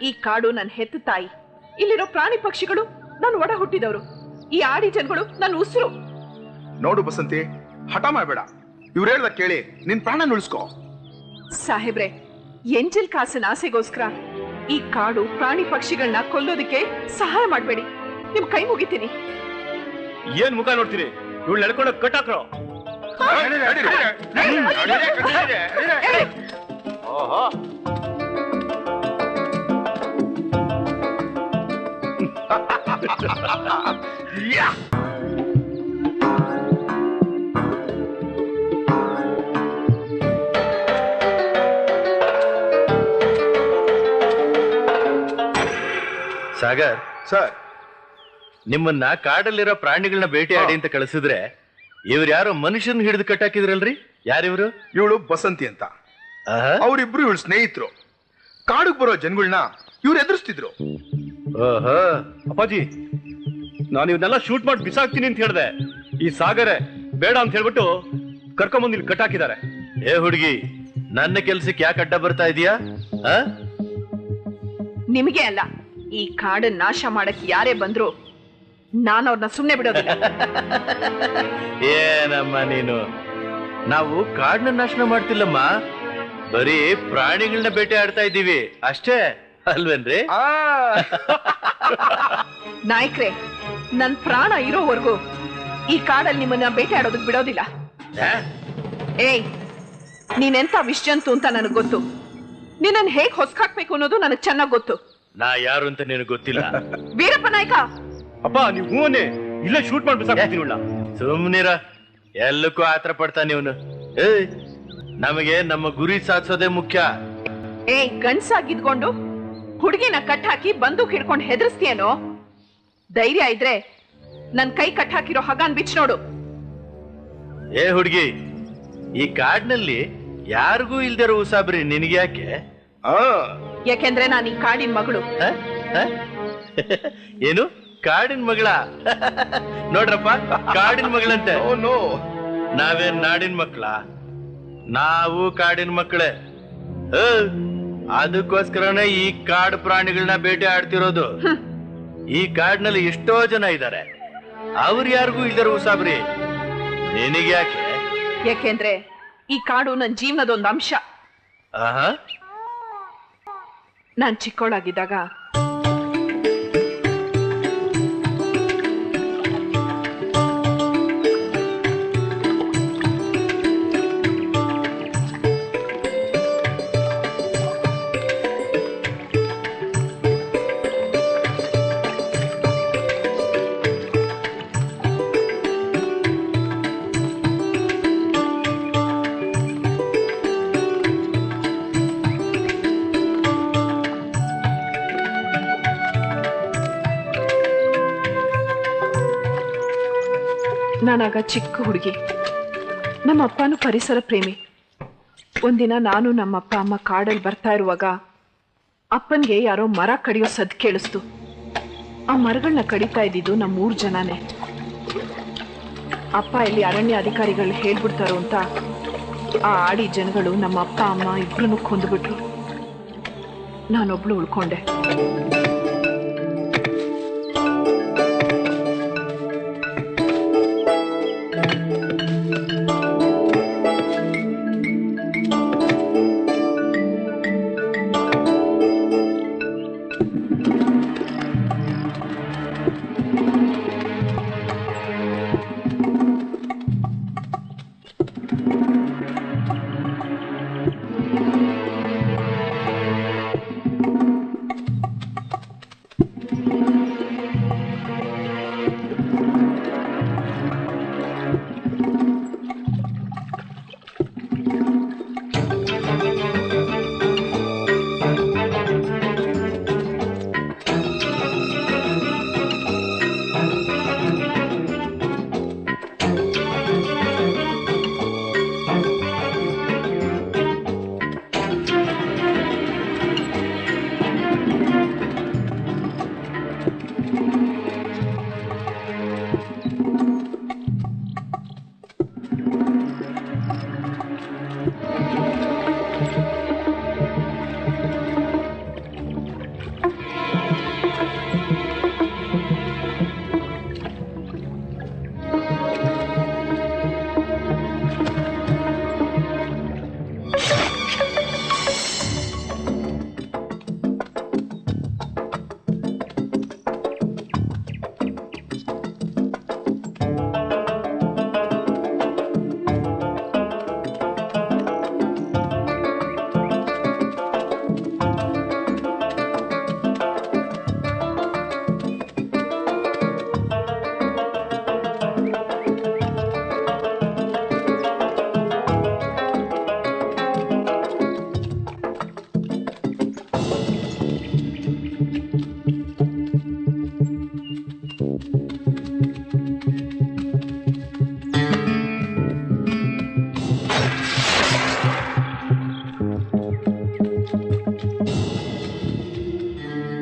Speaker 5: ಈ ಕಾಡು ನನ್ ಹೆತ್ತ ತಾಯಿ. ಇಲ್ಲಿರೋ ಪ್ರಾಣಿ ಪಕ್ಷಿಗಳು ನಾನು ಒಡ ಹುಟ್ಟಿದವರು. ಈ ಆಡಿ ಜನಗಳು ನನ್ನ ಉಸಿರು.
Speaker 7: ನೋಡು ಬಸಂತಿ, ಹಠ ಮಾಡಬೇಡ. ಇವ್ರು ಹೇಳ್ದ ಕೇಳಿ ನಿನ್ ಪ್ರಾಣ ಉಳಿಸ್ಕೋ.
Speaker 5: ಸಾಹೇಬ್ರೆ, ಎಂಜಲ್ ಕಾಸಿನ ಆಸೆಗೋಸ್ಕರ ಈ ಕಾಡು ಪ್ರಾಣಿ ಪಕ್ಷಿಗಳನ್ನ ಕೊಲ್ಲೋದಕ್ಕೆ ಸಹಾಯ ಮಾಡ್ಬೇಡಿ. ನಿಮ್ ಕೈ ಮುಗಿತೀನಿ.
Speaker 2: ಏನ್ ಮುಖ ನೋಡ್ತೀರಿ? ಇವಳು ನಡ್ಕೊಂಡು ಕಟ್ಟಾಕ್ರೋ.
Speaker 3: ಸಾಗರ್
Speaker 7: ಸರ್,
Speaker 3: ನಿಮ್ಮನ್ನ ಕಾಡಲ್ಲಿರೋ ಪ್ರಾಣಿಗಳನ್ನ ಬೇಟೆಯಾಡಿ ಅಂತ ಕಳಿಸಿದ್ರೆ ಇವ್ರು ಯಾರೋ ಮನುಷ್ಯನ್ ಹಿಡಿದು ಕಟ್ಟಾಕಿದ್ರಲ್ರಿ? ಯಾರಿವ್ರು?
Speaker 7: ಇವಳು ಬಸಂತಿ ಅಂತ. ಅವರಿಬ್ರು ಇವಳು ಸ್ನೇಹಿತರು. ಕಾಡಿಗೆ ಬರೋ ಜನಗಳನ್ನ ಇವ್ರು ಎದುರಿಸ್ತಿದ್ರು.
Speaker 2: ಓಹೋ, ಅಪ್ಪಾಜಿ, ನಾನು ಇವನ್ನೆಲ್ಲ ಶೂಟ್ ಮಾಡಿ ಬಿಸಾಕ್ತೀನಿ ಅಂತ ಹೇಳ್ದೆ. ಈ ಸಾಗರೇ ಬೇಡ ಅಂತ ಹೇಳ್ಬಿಟ್ಟು ಕರ್ಕೊಂಬಂದು ಇಲ್ಲಿ ಕಟ್ಟಾಕಿದ್ದಾರೆ.
Speaker 3: ಏ ಹುಡುಗಿ, ನನ್ನ ಕೆಲ್ಸಕ್ಕೆ ಯಾಕೆ ಅಡ್ಡ ಬರ್ತಾ ಇದೀಯಾ?
Speaker 5: ನಿಮಗೆ ಅಲ್ಲ, ಈ ಕಾಡನ್ನ ನಾಶ ಮಾಡಕ್ ಯಾರೇ ಬಂದ್ರು ನಾನು ಅವ್ರನ್ನ ಸುಮ್ನೆ ಬಿಡೋದಿಲ್ಲ.
Speaker 3: ಏನಮ್ಮ ನೀನು? ನಾವು ಕಾಡನ್ನ ನಾಶನ ಮಾಡ್ತಿಲ್ಲಮ್ಮ, ಬರೀ ಪ್ರಾಣಿಗಳನ್ನ ಬೇಟೆ ಆಡ್ತಾ ಇದ್ದೀವಿ ಅಷ್ಟೇ ಅಲ್ವೇನ್ರಿ?
Speaker 5: ನಾಯಕ್ರೆ, ನನ್ ಪ್ರಾಣ ಇರೋವರೆಗೂ ಈ ಕಾಡಲ್ಲಿ ನಿಮ್ಮನ್ನ ಬೇಟೆ ಆಡೋದಕ್ ಬಿಡೋದಿಲ್ಲ. ಏಯ್, ನೀನೆಂತ ವಿಶ್ಜಂತು ಅಂತ ನನಗ್ ಗೊತ್ತು. ನಿನ್ನನ್ ಹೇಗ್ ಹೊಸ್ಕಾಕ್ಬೇಕು ಅನ್ನೋದು ನನಗ್ ಚೆನ್ನಾಗ್ ಗೊತ್ತು.
Speaker 3: ನಾ ಯಾರು ಅಂತ ನಿನಗೆ ಗೊತ್ತಿಲ್ಲ.
Speaker 5: ವೀರಪ್ಪ ನಾಯ್ಕ,
Speaker 2: ಅಪ್ಪ ನೀವು ಹೂವನ್ನೇ ಇಲ್ಲೇ ಶೂಟ್ ಮಾಡಿ ಬಿಸಾಕ್ತೀನಿ.
Speaker 3: ಸುಮ್ನಿರ, ಎಲ್ಲಕ್ಕೂ ಆತರ ಪಡ್ತಾನೆ ಇವನು. ಏಯ್, ನಮಗೆ ನಮ್ಮ ಗುರಿ ಸಾಧಿಸೋದೇ ಮುಖ್ಯ.
Speaker 5: ಏಯ್, ಗಂಡ್ಸಾಗಿದ್ಕೊಂಡು ಹುಡುಗಿನ ಕಟ್ ಹಾಕಿ ಬಂದೂಕ್ ಹಿಡ್ಕೊಂಡು ಹೆದರ್ಸ್ತೀಯನೋ? ಧೈರ್ಯ ಇದ್ರೆ ನನ್ ಕೈ ಕಟ್ ಹಾಕಿರೋ ಹಗಾನ್ ಬಿಚ್ ನೋಡು.
Speaker 3: ಏ ಹುಡುಗಿ, ಈ ಕಾಡಿನಲ್ಲಿ ಯಾರಿಗೂ ಇಲ್ದಿರೋ ಉಸಾಬ್ರಿ ನಿನಗೆ ಯಾಕೆ?
Speaker 5: ಯಾಕೆಂದ್ರೆ ನಾನು ಈ ಕಾಡಿನ ಮಗಳು.
Speaker 3: ಏನು ಕಾಡಿನ ಮಗಳ? ನೋಡ್ರಪ್ಪ, ಕಾಡಿನ ಮಗಳಂತೆ. ನಾವೇನ್ ನಾಡಿನ ಮಕ್ಕಳ? ನಾವು ಕಾಡಿನ ಮಕ್ಕಳೇ. ಅದಕ್ಕೋಸ್ಕರನೇ ಈ ಕಾಡು ಪ್ರಾಣಿಗಳನ್ನ ಬೇಟೆ ಆಡ್ತಿರೋದು. ಈ ಕಾಡಿನಲ್ಲಿ ಎಷ್ಟೋ ಜನ ಇದ್ದಾರೆ, ಅವ್ರು ಯಾರಿಗೂ ಇಲ್ದರು ಉಸಾಬ್ರಿ. ನಿನಗ್ಯಾಕೆ?
Speaker 5: ಯಾಕೆಂದ್ರೆ ಈ ಕಾಡು ನನ್ನ ಜೀವನದ ಒಂದು ಅಂಶ. ನಾನ್ ಚಿಕ್ಕವಳಾಗಿದ್ದಾಗ ನಾನಾಗ ಚಿಕ್ಕ ಹುಡುಗಿ. ನಮ್ಮ ಅಪ್ಪನೂ ಪರಿಸರ ಪ್ರೇಮಿ. ಒಂದಿನ ನಾನು ನಮ್ಮ ಅಪ್ಪ ಅಮ್ಮ ಕಾಡಲ್ಲಿ ಬರ್ತಾ ಇರುವಾಗ ಅಪ್ಪನ್ಗೆ ಯಾರೋ ಮರ ಕಡಿಯೋ ಸದ್ದು ಕೇಳಿಸ್ತು. ಆ ಮರಗಳನ್ನ ಕಡಿತಾ ಇದ್ದಿದ್ದು ನಮ್ಮ 3 ಜನನೇ. ಅಪ್ಪ ಇಲ್ಲಿ ಅರಣ್ಯ ಅಧಿಕಾರಿಗಳು ಹೇಳ್ಬಿಡ್ತಾರೋ ಅಂತ ಆ ಆಡಿ ಜನಗಳು ನಮ್ಮ ಅಪ್ಪ ಅಮ್ಮ ಇಬ್ರನ್ನೂ ಕೊಂದುಬಿಟ್ರು. ನಾನೊಬ್ಳು ಉಳ್ಕೊಂಡೆ.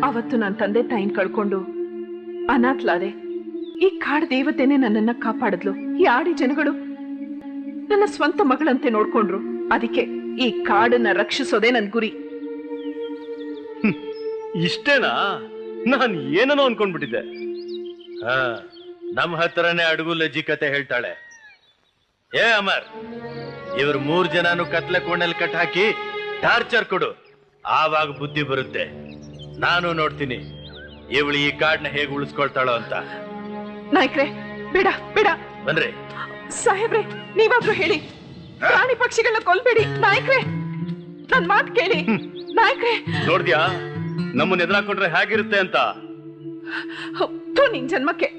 Speaker 5: ಅವತ್ತು ನನ್ನ ತಂದೆ ತಾಯಿನ ಕಳ್ಕೊಂಡು ಅನಾಥಲಾದೆ. ಈ ಕಾಡು ದೇವತೆನೆ ನನ್ನನ್ನ ಕಾಪಾಡಿದ್ಲು. ಈ ಆಡಿ ಜನಗಳು ನನ್ನ ಸ್ವಂತ ಮಗಳಂತೆ ನೋಡ್ಕೊಂಡ್ರು. ಅದಕ್ಕೆ ಈ ಕಾಡನ್ನ ರಕ್ಷಿಸೋದೇ ನನ್ ಗುರಿ.
Speaker 2: ಇಷ್ಟೇನಾ? ನಾನು ಏನೋ ಅನ್ಕೊಂಡ್ಬಿಟ್ಟಿದ್ದೆ.
Speaker 3: ನಮ್ಮ ಹತ್ರನೇ ಅಡುಗು ಲಜ್ಜಿ ಕತೆ ಹೇಳ್ತಾಳೆ. ಏ ಅಮರ್, ಇವ್ರು 3 ಜನನು ಕತ್ಲೆ ಕೋಣೆಲ್ ಕಟ್ ಹಾಕಿ ಟಾರ್ಚರ್ ಕೊಡು, ಆವಾಗ ಬುದ್ಧಿ ಬರುತ್ತೆ. ನಾನು ನೋಡ್ತೀನಿ ಇವಳು ಈ ಕಾಡ್ನ ಹೇಗೆ ಉಳಿಸ್ಕೊಳ್ತಾಳೋ ಅಂತ.
Speaker 5: ನಾಯ್ಕ್ರೆ, ಬೇಡ ಬೇಡ.
Speaker 3: ಬನ್ರಿ
Speaker 5: ಸಾಹೇಬ್ರೆ, ನೀವಾದ್ರೂ ಹೇಳಿ, ಪ್ರಾಣಿ ಪಕ್ಷಿಗಳನ್ನ ಕೊಲ್ಬೇಡಿ. ನಾಯ್ಕ್ರೆ, ನನ್ ಮಾತು ಕೇಳಿ. ನಾಯ್ಕ್ರೆ,
Speaker 2: ನೋಡ್ದ್ಯಾ ನಮ್ಮನ್ನ ಎದುರಾಕೊಂಡ್ರೆ ಹೇಗಿರುತ್ತೆ ಅಂತ?
Speaker 5: ನಿನ್ ಜನ್ಮಕ್ಕೆ.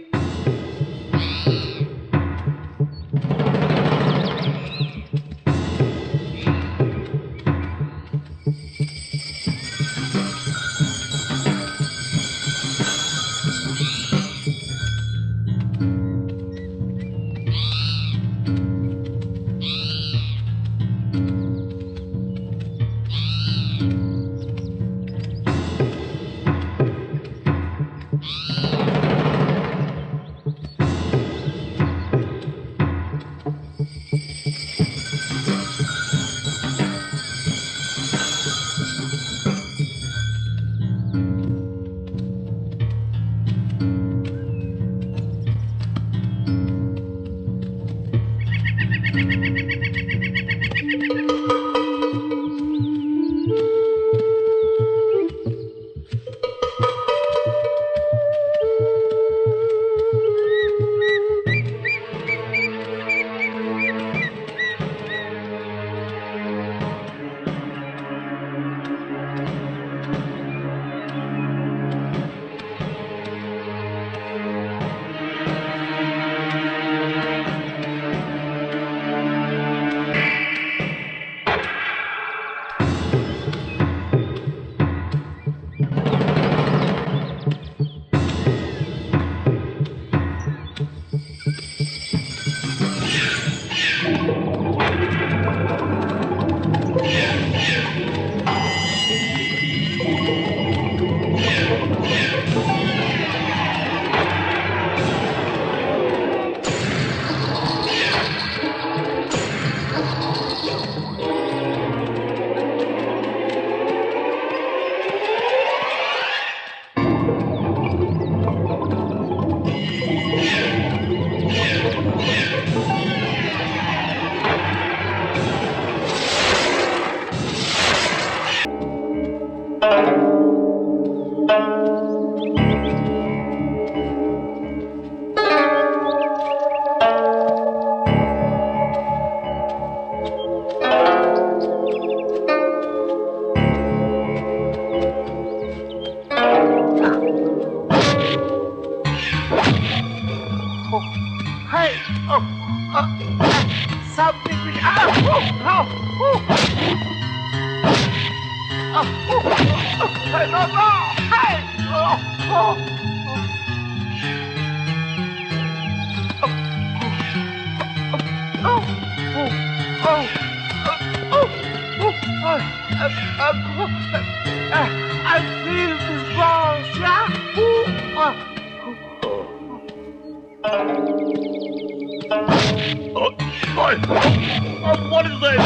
Speaker 2: What is that?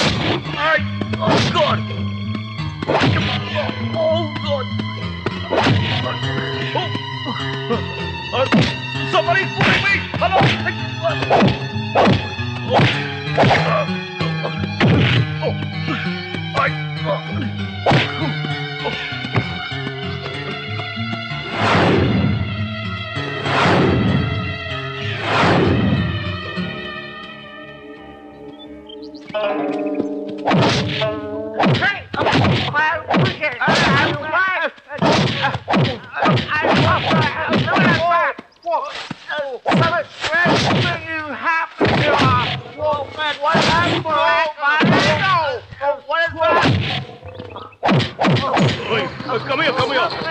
Speaker 2: Oh, God! Oh, God! Somebody's pulling me! Hello! Come here!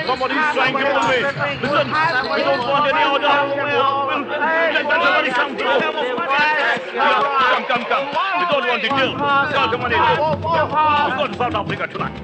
Speaker 2: Somebody's trying to pull me! Listen! We don't want any order! Let somebody come through! Come! We don't want to kill! Call the money! We go to South Africa tonight!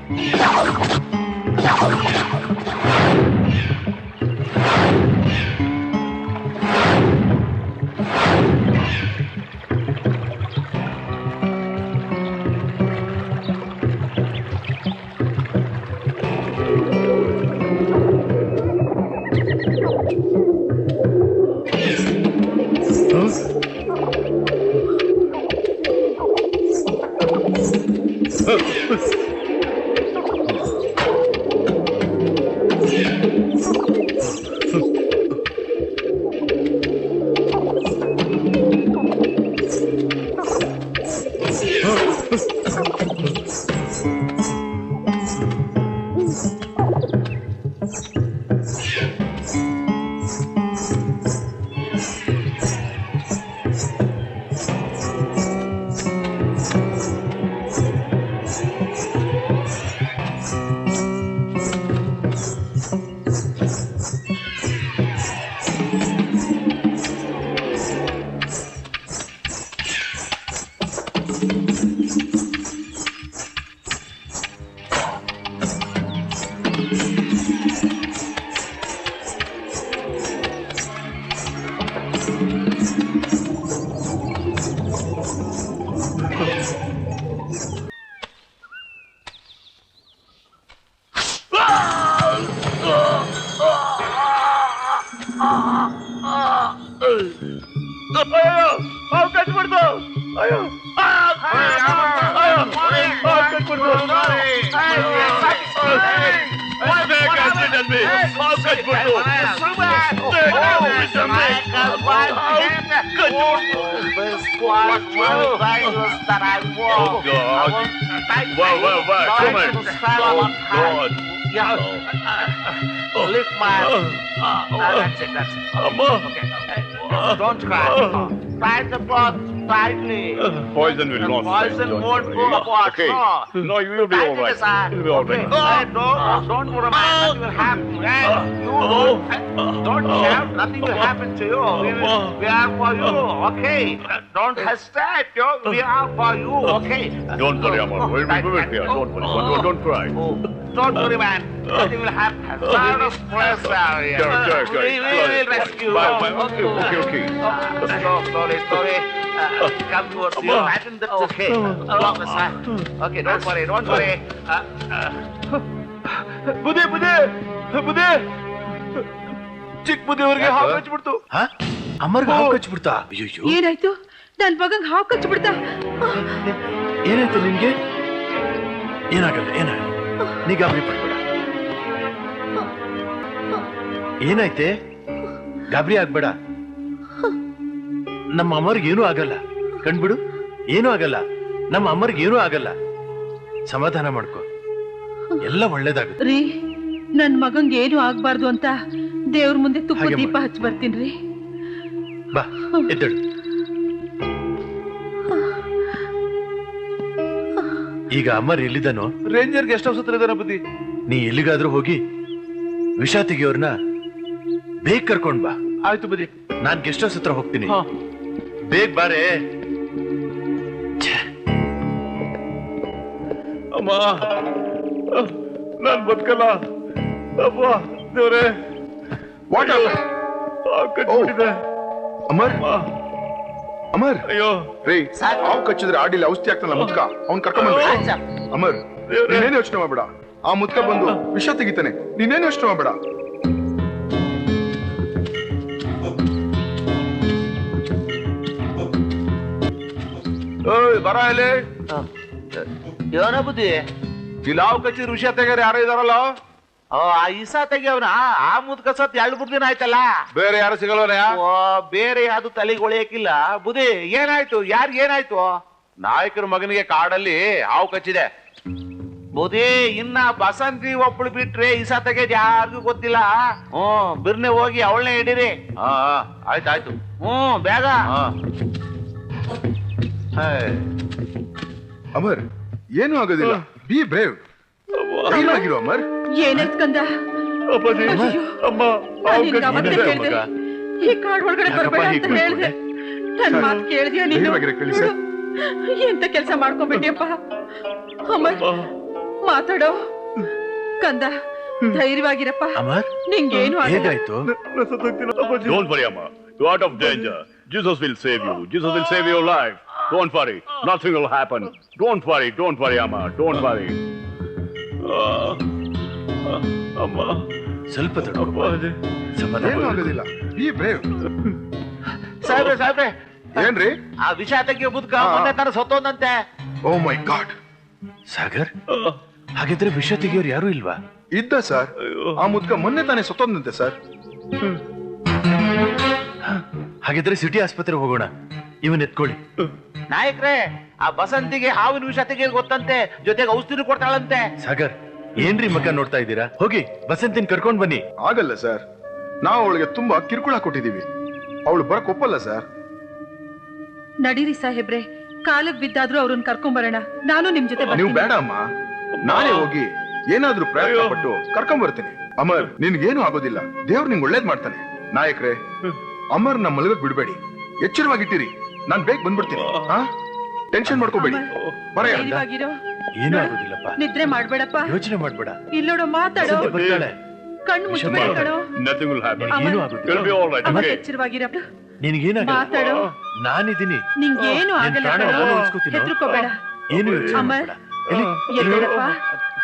Speaker 3: ಅಯ್ಯೋ ಹಾವು ಕಚ್ಬಿಡ್ತು ಅಯ್ಯೋ
Speaker 11: Lift my. That's it. Okay. Don't cry. Tie the cloth tightly.
Speaker 2: Poison will not
Speaker 11: Poison won't go apart.
Speaker 2: Okay. No, you will be all right. You will be all right.
Speaker 11: Don't worry, man. Nothing will happen. Hey, you don't shout. Nothing will happen to you. We are for you. Okay. Don't hesitate. We are for you. Okay.
Speaker 2: Don't worry, Amar. We will be here. Don't worry. Don't cry.
Speaker 11: Don't worry, man. Nothing will happen. Lot of stress out here. We will rescue you.
Speaker 2: Okay.
Speaker 11: Slowly. Come towards you. Imagine that's okay. Along the side. Okay, don't worry.
Speaker 9: ಬುದ್ಧಿ ಚಿಕ್ಕ ಬುದ್ಧಿ ಅವ್ರಿಗೆ ಹಾವು ಕಚ್ಬಿಡ್ತು.
Speaker 3: ಅಮ್ಮರ್ಗೆ ಹಾವು ಕಚ್ಬಿಡ್ತಾ? ಅಯ್ಯೋ
Speaker 5: ಏನಾಯ್ತು? ನನ್ ಮಗಂಗ್ ಹಾವು ಕಚ್ಬಿಡ್ತಾ?
Speaker 3: ಏನಾಯ್ತು ನಿನ್ಗೆ? ಏನಾಗಲ್ಲ ನೀ ಗಾಬರಿ ಪಡ್ಬೇಡ. ಏನಾಯ್ತೆ? ಗಾಬರಿ ಆಗ್ಬೇಡ. ನಮ್ಮ ಅಮ್ಮರ್ಗೆ ಏನೂ ಆಗಲ್ಲ. ಕಂಡ್ಬಿಡು, ಏನೂ ಆಗಲ್ಲ. ನಮ್ಮ ಅಮ್ಮರ್ಗೆ ಏನೂ ಆಗಲ್ಲ. ಸಮಾಧಾನ ಮಾಡ್ಕೊ, ಎಲ್ಲ ಒಳ್ಳೇದಾಗುತ್ತೆ.
Speaker 6: ರೀ, ನನ್ ಮಗಂಗೆ ಏನು ಆಗ್ಬಾರ್ದು ಅಂತ ದೇವ್ರ ಮುಂದೆ ತುಪ್ಪ ದೀಪ ಹಚ್ಚಿ ಬರ್ತೀನ್ರಿ.
Speaker 3: ಬಾ, ಎದ್ದಳು. ಈಗ ಅಮ್ಮರ್ ಎಲ್ಲಿದ್ದಾನೋ?
Speaker 9: ರೇಂಜರ್ ಗೆಸ್ಟ್ ಹೌಸ್ ಹತ್ರ ಇದ್ದಾನೆ ಬುದ್ಧಿ.
Speaker 3: ನೀ ಎಲ್ಲಿಗಾದ್ರೂ ಹೋಗಿ ವಿಷ ತೆಗಿಯೋರ್ನ ಬೇಗ ಕರ್ಕೊಂಡ್ ಬಾ.
Speaker 9: ಆಯ್ತು ಬುದ್ಧಿ.
Speaker 3: ನಾನ್ ಗೆಸ್ಟ್ ಹೌಸ್ ಹತ್ರ ಹೋಗ್ತೀನಿ. ಬೇಗ ಬಾರೆ.
Speaker 9: ಅಮ್ಮ, ನಾನ್ ಬದುಕಲ್ಲ. ಅಪ್ಪ ದೇವ್ರೆ,
Speaker 7: ಅಮರ್,
Speaker 9: ಅಯ್ಯೋ
Speaker 7: ರೀ, ಹಾವು ಕಚ್ಚಿದ್ರೆ ಆಡಿಲ್ಲ ಔಷಧಿ ಆಗ್ತಾನಲ್ಲ ಮುದ್ಕ, ಅವ್ನ್ ಕರ್ಕೊಂಡ್ಬಂದ್ರೆ. ಅಮರ್, ನೀನೇನು ಯೋಚನೆ ಮಾಡ್ಬೇಡ. ಆ ಮುದ್ಕ ಬಂದು ವಿಷ ತೆಗಿತಾನೆ. ನೀನೇನು ಯೋಚನೆ ಮಾಡ್ಬೇಡ.
Speaker 9: ಬರ ಇಲ್ಲಿ.
Speaker 11: ಏನೋ ಬುದ್ಧಿ?
Speaker 9: ಇಲ್ಲಿ ಹಾವು ಕಚ್ಚಿದ್ರೆ ವಿಷ ತೆಗ್ಯಾರ ಯಾರೋ ಇದಾರಲ್ಲ.
Speaker 11: ಆ ಇಸ ತೆಗಿಯವನ ಆ ಮುದ್ಕ ಸತ್ 2-3 ದಿನ ಆಯ್ತಲ್ಲ.
Speaker 9: ಬೇರೆ ಯಾರು ಸಿಗಲ್ವನ?
Speaker 11: ಬೇರೆ ಯಾವ್ದು ತಲೆಗೆ ಹೊಳೆಯಕ್ಕಿಲ್ಲ. ಬುದ್ಧಿ ಏನಾಯ್ತು? ಏನಾಯ್ತು?
Speaker 1: ನಾಯಕರ ಮಗನಿಗೆ ಕಾಡಲ್ಲಿ ಹಾವು ಕಚ್ಚಿದೆ.
Speaker 11: ಬುದ್ಧಿ, ಇನ್ನ ಬಸಂತಿ ಒಬ್ಬಳು ಬಿಟ್ರೆ ಇಸ ತೆಗೆದ್ ಯಾರಿಗೂ ಗೊತ್ತಿಲ್ಲ. ಬಿರ್ನೆ ಹೋಗಿ ಅವಳನ್ನೇ ಹಿಡೀರಿ.
Speaker 1: ಆಯ್ತಾಯ್ತು.
Speaker 11: ಬೇಗ.
Speaker 7: ಅಮರ್, ಏನು ಆಗೋದಿಲ್ಲ. Be brave. ಆಗಿರೋ ಅಮರ್.
Speaker 6: ಏನಾಯ್ತು ಕಂದ? ಈ ಕಾಡ್ ಒಳಗಡೆ ಬರ್ಬೇಡ ಅಂತ ಹೇಳ್ದೆ. ನನ್ ಮಾತು ಕೇಳಿದ್ಯಾ ನೀನು? ಎಂತ ಕೆಲ್ಸ ಮಾಡ್ಕೊಂಡ್ಬಿಟ್ಟಿಯಪ್ಪ. ಅಮರ್, ಮಾತಾಡೋ. ಕಂದ, ಧೈರ್ಯವಾಗಿರಪ್ಪ. ನಿಂಗೇನು
Speaker 3: ಹೇಗಾಯ್ತು?
Speaker 2: Don't worry, Amma. You're out of danger. Jesus will save you. Jesus will save your life. Don't worry. Nothing will happen. Don't worry, Amma. Don't worry.
Speaker 9: ಅಮ್ಮ,
Speaker 3: ಸ್ವಲ್ಪ
Speaker 7: ಏನು ಆಗೋದಿಲ್ಲ. Be brave.
Speaker 11: ಸಾಹೇಬ್ರೆ,
Speaker 7: ಏನ್ರಿ?
Speaker 11: ಆ ವಿಷ ತೆಗಿಯೋ ಮುದ್ಕ ಮೊನ್ನೆ ತಾನು ಸತ್ತೋದಂತೆ.
Speaker 7: ಓ ಮೈ ಗಾಡ್.
Speaker 3: ಸಾಗರ್, ಹಾಗಿದ್ರೆ ವಿಷ ತೆಗಿಯೋರು ಯಾರು ಇಲ್ವಾ?
Speaker 7: ಇದ್ದ ಸರ್. ಆ ಮುದ್ಕ ಮೊನ್ನೆ ತಾನೇ ಸತ್ತೋದಂತೆ ಸರ್.
Speaker 3: ಹಾಗಿದ್ರೆ ಸಿಟಿ ಆಸ್ಪತ್ರೆ ಹೋಗೋಣ. ಇವನ್ ಎತ್ಕೊಳ್ಳಿ.
Speaker 11: ನಾಯಕ್ರೆ, ಆ ಬಸಂತಿಗೆ ಹಾವಿನ ವಿಷ ತೆಗಿಯೋದು ಗೊತ್ತಂತೆ, ಜೊತೆಗೆ ಔಷಧಿನೂ ಕೊಡ್ತಾಳಂತೆ.
Speaker 3: ಸಾಗರ್, ಏನ್ರಿ ಮಕ್ಕ ನೋಡ್ತಾ ಇದ್ದೀರಾ? ಹೋಗಿ ಬಸಂತಿನ ಕರ್ಕೊಂಡ್ ಬನ್ನಿ.
Speaker 7: ಆಗಲ್ಲ ಸರ್, ನಾವು ಅವಳಿಗೆ ತುಂಬಾ ಕಿರುಕುಳ ಕೊಟ್ಟಿದೀವಿ. ಅವಳು ಬರಕ್ ಒಪ್ಪಲ್ಲ ಸರ್.
Speaker 6: ನಡೀರಿ ಸಾಹೇಬ್ರೆ, ಕಾಲಕ್ ಬಿದ್ದಾದ್ರೂ ಅವ್ರನ್ನ ಕರ್ಕೊಂಬರೋಣ. ನಾನು ನಿಮ್ ಜೊತೆ
Speaker 7: ನೀವು ಬೇಡ ಅಮ್ಮ, ನಾನೇ ಹೋಗಿ ಏನಾದ್ರೂ ಪ್ರಯತ್ನ ಪಟ್ಟು ಕರ್ಕೊಂಡ್ ಬರ್ತೀನಿ. ಅಮರ್, ನಿನ್ಗೇನು ಆಗೋದಿಲ್ಲ. ದೇವ್ರು ನಿಂಗೆ ಒಳ್ಳೇದ್ ಮಾಡ್ತಾನೆ. ನಾಯಕ್ರೆ, ಅಮರ್ ನಮ್ಮ ಮಲಗಕ್ ಬಿಡ್ಬೇಡಿ. ಎಚ್ಚರವಾಗಿಟ್ಟಿರಿ. ನಾನ್ ಬೇಗ ಬಂದ್ಬಿಡ್ತೀನಿ. ಟೆನ್ಷನ್ ಮಾಡ್ಕೋಬೇಡಿ.
Speaker 3: ಏನೂ ಆಗೋದಿಲ್ಲಪ್ಪ.
Speaker 6: ನಿದ್ರೆ ಮಾಡ್ಬೇಡಪ್ಪ.
Speaker 3: ಯೋಚನೆ ಮಾಡ್ಬೇಡ.
Speaker 6: ಇಲ್ಲೋಡು, ಮಾತಾಡೋ. ಕಣ್ಣು ಮುಚ್ಚಬೇಡ ಕಣೋ.
Speaker 2: Nothing will happen.
Speaker 3: ಏನೂ ಆಗೋದಿಲ್ಲ.
Speaker 2: It'll be all right. Okay.
Speaker 6: ಎಚ್ಚರವಾಗಿರಪ್ಪ.
Speaker 3: ನಿನಗೇನಾಗಲ್ಲ.
Speaker 6: ಮಾತಾಡೋ.
Speaker 3: ನಾನಿದ್ದೀನಿ.
Speaker 6: ನಿಂಗೇನು ಆಗಲ್ಲ ಕಣೋ. ಹೆದರ್ಕೋಬೇಡ.
Speaker 3: ಏನು ಯೋಚನೆ ಮಾಡ್ಬೇಡ.
Speaker 6: ಎದ್ದೇಳಪ್ಪ.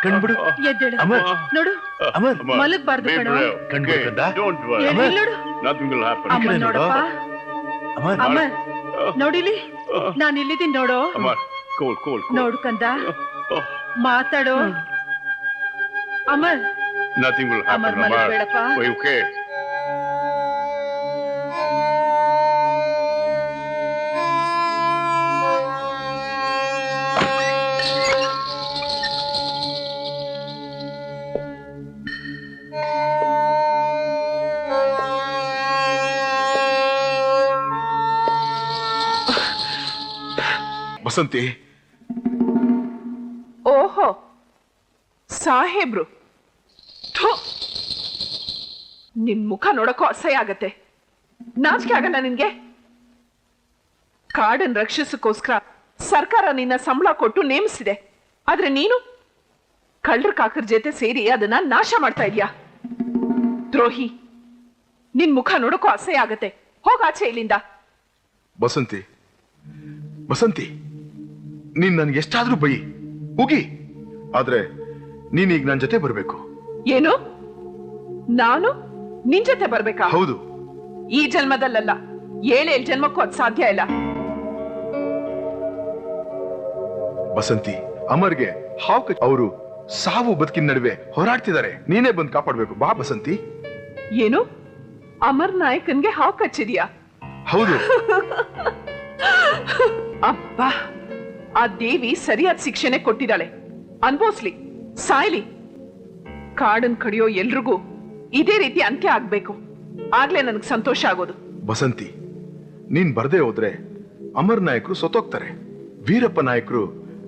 Speaker 3: ಕಣ್ಬಿಡು.
Speaker 6: ಎದ್ದೇಳು.
Speaker 3: ಅಮರ್,
Speaker 6: ನೋಡು.
Speaker 3: ಅಮರ್,
Speaker 6: ಮಲಗಬಾರ್ದು ಕಣೋ.
Speaker 3: ಕಣ್ಬಿಡು.
Speaker 2: Don't worry. Nothing will happen.
Speaker 6: ಅಮ್ಮ ನೋಡಪ್ಪ.
Speaker 3: ಅಮರ್,
Speaker 6: ಅಮರ್, ನೋಡಿಲಿ ನಾನು ಇಲ್ಲಿದ್ದೀನಿ ನೋಡು. ನೋಡು ಕಂದ, ಮಾತಾಡೋ. Amar,
Speaker 2: Nothing will happen,
Speaker 6: Amar ಮಲಗಬೇಡಪ್ಪ.
Speaker 2: Okay.
Speaker 7: Basanti,
Speaker 5: ಓಹೋ, ಸಾಹೇಬ್ರು, ಥು, ನಿನ್ ಮುಖ ನೋಡಕ್ಕೂ ಅಸಹ್ಯ ಆಗತ್ತೆ. ನಾಚಿಕೆ ಆಗಲ್ಲ ನಿನ್ಗೆ? ಕಾಡನ್ ರಕ್ಷಿಸಕ್ಕೋಸ್ಕರ ಸರ್ಕಾರ ನಿನ್ನ ಸಂಬಳ ಕೊಟ್ಟು ನೇಮಿಸಿದೆ. ಆದ್ರೆ ನೀನು ಕಳ್ಳರ ಕಾಕರ ಜೊತೆ ಸೇರಿ ಅದನ್ನ ನಾಶ ಮಾಡ್ತಾ ಇದೀಯಾ. ದ್ರೋಹಿ, ನಿನ್ ಮುಖ ನೋಡಕ್ಕೂ ಅಸಹ್ಯ ಆಗತ್ತೆ. ಹೋಗಾಚೆ ಇಲ್ಲಿಂದ.
Speaker 7: ಬಸಂತಿ, ಬಸಂತಿ, ನೀನ್ ನನ್ಗೆ ಎಷ್ಟಾದ್ರೂ ಬೈ ಹೋಗಿ, ಆದ್ರೆ ನೀನೀಗ ನನ್ ಜೊತೆ ಬರ್ಬೇಕು.
Speaker 5: ಏನು? ನಾನು ನಿನ್ ಜೊತೆ ಬರ್ಬೇಕಾ?
Speaker 7: ಹೌದು.
Speaker 5: ಈ ಜನ್ಮದಲ್ಲ, 7 ಜನ್ಮಕ್ಕೂ ಅದು ಸಾಧ್ಯ ಇಲ್ಲ.
Speaker 7: ಬಸಂತಿ, ಅಮರ್ಗೆ ಹಾವು ಅವರು ಸಾವು ಬದುಕಿನ ನಡುವೆ ಹೋರಾಡ್ತಿದ್ದಾರೆ. ನೀನೇ ಬಂದು ಕಾಪಾಡ್ಬೇಕು. ಬಾ ಬಸಂತಿ.
Speaker 5: ಏನು? ಅಮರ್ ನಾಯಕನ್ಗೆ ಹಾವು ಕಚ್ಚಿದ್ಯಾ?
Speaker 7: ಹೌದು.
Speaker 5: ಅಬ್ಬಾ, ಆ ದೇವಿ ಸರಿಯಾದ ಶಿಕ್ಷೆನೆ ಕೊಟ್ಟಿದ್ದಾಳೆ. ಅನ್ಭವಿಸ್ಲಿ, ಸಾಯ್ಲಿ. ಕಾಡನ್ ಕಡಿಯೋ ಎಲ್ರಿಗೂ ಇದೇ ರೀತಿ ಅಂತ್ಯ ಆಗ್ಬೇಕು. ಆಗ್ಲೇ ನನಗೆ ಸಂತೋಷ ಆಗೋದು.
Speaker 7: ಬಸಂತಿ, ನೀನ್ ಬರ್ದೇ ಹೋದ್ರೆ ಅಮರ್ ನಾಯಕರು ಸೊತ್ತೋಗ್ತಾರೆ. ವೀರಪ್ಪ ನಾಯಕರು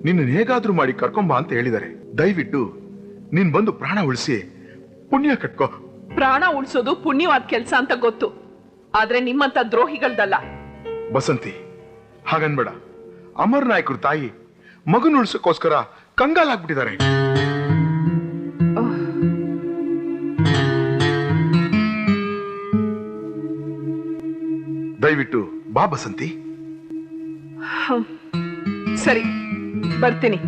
Speaker 7: ನಿನ್ನ ಹೇಗಾದ್ರೂ ಮಾಡಿ ಕರ್ಕೊಂಬ ಅಂತ ಹೇಳಿದ್ದಾರೆ. ದಯವಿಟ್ಟು ನೀನ್ ಬಂದು ಪ್ರಾಣ ಉಳಿಸಿ ಪುಣ್ಯ ಕಟ್ಕೋ.
Speaker 5: ಪ್ರಾಣ ಉಳಿಸೋದು ಪುಣ್ಯವಾದ ಕೆಲ್ಸ ಅಂತ ಗೊತ್ತು, ಆದ್ರೆ ನಿಮ್ಮಂತ ದ್ರೋಹಿಗಳ್ದಲ್ಲ.
Speaker 7: ಬಸಂತಿ, ಹಾಗನ್ಬೇಡ. ಅಮರ್ ನಾಯಕರು ತಾಯಿ ಮಗನ ಉಳಿಸೋಕೋಸ್ಕರ ಕಂಗಾಲಾಗ್ಬಿಟ್ಟಿದ್ದಾರೆ. ದಯವಿಟ್ಟು ಬಾ ಬಸಂತಿ.
Speaker 5: ಸರಿ, ಬರ್ತೀನಿ.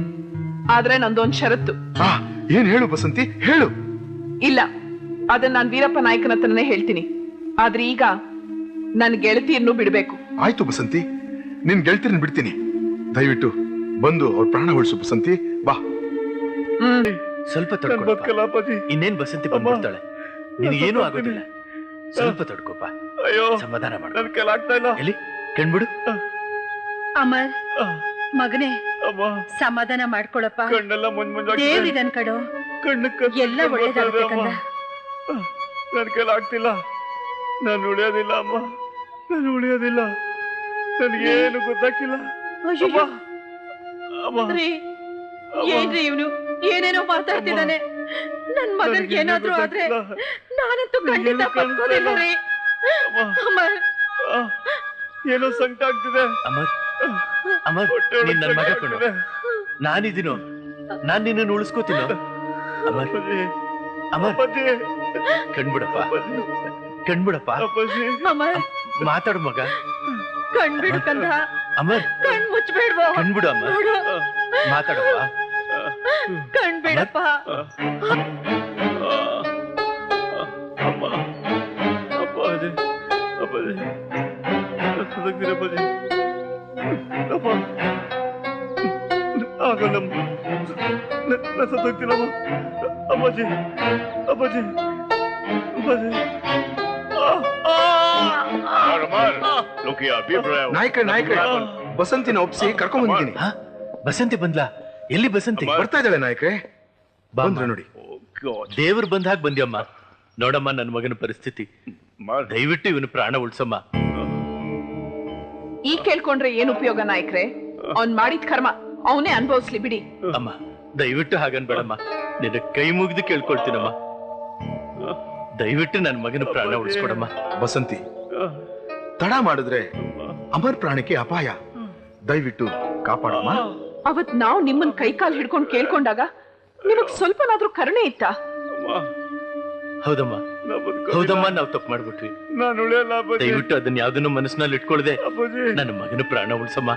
Speaker 5: ಆದ್ರೆ ನಂದೊಂದು ಷರತ್ತು.
Speaker 7: ಏನ್ ಹೇಳು ಬಸಂತಿ, ಹೇಳು.
Speaker 5: ಇಲ್ಲ, ಅದನ್ನ ನಾನು ವೀರಪ್ಪ ನಾಯಕನ ಹತ್ರನೇ ಹೇಳ್ತೀನಿ. ಆದ್ರೆ ಈಗ ನನ್ ಗೆಳತಿಯನ್ನು ಬಿಡ್ಬೇಕು.
Speaker 7: ಆಯ್ತು ಬಸಂತಿ, ನಿನ್ ಗೆಳತಿನ ಬಿಡ್ತೀನಿ. ದಯವಿಟ್ಟು ಬಂದು ಅವ್ರ ಪ್ರಾಣ ಉಳಿಸು ಬಸಂತಿ. ಬಾ.
Speaker 3: ಸ್ವಲ್ಪ ತಡ್ಕೊ. ಇನ್ನೇನ್ ಬಸಂತಿ ಬಂದ್ಬಿಡ್ತಾಳೆ. ನಿನಗೇನು ಆಗೋದಿಲ್ಲ. ಸ್ವಲ್ಪ ತಡ್ಕೋಪ.
Speaker 9: ಅಯ್ಯೋ,
Speaker 3: ಸಮಾಧಾನ ಮಾಡು.
Speaker 9: ನನ್ ಕೈಲಾಗ್ತಾ ಇಲ್ಲ.
Speaker 3: ಎಲ್ಲಿ ಕಣ್ಬಿಡು.
Speaker 6: ಅಮರ್ ಮಗನೇ, ಸಮಾಧಾನ ಮಾಡ್ಕೊಳಪ್ಪ.
Speaker 9: ಕಣ್ಣೆಲ್ಲ
Speaker 6: ದೇವ್ರಿದನ್ ಕಡೋ, ಎಲ್ಲ ಒಳ್ಳೇದಾಗುತ್ತೆ ಕಂದ.
Speaker 9: ನನ್ ಕೈಲಾಗ್ತಿಲ್ಲ. ನಾನು ಉಳಿಯೋದಿಲ್ಲ ಅಮ್ಮ, ನಾನು ಉಳಿಯೋದಿಲ್ಲ. ನನ್ಗೇನು ಗೊತ್ತಾಗಿಲ್ಲ.
Speaker 6: ಏನ್ರಿ ಇವನು ಏನೇನೋ ಮಾತಾಡ್ತಿದ್ದಾನೆ. ನನ್ ಮಗನ್ಗೆ ಏನಾದ್ರೂ ಆದ್ರೆ ನಾನಂತೂ ಖಂಡಿತ ಬದುಕೋದಿಲ್ಲ ರೀ. ಅಮರ್,
Speaker 9: ಏನೋ ಸಂಕಟ ಆಗ್ತಿದೆ.
Speaker 3: ಅಮರ್, ಅಮರ್, ನೀನ್ ನನ್ ಮಗ ಕಣೋ. ನಾನಿದ್ದೀನೋ, ನಾನ್ ನಿನ್ನನ್ನು ಉಳಿಸ್ಕೋತೀನೋ. ಅಮರ್, ಅಮರ್, ಕಣ್ಬಿಡಪ್ಪ, ಕಣ್ಬಿಡಪ್ಪ. ಮಾತಾಡು ಮಗ.
Speaker 6: ಕಣ್ಬಿಡು ಕಂದ.
Speaker 3: ಅಮರ್,
Speaker 6: ಕಣ್ ಮುಚ್ಬೇಡ್ವೋ.
Speaker 3: ಕಣ್ಬಿಡು ಅಮ್ಮ. ಮಾತಾಡಪ್ಪ.
Speaker 6: ಕಣ್ಬಿಡಪ್ಪ.
Speaker 9: ಸತ್ತೋಗ್ತೀನಮ್ಮ. ಅಪ್ಪಾಜಿ, ಅಪ್ಪಾಜಿ, ಅಪ್ಪಾಜಿ.
Speaker 7: ನಾಯಕ, ಬಸಂತಿನ ಒಪ್ಸಿ ಕರ್ಕೊಂಡ್ ಬಂದಿದ್ದೀನಿ.
Speaker 3: ಬಸಂತಿ ಬಂದ್ಲಾ? ಎಲ್ಲಿ ಬಸಂತಿ?
Speaker 7: ಬರ್ತಾ ಇದ್ದಾಳೆ ನಾಯಕರೇ. ಬಂದ್ರ ನೋಡಿ.
Speaker 3: ದೇವ್ರು ಬಂದ ಹಾಗೆ ಬಂದ್ಯಮ್ಮ. ನೋಡಮ್ಮ ನನ್ನ ಮಗನ ಪರಿಸ್ಥಿತಿ. ದಯವಿಟ್ಟು ಇವನು ಪ್ರಾಣ ಉಳ್ಸಮ್ಮ.
Speaker 5: ಈ ಕೇಳ್ಕೊಂಡ್ರೆ ಏನ್ ಉಪಯೋಗ ನಾಯಕ್ರೆ? ಅವ್ನ್ ಮಾಡಿದ ಕರ್ಮ ಅವನೇ ಅನುಭವಿಸ್ಲಿ ಬಿಡಿ.
Speaker 3: ಅಮ್ಮ, ದಯವಿಟ್ಟು ಹಾಗನ್ಬೇಡಮ್ಮ. ನಿನ್ನ ಕೈ ಮುಗಿದು ಕೇಳ್ಕೊಳ್ತೀನಮ್ಮ. ದಯವಿಟ್ಟು ನನ್ನ ಮಗನ ಪ್ರಾಣ ಉಳಿಸ್ಕೊಡಮ್ಮ.
Speaker 7: ಬಸಂತಿ, ತಡ ಮಾಡಿದ್ರೆ ಅಮರ್ ಪ್ರಾಣಕ್ಕೆ ಅಪಾಯ. ದಯವಿಟ್ಟು ಕಾಪಾಡಮ್ಮ.
Speaker 5: ಅವತ್ ನಾವು ನಿಮ್ಮನ್ ಕೈ ಕಾಲು ಹಿಡ್ಕೊಂಡು ಕೇಳ್ಕೊಂಡಾಗ ನಿಮಗ್ ಸ್ವಲ್ಪನಾದ್ರೂ ಕರುಣೆ ಇತ್ತ?
Speaker 3: ಹೌದಮ್ಮ, ಹೌದಮ್ಮ, ನಾವು ತಪ್ಪು ಮಾಡ್ಬಿಟ್ವಿ. ದಯವಿಟ್ಟು ಅದನ್ನ ಯಾವ್ದನ್ನು ಮನಸ್ಸಿನಲ್ಲಿ ಇಟ್ಕೊಳ್ದೆ ನನ್ನ ಮಗನ ಪ್ರಾಣ ಉಳಿಸಮ್ಮ.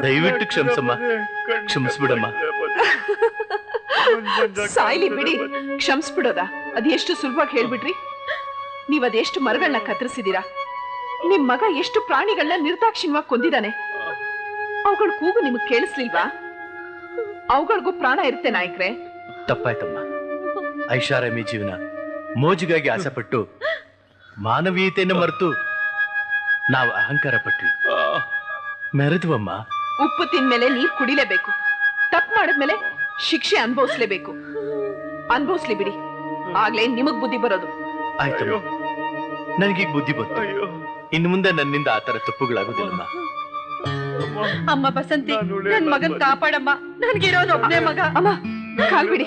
Speaker 3: ದಯವಿಟ್ಟು ಕ್ಷಮಿಸಮ್ಮ, ಕ್ಷಮಿಸ್ಬಿಡಮ್ಮ.
Speaker 5: ಸಾಯ್ಲಿ ಬಿಡಿ. ಕ್ಷಮಿಸ್ಬಿಡೋದ? ಅದ್ ಎಷ್ಟು ಸುಲಭವಾಗಿ ಹೇಳ್ಬಿಟ್ರಿ. ನೀವ್ ಅದೆಷ್ಟು ಮರಗಳನ್ನ ಕತ್ತರಿಸಿದೀರಾ. ನಿಮ್ ಮಗ ಎಷ್ಟು ಪ್ರಾಣಿಗಳನ್ನ ನಿರ್ದಾಕ್ಷಿಣ್ಯವಾಗಿ ಕೊಂದಿದ್ದಾನೆ. ಅವುಗಳ ಕೂಗು ನಿಮಗ್ ಕೇಳಿಸ್ಲಿಲ್ವಾ? ಅವುಗಳಿಗೂ ಪ್ರಾಣ ಇರುತ್ತೆ ನಾಯಕ್ರೆ.
Speaker 3: ತಪ್ಪಾಯ್ತಮ್ಮ. ಐಷಾರಾಮಿ ಜೀವನ ಮೋಜಿಗಾಗಿ ಆಸೆಪಟ್ಟು ಮಾನವೀಯತೆಯನ್ನು ಮರೆತು ನಾವು ಅಹಂಕಾರ ಪಟ್ವಿ, ಮೆರೆದ್ವಮ್ಮ.
Speaker 5: ಉಪ್ಪು ತಿಂದ್ಮೇಲೆ ನೀರ್ ಕುಡಿಲೇಬೇಕು. ತಪ್ಪು ಮಾಡಿದ್ಮೇಲೆ ಶಿಕ್ಷೆ ಅನುಭವಿಸ್ಲೇಬೇಕು. ಅನುಭವಿಸ್ಲಿ ಬಿಡಿ, ಆಗ್ಲೇ ನಿಮಗ್ ಬುದ್ಧಿ ಬರೋದು.
Speaker 3: ಆಯ್ತಮ್ಮ, ನನಗೀಗ ಬುದ್ಧಿ ಬಂತು. ಇನ್ನು ಮುಂದೆ ನನ್ನಿಂದ ಆ ತರ ತಪ್ಪುಗಳಾಗುದಿಲ್ಲಮ್ಮ.
Speaker 4: ಅಮ್ಮ ಬಸಂತಿ, ನನ್ ಮಗನ್ ಕಾಪಾಡಮ್ಮ. ನನ್ಗಿರೋದು ಒಬ್ಬನೇ ಮಗ.
Speaker 5: ಅಮ್ಮ ಕಾಲ್ಬಿಡಿ.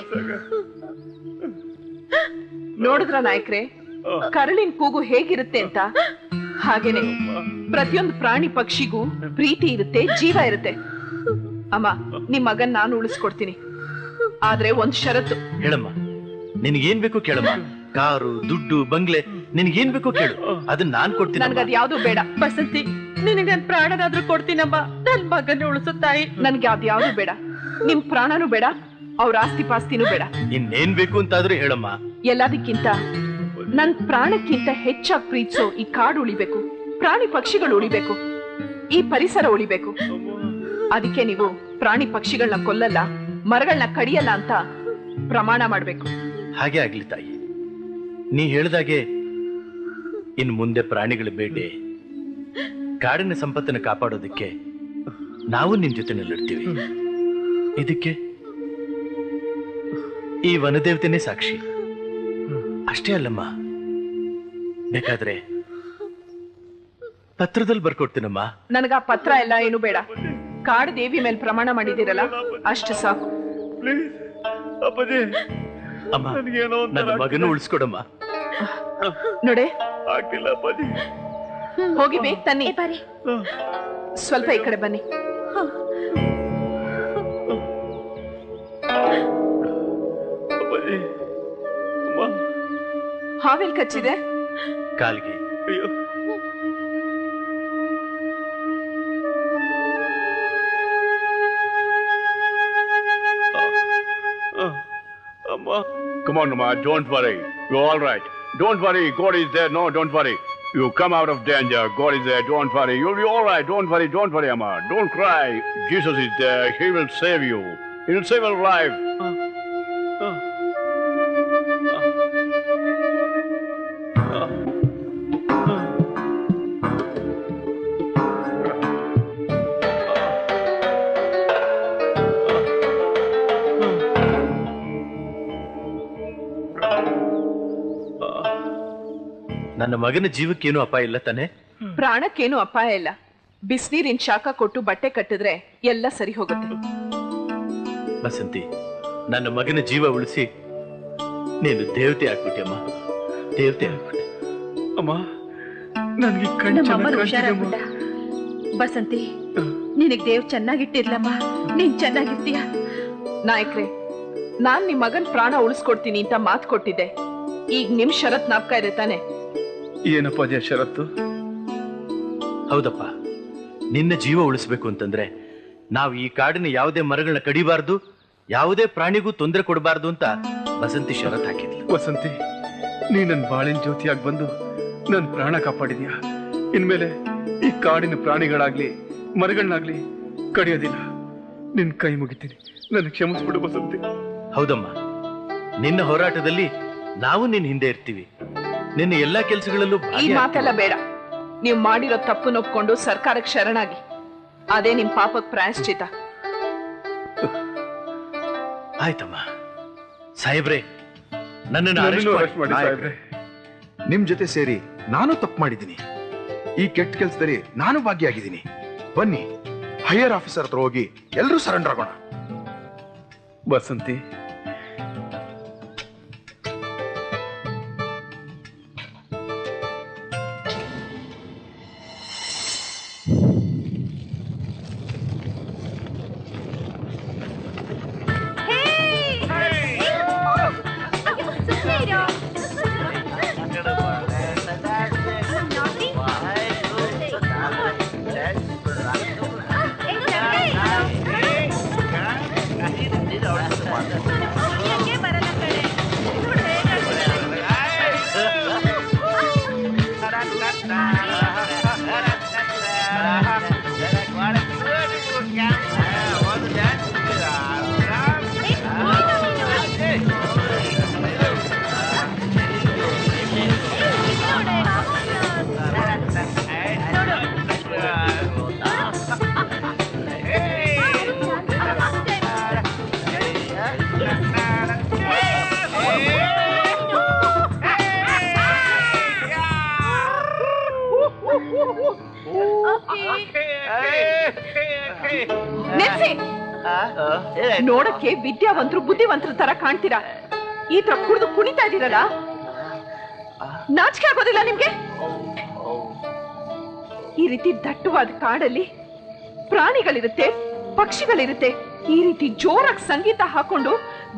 Speaker 5: ನೋಡಿದ್ರ ನಾಯಕ್ರೆ, ಕರಳಿನ ಕೂಗು ಹೇಗಿರುತ್ತೆ ಅಂತ? ಹಾಗೇನೆ ಪ್ರತಿಯೊಂದು ಪ್ರಾಣಿ ಪಕ್ಷಿಗೂ ಪ್ರೀತಿ ಇರುತ್ತೆ, ಜೀವ ಇರುತ್ತೆ. ಅಮ್ಮ, ನಿಮ್ ಮಗನ್ ನಾನು ಉಳಿಸ್ಕೊಡ್ತೀನಿ. ಆದ್ರೆ ಒಂದ್ ಷರತ್ತು.
Speaker 3: ಹೇಳಮ್ಮ, ನಿನಗೇನ್ ಬೇಕು ಕೇಳಮ್ಮ. ಕಾರು, ದುಡ್ಡು, ಬಂಗ್ಲೆ, ನಿನಗೇನ್ ಬೇಕು ಕೇಳು, ಅದನ್ನ ನಾನ್ ಕೊಡ್ತೀನಿ.
Speaker 5: ನನ್ಗದ್ ಯಾವ್ದು ಬೇಡ.
Speaker 4: ಬಸಂತಿ, ನಿನಗೆ ನನ್ ಪ್ರಾಣನಾದ್ರೂ ಕೊಡ್ತೀನಮ್ಮ. ನನ್ ಮಗನ ಉಳಿಸುತ್ತಾಯಿ.
Speaker 5: ನನ್ಗೆ ಅದ್ಯಾವ್ದು ಬೇಡ. ನಿಮ್ ಪ್ರಾಣನೂ ಬೇಡ, ಅವ್ರ ಆಸ್ತಿ ಪಾಸ್ತಿನೂ ಬೇಡ.
Speaker 3: ಇನ್ನೇನ್ ಬೇಕು ಅಂತಾದ್ರೂ ಹೇಳಮ್ಮ.
Speaker 5: ಎಲ್ಲದಕ್ಕಿಂತ ನನ್ ಪ್ರಾಣಕ್ಕಿಂತ ಹೆಚ್ಚಾಗಿ ಪ್ರೀತಿಸೋ ಈ ಕಾಡು ಉಳಿಬೇಕು, ಪ್ರಾಣಿ ಪಕ್ಷಿಗಳು ಉಳಿಬೇಕು, ಈ ಪರಿಸರ ಉಳಿಬೇಕು. ಅದಕ್ಕೆ ನೀವು ಪ್ರಾಣಿ ಪಕ್ಷಿಗಳನ್ನ ಕೊಲ್ಲಲ್ಲ, ಮರಗಳನ್ನ ಕಡಿಯಲ್ಲ ಅಂತ ಪ್ರಮಾಣ ಮಾಡ್ಬೇಕು.
Speaker 3: ಹಾಗೆ ಆಗ್ಲಿ ತಾಯಿ, ನೀ ಹೇಳ್ದಾಗೆ ಇನ್ ಮುಂದೆ ಪ್ರಾಣಿಗಳ ಬೇಟೆ, ಕಾಡಿನ ಸಂಪತ್ತನ್ನು ಕಾಪಾಡೋದಕ್ಕೆ ನಾವು ನಿನ್ ಜೊತೆನಲ್ಲಿರ್ತೀವಿ. ಇದಕ್ಕೆ ಈ ವನದೇವತೆನೇ ಸಾಕ್ಷಿ. ಅಷ್ಟೇ ಅಲ್ಲಮ್ಮ, ಬೇಕಾದ್ರೆ ಪತ್ರದಲ್ಲಿ ಬರ್ಕೊಡ್ತೀನಮ್ಮ.
Speaker 5: ನನಗ ಪತ್ರ ಎಲ್ಲ ಏನು ಬೇಡ. ಕಾಡು ದೇವಿ ಮೇಲೆ ಪ್ರಮಾಣ ಮಾಡಿದಿರಲ್ಲ, ಅಷ್ಟು ಸಾಕು.
Speaker 3: ಅಮ್ಮ, ನನ್ನ ಮಗನ ಉಳಿಸ್ಕೊಡಮ್ಮ.
Speaker 5: ನೋಡೆ, ಹೋಗಿ ಬೇಗ ತನ್ನಿ. ಸ್ವಲ್ಪ ಈ ಕಡೆ ಬನ್ನಿ. ಹಾವೆಲ್ ಕಚ್ಚಿದೆ?
Speaker 3: ಕಾಲ್ಗೆ.
Speaker 2: Come on, Amma, don't worry. You're all right. Don't worry. God is there. No, don't worry. You come out of danger. God is there. Don't worry. You'll be all right. Don't worry. Don't worry, Amma. Don't cry. Jesus is there. He will save you. He will save your life.
Speaker 3: ನನ್ನ ಮಗನ ಜೀವಕ್ಕೇನು ಅಪಾಯ ಇಲ್ಲ ತಾನೆ?
Speaker 5: ಪ್ರಾಣಕ್ಕೇನು ಅಪಾಯ ಇಲ್ಲ. ಬಿಸಿನೀರಿನ ಶಾಖ ಕೊಟ್ಟು ಬಟ್ಟೆ ಕಟ್ಟಿದ್ರೆ ಎಲ್ಲ ಸರಿ ಹೋಗುತ್ತೆ.
Speaker 3: ಬಸಂತಿ, ನನ್ನ ಮಗನ ಜೀವ ಉಳಿಸಿ ನೀನು ದೇವತೆ ಆಗ್ಬಿಟ್ಟೆ ಅಮ್ಮ, ದೇವತೆ ಆಗ್ಬಿಟ್ಟೆ.
Speaker 9: ಅಮ್ಮ, ನನ್ಗೆ
Speaker 4: ಹುಷಾರಾಗ್ಬಿಟ್ಟ. ಬಸಂತಿ, ನಿನಗ್ ದೇವ್ ಚೆನ್ನಾಗಿಟ್ಟಿರ್ಲಮ್ಮ. ನೀನ್ ಚೆನ್ನಾಗಿರ್ತೀಯ.
Speaker 5: ನಾಯಕ್ರೆ, ನಾನ್ ನಿಮ್ ಮಗನ್ ಪ್ರಾಣ ಉಳಿಸ್ಕೊಡ್ತೀನಿ ಅಂತ ಮಾತು ಕೊಟ್ಟಿದ್ದೆ. ಈಗ ನಿಮ್ ಷರತ್ ನಾಪ್ಕ ಇದೆ ತಾನೆ?
Speaker 9: ಏನಪ್ಪ ಅದೇ ಷರತ್ತು?
Speaker 3: ಹೌದಪ್ಪ, ನಿನ್ನ ಜೀವ ಉಳಿಸ್ಬೇಕು ಅಂತಂದ್ರೆ ನಾವು ಈ ಕಾಡಿನ ಯಾವುದೇ ಮರಗಳನ್ನ ಕಡಿಬಾರ್ದು, ಯಾವುದೇ ಪ್ರಾಣಿಗೂ ತೊಂದರೆ ಕೊಡಬಾರ್ದು ಅಂತ ಬಸಂತಿ ಷರತ್ ಹಾಕಿದ್ಲು.
Speaker 9: ವಸಂತಿ, ನೀ ನನ್ ಬಾಳಿನ ಜ್ಯೋತಿಯಾಗಿ ಬಂದು ನನ್ ಪ್ರಾಣ ಕಾಪಾಡಿದ್ಯಾ. ಇನ್ಮೇಲೆ ಈ ಕಾಡಿನ ಪ್ರಾಣಿಗಳಾಗ್ಲಿ ಮರಗಳನ್ನಾಗ್ಲಿ ಕಡಿಯೋದಿಲ್ಲ. ನಿನ್ ಕೈ ಮುಗಿತೀನಿ, ನನ್ ಕ್ಷಮಿಸ್ಬಿಡು ಬಸಂತಿ.
Speaker 3: ಹೌದಮ್ಮ, ನಿನ್ನ ಹೋರಾಟದಲ್ಲಿ ನಾವು ನಿನ್ನ ಹಿಂದೆ ಇರ್ತೀವಿ. ನಿನ್ನ ಎಲ್ಲಾ ಕೆಲಸಗಳಲ್ಲೂ
Speaker 5: ಈ ಮಾತೆಲ್ಲ ಬೇಡ. ನೀವು ಮಾಡಿರೋ ತಪ್ಪು ಒಪ್ಕೊಂಡು ಸರ್ಕಾರಕ್ಕೆ ಶರಣಾಗಿ, ಅದೇ ನಿಮ್ ಪಾಪಕ್ ಪ್ರಾಯಶ್ಚಿತ.
Speaker 3: ಆಯ್ತಮ್ಮ. ಸಾಹೇಬ್ರೆ, ನನ್ನನ್ನು ಅರೆಸ್ಟ್ ಮಾಡಿ ಸಾಹೇಬ್ರೆ.
Speaker 7: ನಿಮ್ ಜೊತೆ ಸೇರಿ ನಾನು ತಪ್ಪು ಮಾಡಿದ್ದೀನಿ. ಈ ಕೆಟ್ಟ ಕೆಲಸದಲ್ಲಿ ನಾನು ಭಾಗಿಯಾಗಿದ್ದೀನಿ. ಬನ್ನಿ, ಹೈಯರ್ ಆಫೀಸರ್ ಹತ್ರ ಹೋಗಿ ಎಲ್ಲರೂ ಸರೆಂಡರ್ ಆಗೋಣ.
Speaker 9: ಬಸಂತಿ,
Speaker 5: ನಿಲ್ಸಿ. ನೋಡಕ್ಕೆ ವಿದ್ಯಾವಂತರು ಬುದ್ಧಿವಂತರ ತರ ಕಾಣ್ತೀರಾ, ಈ ತರ ಕುಡಿದು ಕುಣಿತಾ ಇದೀರಲ್ಲ, ನಾಚಿಕೆ ಆಗೋದಿಲ್ಲ ನಿಮ್ಗೆ? ಈ ರೀತಿ ದಟ್ಟವಾದ ಕಾಡಲ್ಲಿ ಪ್ರಾಣಿಗಳಿರುತ್ತೆ, ಪಕ್ಷಿಗಳಿರುತ್ತೆ, ಈ ರೀತಿ ಜೋರಾಗಿ ಸಂಗೀತ ಹಾಕೊಂಡು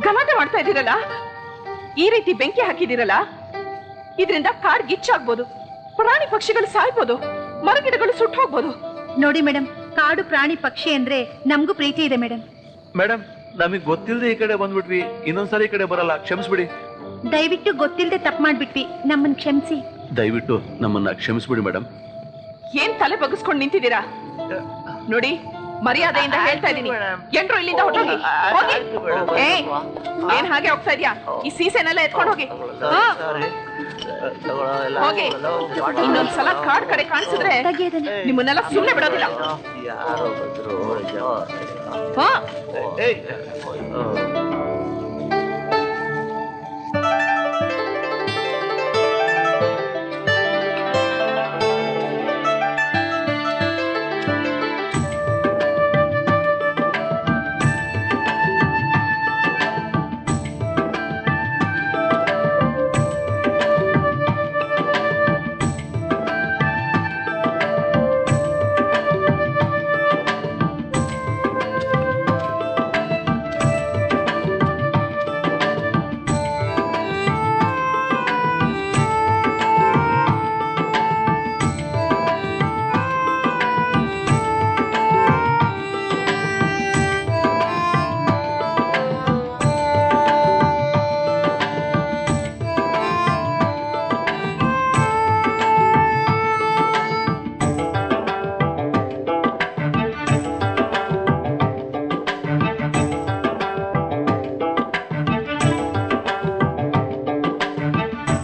Speaker 5: ಗಲಾಟೆ ಮಾಡ್ತಾ ಇದೀರಲ್ಲ, ಈ ರೀತಿ ಬೆಂಕಿ ಹಾಕಿದಿರಲ್ಲ, ಇದರಿಂದ ಕಾಡ್ ಗಿಚ್ಚಾಗ್ಬೋದು, ಪ್ರಾಣಿ ಪಕ್ಷಿಗಳು ಸಾಯ್ಬೋದು, ಮರಗಿಡಗಳು ಸುಟ್ಟು ಹೋಗ್ಬೋದು.
Speaker 6: ನೋಡಿ ಮೇಡಮ್, ಕಾಡು ಪ್ರಾಣಿ ಪಕ್ಷಿ ಅಂದ್ರೆ ನಮಗೂ ಪ್ರೀತಿ ಇದೆ ಮೇಡಮ್.
Speaker 1: ಮೇಡಮ್, ನಮಗ್ ಗೊತ್ತಿಲ್ಲದೆ ಈ ಕಡೆ ಬಂದ್ಬಿಟ್ವಿ, ಇನ್ನೊಂದ್ಸರಿ ಈ ಕಡೆ ಬರಲ್ಲ, ಕ್ಷಮಿಸ್ಬಿಡಿ.
Speaker 6: ದಯವಿಟ್ಟು ಗೊತ್ತಿಲ್ಲದೆ ತಪ್ಪು ಮಾಡ್ಬಿಟ್ವಿ, ನಮ್ಮನ್ನ ಕ್ಷಮಿಸಿ.
Speaker 1: ದಯವಿಟ್ಟು ನಮ್ಮನ್ನ ಕ್ಷಮಿಸ್ಬಿಡಿ ಮೇಡಮ್.
Speaker 5: ಏನ್ ತಲೆ ಬಗ್ಗಿಸ್ಕೊಂಡು ನಿಂತಿದ್ದೀರಾ? ನೋಡಿ, ಮರ್ಯಾದೆಯಿಂದ ಹೇಳ್ತಾ ಇದೀನಿ, ಎಂಟ್ರು ಇಲ್ಲಿಂದ ಹೊಟ್ಟೋಗಿ. ಹೋಗಿ. ಏನ್ ಹಾಗೆ ಹೋಗ್ತಾ ಇದ್ಯಾ? ಈ ಸೀಸೆನೆಲ್ಲ ಎತ್ಕೊಂಡು ಹೋಗಿ. ಹೋಗಿ. ಇನ್ನೊಂದ್ಸಲ ಕಾಡ್ ಕಡೆ ಕಾಣಿಸಿದ್ರೆ ನಿಮ್ಮನ್ನೆಲ್ಲ ಸುಮ್ಮನೆ ಬಿಡೋದಿಲ್ಲ.
Speaker 11: ಯಾರೋ ಬಂದ್ರು.
Speaker 5: ಹಾ